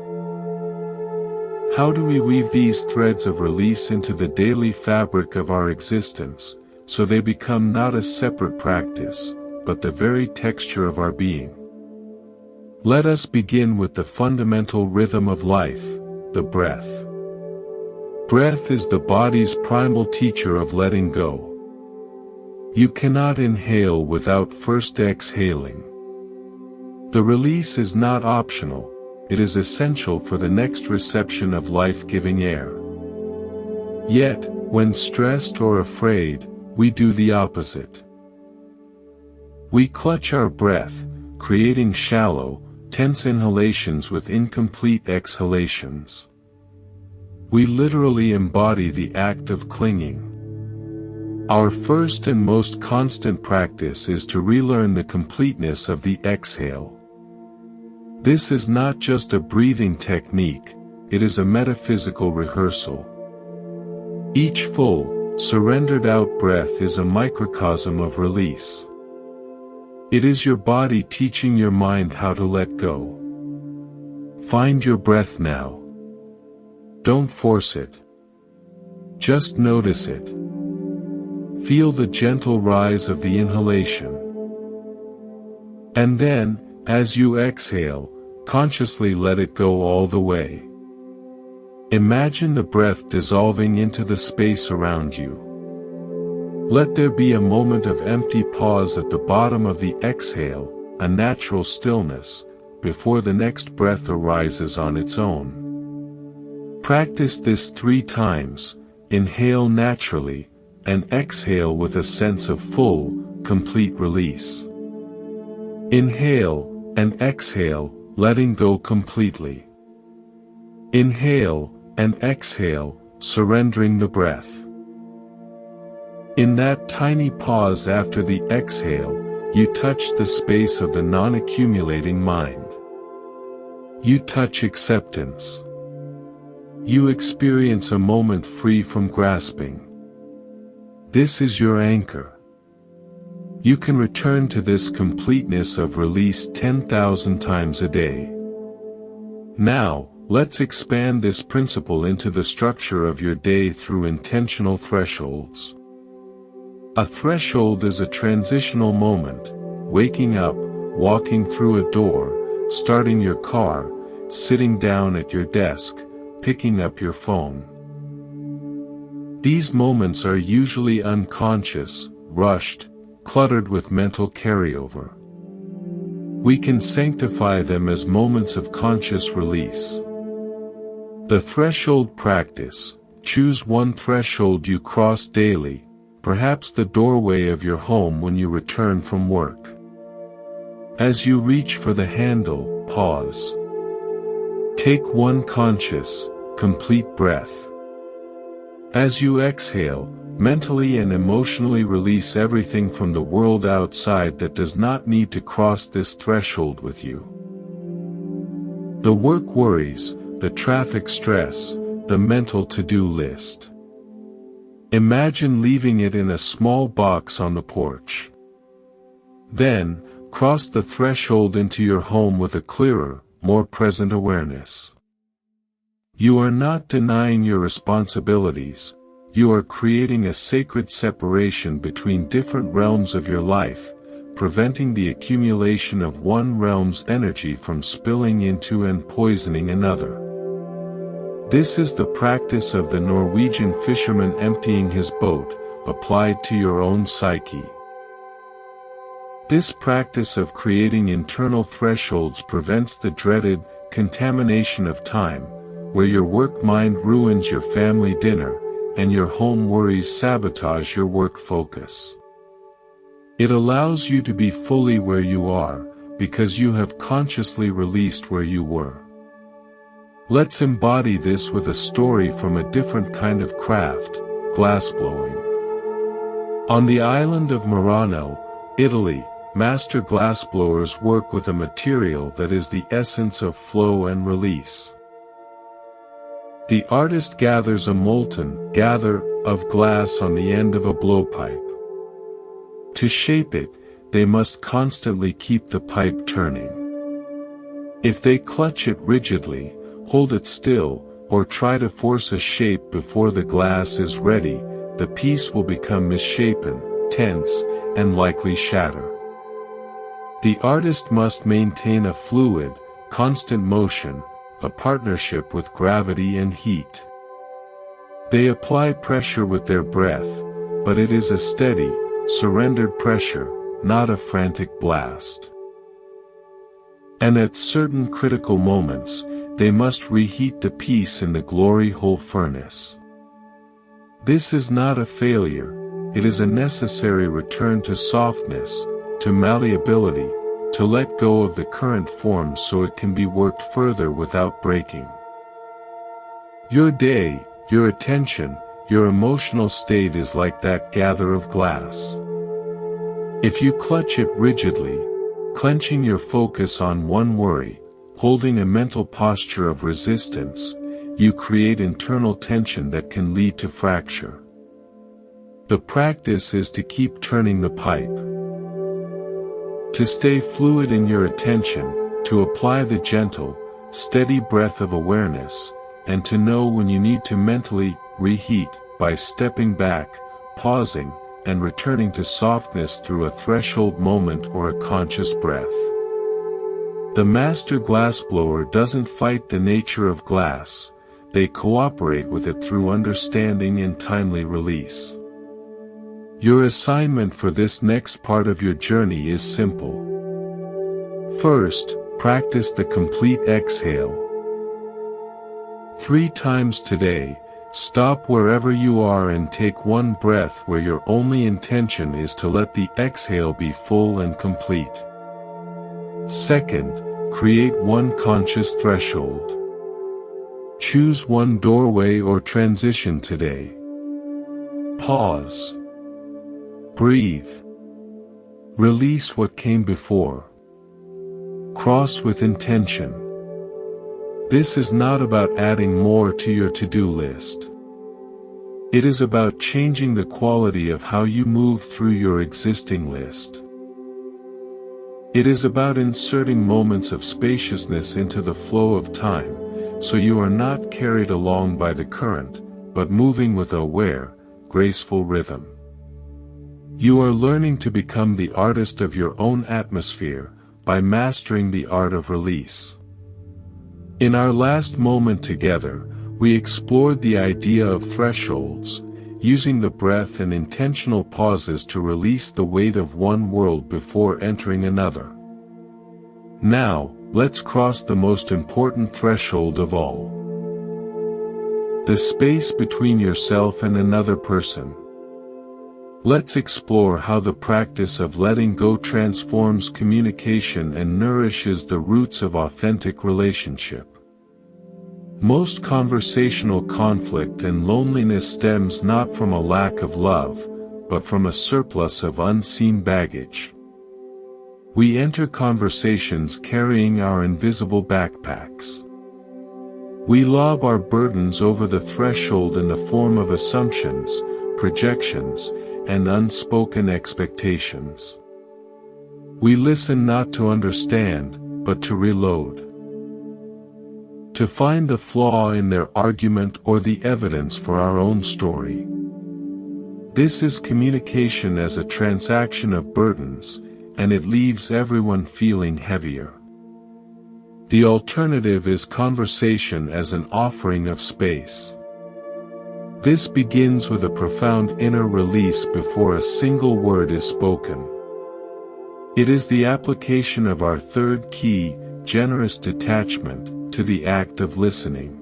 How do we weave these threads of release into the daily fabric of our existence, so they become not a separate practice, but the very texture of our being? Let us begin with the fundamental rhythm of life, the breath. Breath is the body's primal teacher of letting go. You cannot inhale without first exhaling. The release is not optional, it is essential for the next reception of life-giving air. Yet, when stressed or afraid, we do the opposite. We clutch our breath, creating shallow, tense inhalations with incomplete exhalations. We literally embody the act of clinging. Our first and most constant practice is to relearn the completeness of the exhale. This is not just a breathing technique, it is a metaphysical rehearsal. Each full, surrendered out breath is a microcosm of release. It is your body teaching your mind how to let go. Find your breath now. Don't force it. Just notice it. Feel the gentle rise of the inhalation. And then, as you exhale, consciously let it go all the way. Imagine the breath dissolving into the space around you. Let there be a moment of empty pause at the bottom of the exhale, a natural stillness, before the next breath arises on its own. Practice this 3 times, inhale naturally, and exhale with a sense of full, complete release. Inhale, and exhale, letting go completely. Inhale, and exhale, surrendering the breath. In that tiny pause after the exhale, you touch the space of the non-accumulating mind. You touch acceptance. You experience a moment free from grasping. This is your anchor. You can return to this completeness of release 10,000 times a day. Now, let's expand this principle into the structure of your day through intentional thresholds. A threshold is a transitional moment, waking up, walking through a door, starting your car, sitting down at your desk, picking up your phone. These moments are usually unconscious, rushed, cluttered with mental carryover. We can sanctify them as moments of conscious release. The threshold practice: choose one threshold you cross daily, perhaps the doorway of your home when you return from work. As you reach for the handle, pause. Take one conscious, complete breath. As you exhale, mentally and emotionally release everything from the world outside that does not need to cross this threshold with you. The work worries, the traffic stress, the mental to-do list. Imagine leaving it in a small box on the porch. Then, cross the threshold into your home with a clearer, more present awareness. You are not denying your responsibilities, you are creating a sacred separation between different realms of your life, preventing the accumulation of one realm's energy from spilling into and poisoning another. This is the practice of the Norwegian fisherman emptying his boat, applied to your own psyche. This practice of creating internal thresholds prevents the dreaded contamination of time, where your work mind ruins your family dinner, and your home worries sabotage your work focus. It allows you to be fully where you are, because you have consciously released where you were. Let's embody this with a story from a different kind of craft, glassblowing. On the island of Murano, Italy, master glassblowers work with a material that is the essence of flow and release. The artist gathers a molten gather of glass on the end of a blowpipe. To shape it, they must constantly keep the pipe turning. If they clutch it rigidly, hold it still, or try to force a shape before the glass is ready, the piece will become misshapen, tense, and likely shatter. The artist must maintain a fluid, constant motion, a partnership with gravity and heat. They apply pressure with their breath, but it is a steady, surrendered pressure, not a frantic blast. And at certain critical moments, they must reheat the piece in the glory hole furnace. This is not a failure, it is a necessary return to softness, to malleability, to let go of the current form so it can be worked further without breaking. Your day, your attention, your emotional state is like that gather of glass. If you clutch it rigidly, clenching your focus on one worry, holding a mental posture of resistance, you create internal tension that can lead to fracture. The practice is to keep turning the pipe. To stay fluid in your attention, to apply the gentle, steady breath of awareness, and to know when you need to mentally reheat by stepping back, pausing, and returning to softness through a threshold moment or a conscious breath. The master glassblower doesn't fight the nature of glass, they cooperate with it through understanding and timely release. Your assignment for this next part of your journey is simple. First, practice the complete exhale. 3 times today, stop wherever you are and take one breath where your only intention is to let the exhale be full and complete. Second, create one conscious threshold. Choose one doorway or transition today. Pause. Breathe. Release what came before. Cross with intention. This is not about adding more to your to-do list. It is about changing the quality of how you move through your existing list. It is about inserting moments of spaciousness into the flow of time, so you are not carried along by the current, but moving with aware, graceful rhythm. You are learning to become the artist of your own atmosphere, by mastering the art of release. In our last moment together, we explored the idea of thresholds, using the breath and intentional pauses to release the weight of one world before entering another. Now, let's cross the most important threshold of all. The space between yourself and another person. Let's explore how the practice of letting go transforms communication and nourishes the roots of authentic relationship. Most conversational conflict and loneliness stems not from a lack of love, but from a surplus of unseen baggage. We enter conversations carrying our invisible backpacks. We lob our burdens over the threshold in the form of assumptions, projections, and unspoken expectations. We listen not to understand, but to reload. To find the flaw in their argument or the evidence for our own story. This is communication as a transaction of burdens, and it leaves everyone feeling heavier. The alternative is conversation as an offering of space. This begins with a profound inner release before a single word is spoken. It is the application of our third key, generous detachment, to the act of listening.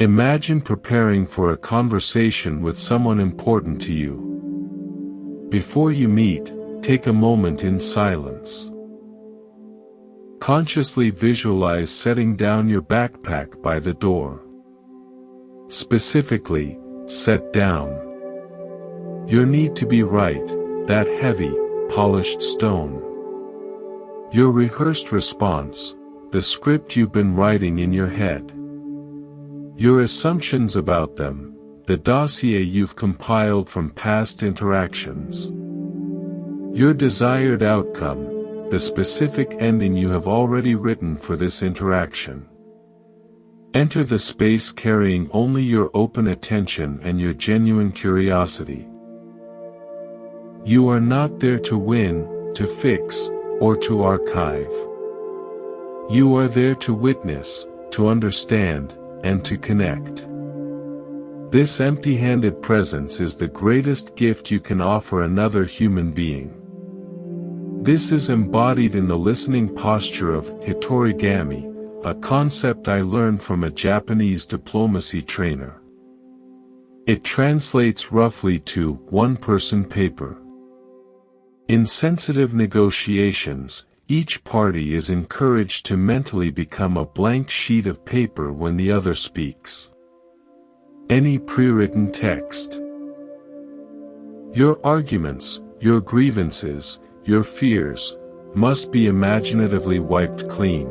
Imagine preparing for a conversation with someone important to you. Before you meet, take a moment in silence. Consciously visualize setting down your backpack by the door. Specifically, set down. Your need to be right, that heavy, polished stone. Your rehearsed response, the script you've been writing in your head. Your assumptions about them, the dossier you've compiled from past interactions. Your desired outcome, the specific ending you have already written for this interaction. Enter the space carrying only your open attention and your genuine curiosity. You are not there to win, to fix, or to archive. You are there to witness, to understand, and to connect. This empty-handed presence is the greatest gift you can offer another human being. This is embodied in the listening posture of hitorigami, a concept I learned from a Japanese diplomacy trainer. It translates roughly to one-person paper. In sensitive negotiations, each party is encouraged to mentally become a blank sheet of paper when the other speaks. Any pre-written text. Your arguments, your grievances, your fears, must be imaginatively wiped clean.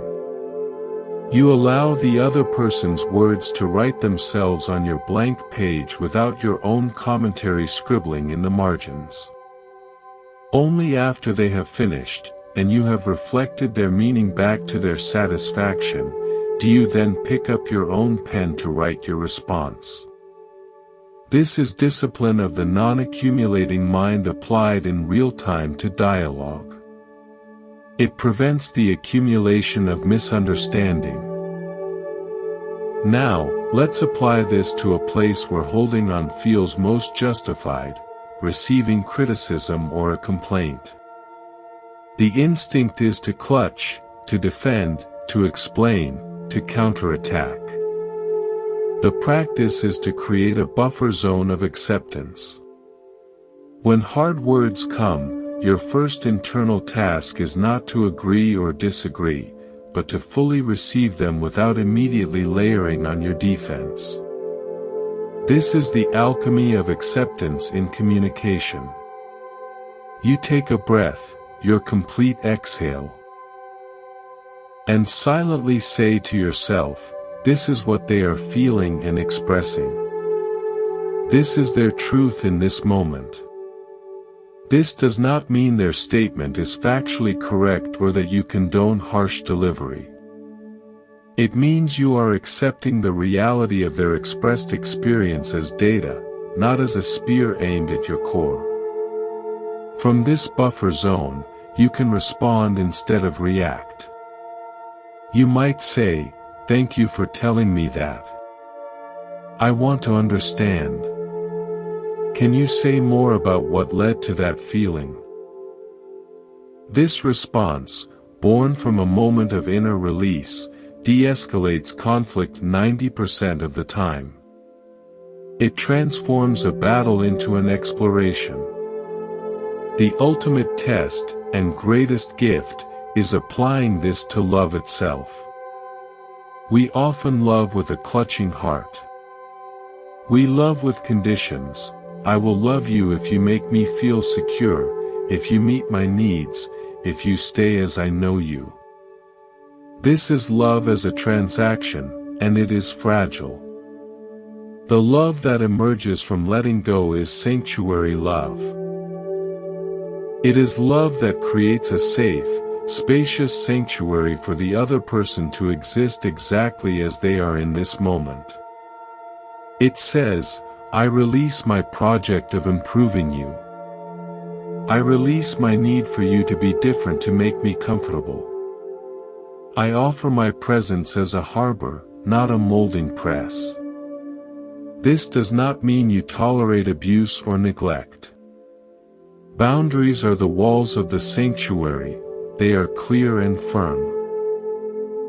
You allow the other person's words to write themselves on your blank page without your own commentary scribbling in the margins. Only after they have finished, and you have reflected their meaning back to their satisfaction, do you then pick up your own pen to write your response. This is discipline of the non-accumulating mind applied in real time to dialogue. It prevents the accumulation of misunderstanding. Now, let's apply this to a place where holding on feels most justified, receiving criticism or a complaint. The instinct is to clutch, to defend, to explain, to counterattack. The practice is to create a buffer zone of acceptance. When hard words come, your first internal task is not to agree or disagree, but to fully receive them without immediately layering on your defense. This is the alchemy of acceptance in communication. You take a breath, your complete exhale, and silently say to yourself, this is what they are feeling and expressing. This is their truth in this moment. This does not mean their statement is factually correct or that you condone harsh delivery. It means you are accepting the reality of their expressed experience as data, not as a spear aimed at your core. From this buffer zone, you can respond instead of react. You might say, "Thank you for telling me that. I want to understand. Can you say more about what led to that feeling?" This response, born from a moment of inner release, de-escalates conflict 90% of the time. It transforms a battle into an exploration. The ultimate test, and greatest gift, is applying this to love itself. We often love with a clutching heart. We love with conditions. I will love you if you make me feel secure, if you meet my needs, if you stay as I know you. This is love as a transaction, and it is fragile. The love that emerges from letting go is sanctuary love. It is love that creates a safe, spacious sanctuary for the other person to exist exactly as they are in this moment. It says, I release my project of improving you. I release my need for you to be different to make me comfortable. I offer my presence as a harbor, not a molding press. This does not mean you tolerate abuse or neglect. Boundaries are the walls of the sanctuary. They are clear and firm.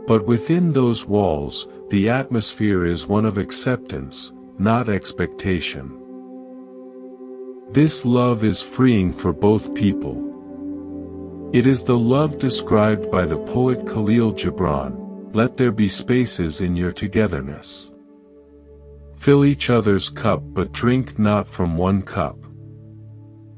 But within those walls, the atmosphere is one of acceptance, not expectation. This love is freeing for both people. It is the love described by the poet Khalil Gibran. Let there be spaces in your togetherness. Fill each other's cup but drink not from one cup.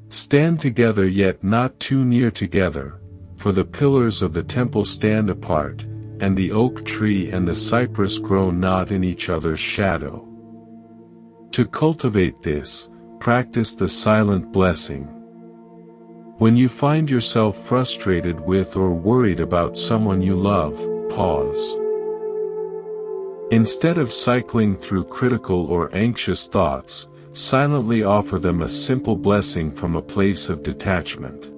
Stand together yet not too near together, for the pillars of the temple stand apart, and the oak tree and the cypress grow not in each other's shadow. To cultivate this, practice the silent blessing. When you find yourself frustrated with or worried about someone you love, pause. Instead of cycling through critical or anxious thoughts, silently offer them a simple blessing from a place of detachment.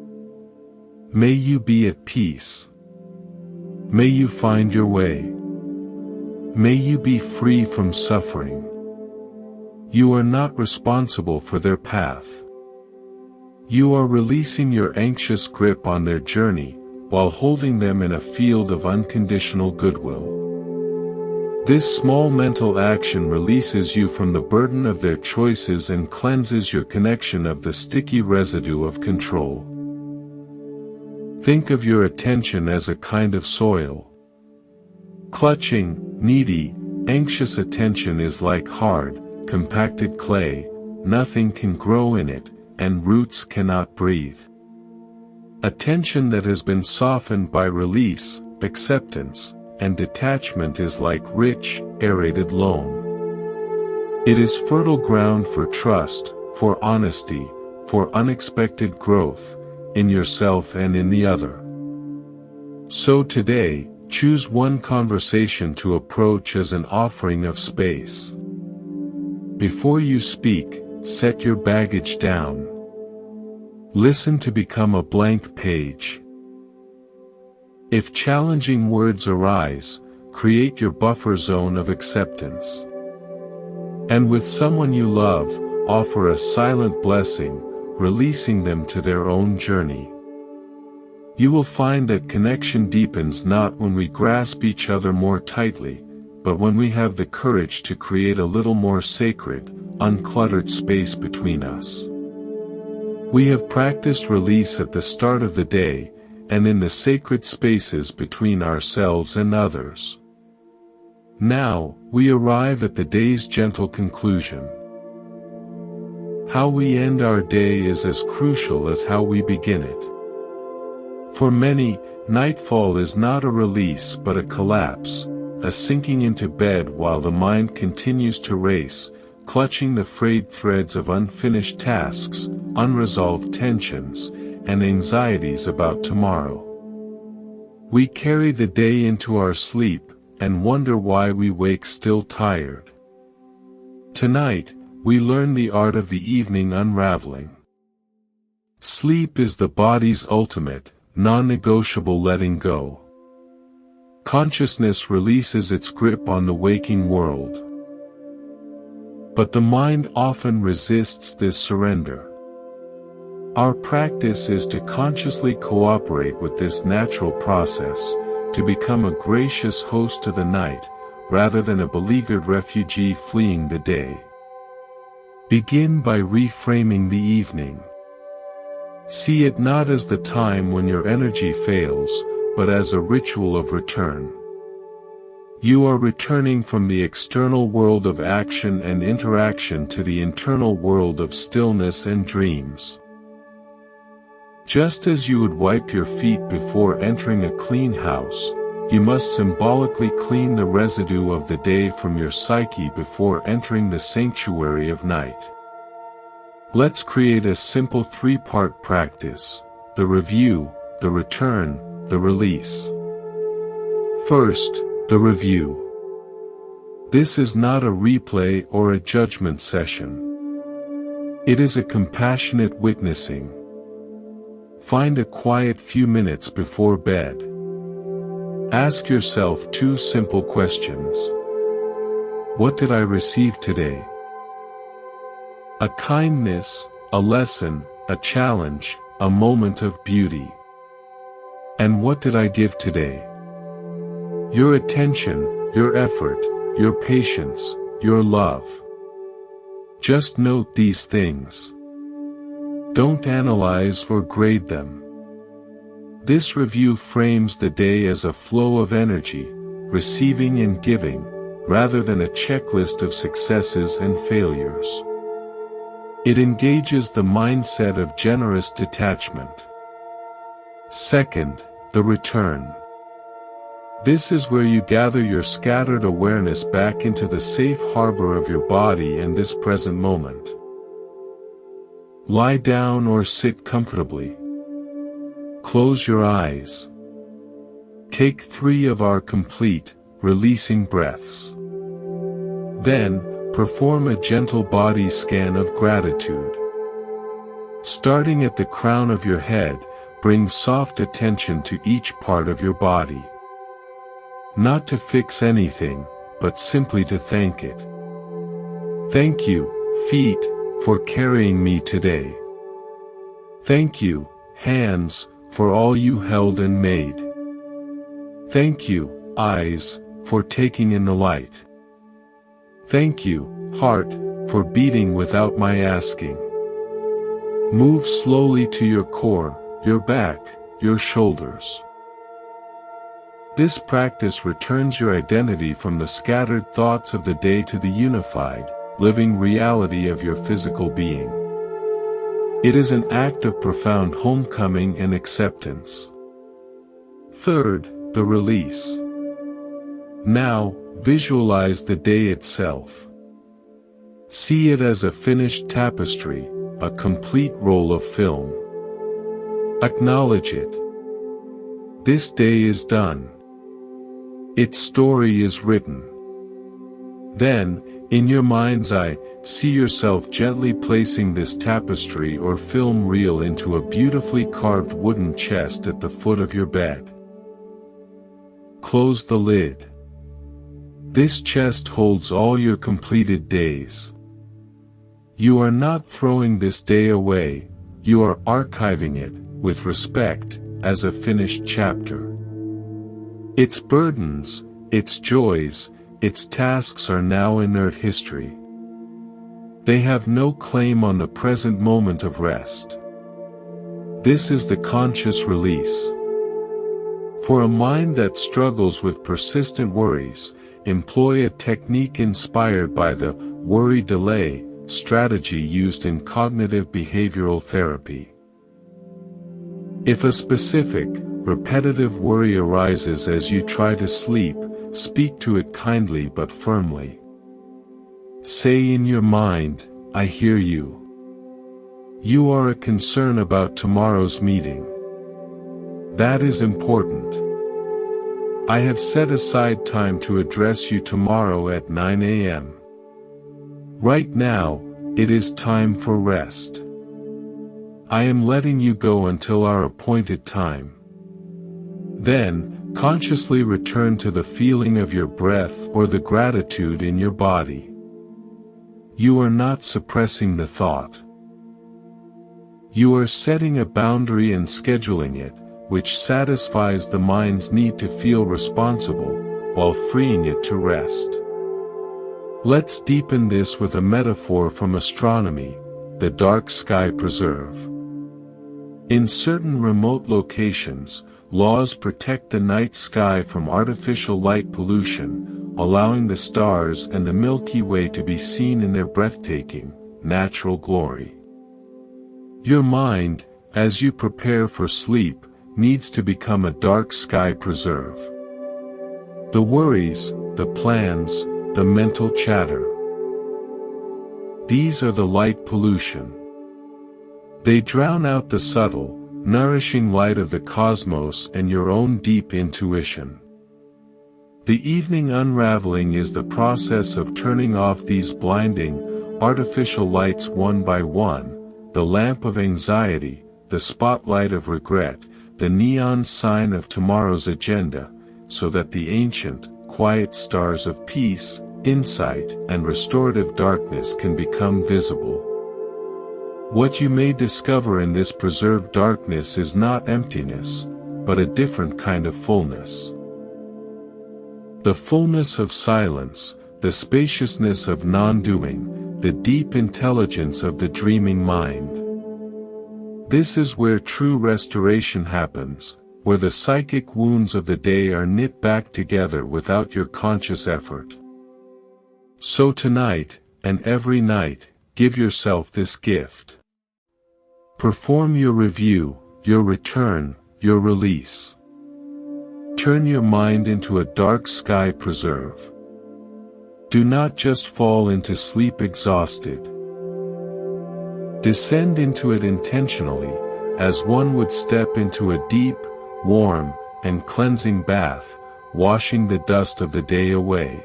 May you be at peace. May you find your way. May you be free from suffering. You are not responsible for their path. You are releasing your anxious grip on their journey, while holding them in a field of unconditional goodwill. This small mental action releases you from the burden of their choices and cleanses your connection of the sticky residue of control. Think of your attention as a kind of soil. Clutching, needy, anxious attention is like hard, compacted clay. Nothing can grow in it, and roots cannot breathe. Attention that has been softened by release, acceptance, and detachment is like rich, aerated loam. It is fertile ground for trust, for honesty, for unexpected growth, in yourself and in the other. So today, choose one conversation to approach as an offering of space. Before you speak, set your baggage down. Listen to become a blank page. If challenging words arise, create your buffer zone of acceptance. And with someone you love, offer a silent blessing, releasing them to their own journey. You will find that connection deepens not when we grasp each other more tightly, but when we have the courage to create a little more sacred, uncluttered space between us. We have practiced release at the start of the day, and in the sacred spaces between ourselves and others. Now, we arrive at the day's gentle conclusion. How we end our day is as crucial as how we begin it. For many, nightfall is not a release but a collapse, a sinking into bed while the mind continues to race, clutching the frayed threads of unfinished tasks, unresolved tensions, and anxieties about tomorrow. We carry the day into our sleep, and wonder why we wake still tired. Tonight, we learn the art of the evening unraveling. Sleep is the body's ultimate, non-negotiable letting go. Consciousness releases its grip on the waking world. But the mind often resists this surrender. Our practice is to consciously cooperate with this natural process, to become a gracious host to the night, rather than a beleaguered refugee fleeing the day. Begin by reframing the evening. See it not as the time when your energy fails, but as a ritual of return. You are returning from the external world of action and interaction to the internal world of stillness and dreams. Just as you would wipe your feet before entering a clean house, you must symbolically clean the residue of the day from your psyche before entering the sanctuary of night. Let's create a simple three-part practice: the review, the return, the release. First, the review. This is not a replay or a judgment session. It is a compassionate witnessing. Find a quiet few minutes before bed. Ask yourself two simple questions. What did I receive today? A kindness, a lesson, a challenge, a moment of beauty. And what did I give today? Your attention, your effort, your patience, your love. Just note these things. Don't analyze or grade them. This review frames the day as a flow of energy, receiving and giving, rather than a checklist of successes and failures. It engages the mindset of generous detachment. Second, the return. This is where you gather your scattered awareness back into the safe harbor of your body and this present moment. Lie down or sit comfortably. Close your eyes. Take 3 of our complete, releasing breaths. Then, perform a gentle body scan of gratitude. Starting at the crown of your head, bring soft attention to each part of your body. Not to fix anything, but simply to thank it. Thank you, feet, for carrying me today. Thank you, hands, for all you held and made. Thank you, eyes, for taking in the light. Thank you, heart, for beating without my asking. Move slowly to your core, your back, your shoulders. This practice returns your identity from the scattered thoughts of the day to the unified, living reality of your physical being. It is an act of profound homecoming and acceptance. Third, the release. Now, visualize the day itself. See it as a finished tapestry, a complete roll of film. Acknowledge it. This day is done. Its story is written. Then, in your mind's eye, see yourself gently placing this tapestry or film reel into a beautifully carved wooden chest at the foot of your bed. Close the lid. This chest holds all your completed days. You are not throwing this day away, you are archiving it, with respect, as a finished chapter. Its burdens, its joys, its tasks are now inert history. They have no claim on the present moment of rest. This is the conscious release. For a mind that struggles with persistent worries, employ a technique inspired by the worry delay strategy used in cognitive behavioral therapy. If a specific, repetitive worry arises as you try to sleep, speak to it kindly but firmly. Say in your mind, I hear you. You are a concern about tomorrow's meeting. That is important. I have set aside time to address you tomorrow at 9 a.m. Right now, it is time for rest. I am letting you go until our appointed time. Then, consciously return to the feeling of your breath or the gratitude in your body. You are not suppressing the thought. You are setting a boundary and scheduling it, which satisfies the mind's need to feel responsible, while freeing it to rest. Let's deepen this with a metaphor from astronomy, the dark sky preserve. In certain remote locations, laws protect the night sky from artificial light pollution, allowing the stars and the Milky Way to be seen in their breathtaking, natural glory. Your mind, as you prepare for sleep, needs to become a dark sky preserve. The worries, the plans, the mental chatter. These are the light pollution. They drown out the subtle, nourishing light of the cosmos and your own deep intuition. The evening unraveling is the process of turning off these blinding, artificial lights one by one, the lamp of anxiety, the spotlight of regret, the neon sign of tomorrow's agenda, so that the ancient, quiet stars of peace, insight, and restorative darkness can become visible. What you may discover in this preserved darkness is not emptiness, but a different kind of fullness. The fullness of silence, the spaciousness of non-doing, the deep intelligence of the dreaming mind. This is where true restoration happens, where the psychic wounds of the day are knit back together without your conscious effort. So tonight, and every night, give yourself this gift. Perform your review, your return, your release. Turn your mind into a dark sky preserve. Do not just fall into sleep exhausted. Descend into it intentionally, as one would step into a deep, warm, and cleansing bath, washing the dust of the day away.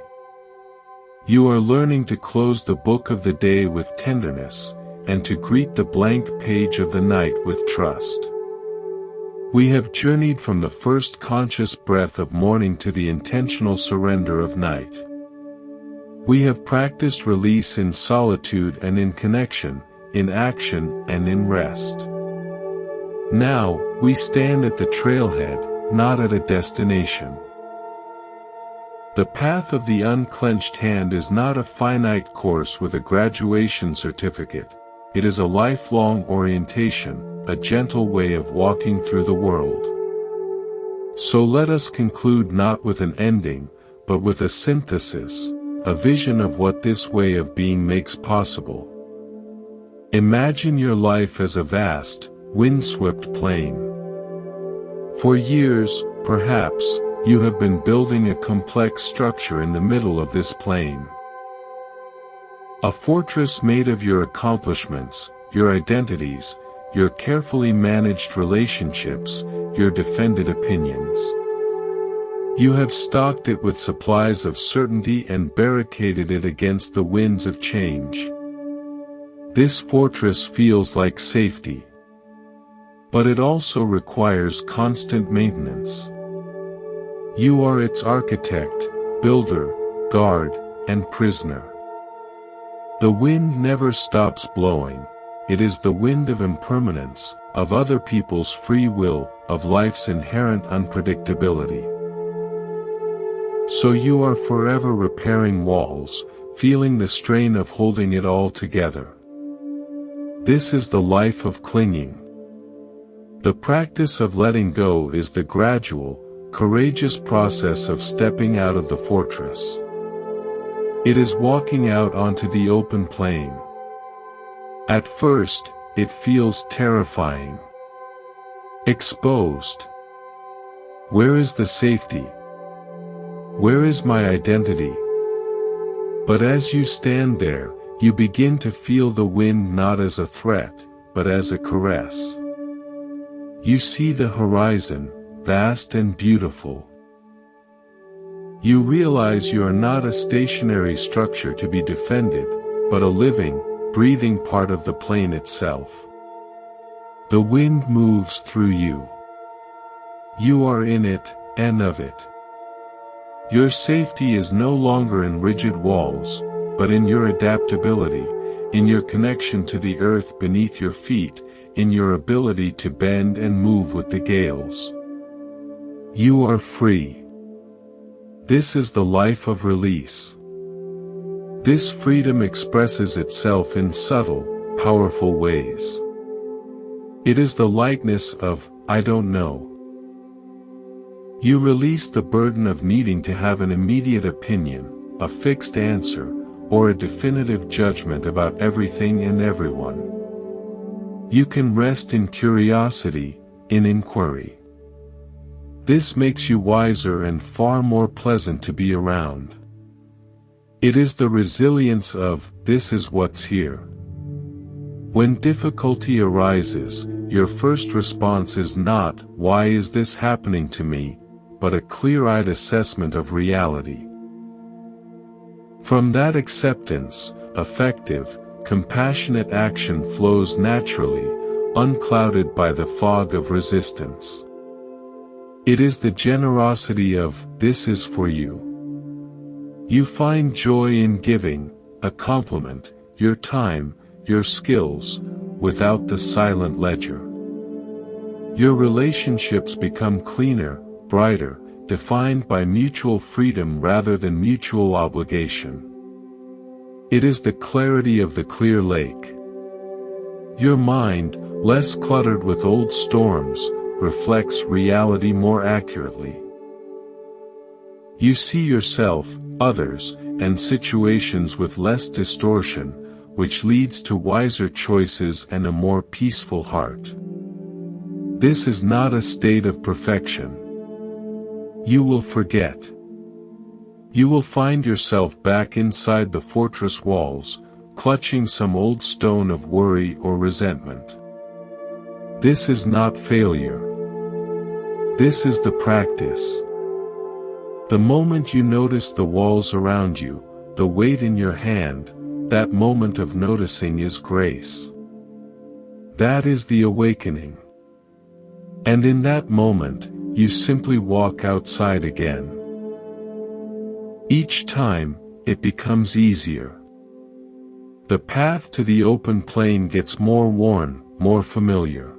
You are learning to close the book of the day with tenderness, and to greet the blank page of the night with trust. We have journeyed from the first conscious breath of morning to the intentional surrender of night. We have practiced release in solitude and in connection, in action and in rest. Now, we stand at the trailhead, not at a destination. The path of the unclenched hand is not a finite course with a graduation certificate. It is a lifelong orientation, a gentle way of walking through the world. So let us conclude not with an ending, but with a synthesis, a vision of what this way of being makes possible. Imagine your life as a vast, windswept plain. For years, perhaps, you have been building a complex structure in the middle of this plain. A fortress made of your accomplishments, your identities, your carefully managed relationships, your defended opinions. You have stocked it with supplies of certainty and barricaded it against the winds of change. This fortress feels like safety. But it also requires constant maintenance. You are its architect, builder, guard, and prisoner. The wind never stops blowing. It is the wind of impermanence, of other people's free will, of life's inherent unpredictability. So you are forever repairing walls, feeling the strain of holding it all together. This is the life of clinging. The practice of letting go is the gradual, courageous process of stepping out of the fortress. It is walking out onto the open plain. At first, it feels terrifying. Exposed. Where is the safety? Where is my identity? But as you stand there, you begin to feel the wind not as a threat, but as a caress. You see the horizon, vast and beautiful. You realize you are not a stationary structure to be defended, but a living, breathing part of the plain itself. The wind moves through you. You are in it, and of it. Your safety is no longer in rigid walls, but in your adaptability, in your connection to the earth beneath your feet, in your ability to bend and move with the gales. You are free. This is the life of release. This freedom expresses itself in subtle, powerful ways. It is the lightness of, I don't know. You release the burden of needing to have an immediate opinion, a fixed answer, or a definitive judgment about everything and everyone. You can rest in curiosity, in inquiry. This makes you wiser and far more pleasant to be around. It is the resilience of, this is what's here. When difficulty arises, your first response is not, why is this happening to me, but a clear-eyed assessment of reality. From that acceptance, effective, compassionate action flows naturally, unclouded by the fog of resistance. It is the generosity of, this is for you. You find joy in giving, a compliment, your time, your skills, without the silent ledger. Your relationships become cleaner, brighter, defined by mutual freedom rather than mutual obligation. It is the clarity of the clear lake. Your mind, less cluttered with old storms, reflects reality more accurately. You see yourself, others, and situations with less distortion, which leads to wiser choices and a more peaceful heart. This is not a state of perfection. You will forget. You will find yourself back inside the fortress walls, clutching some old stone of worry or resentment. This is not failure. This is the practice. The moment you notice the walls around you, the weight in your hand, that moment of noticing is grace. That is the awakening. And in that moment, you simply walk outside again. Each time, it becomes easier. The path to the open plain gets more worn, more familiar.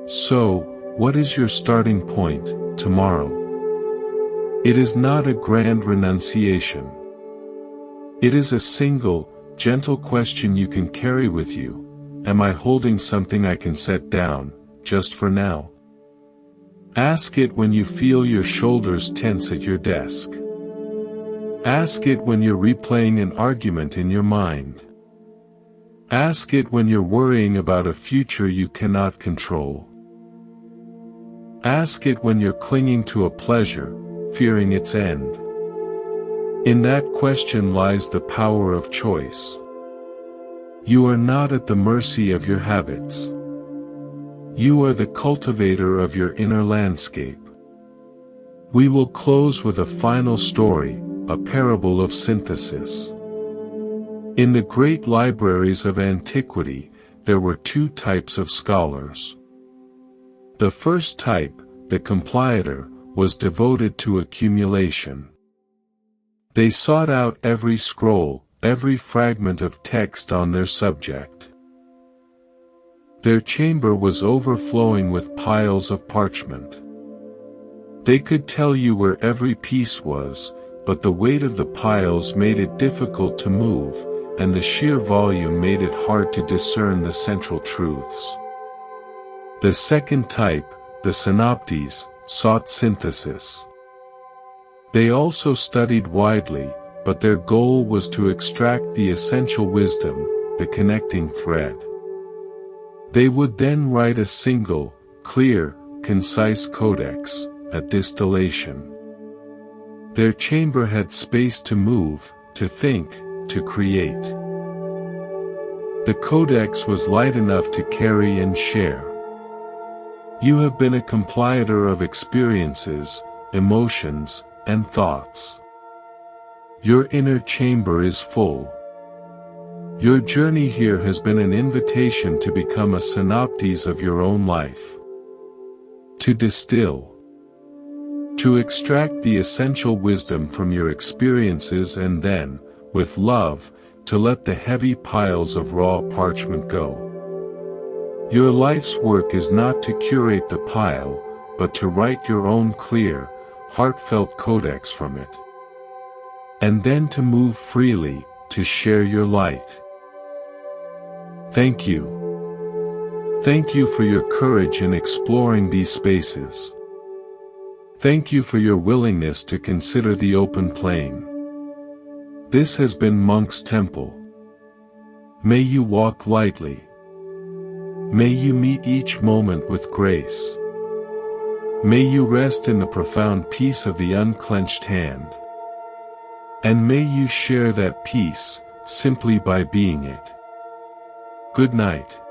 So, what is your starting point, tomorrow? It is not a grand renunciation. It is a single, gentle question you can carry with you. Am I holding something I can set down, just for now? Ask it when you feel your shoulders tense at your desk. Ask it when you're replaying an argument in your mind. Ask it when you're worrying about a future you cannot control. Ask it when you're clinging to a pleasure, fearing its end. In that question lies the power of choice. You are not at the mercy of your habits. You are the cultivator of your inner landscape. We will close with a final story, a parable of synthesis. In the great libraries of antiquity, there were two types of scholars. The first type, the completer, was devoted to accumulation. They sought out every scroll, every fragment of text on their subject. Their chamber was overflowing with piles of parchment. They could tell you where every piece was, but the weight of the piles made it difficult to move, and the sheer volume made it hard to discern the central truths. The second type, the synoptes, sought synthesis. They also studied widely, but their goal was to extract the essential wisdom, the connecting thread. They would then write a single, clear, concise codex, a distillation. Their chamber had space to move, to think, to create. The codex was light enough to carry and share. You have been a completer of experiences, emotions, and thoughts. Your inner chamber is full. Your journey here has been an invitation to become a synoptes of your own life. To distill. To extract the essential wisdom from your experiences and then, with love, to let the heavy piles of raw parchment go. Your life's work is not to curate the pile, but to write your own clear, heartfelt codex from it. And then to move freely, to share your light. Thank you. Thank you for your courage in exploring these spaces. Thank you for your willingness to consider the open plain. This has been Monk's Temple. May you walk lightly. May you meet each moment with grace. May you rest in the profound peace of the unclenched hand. And may you share that peace, simply by being it. Good night.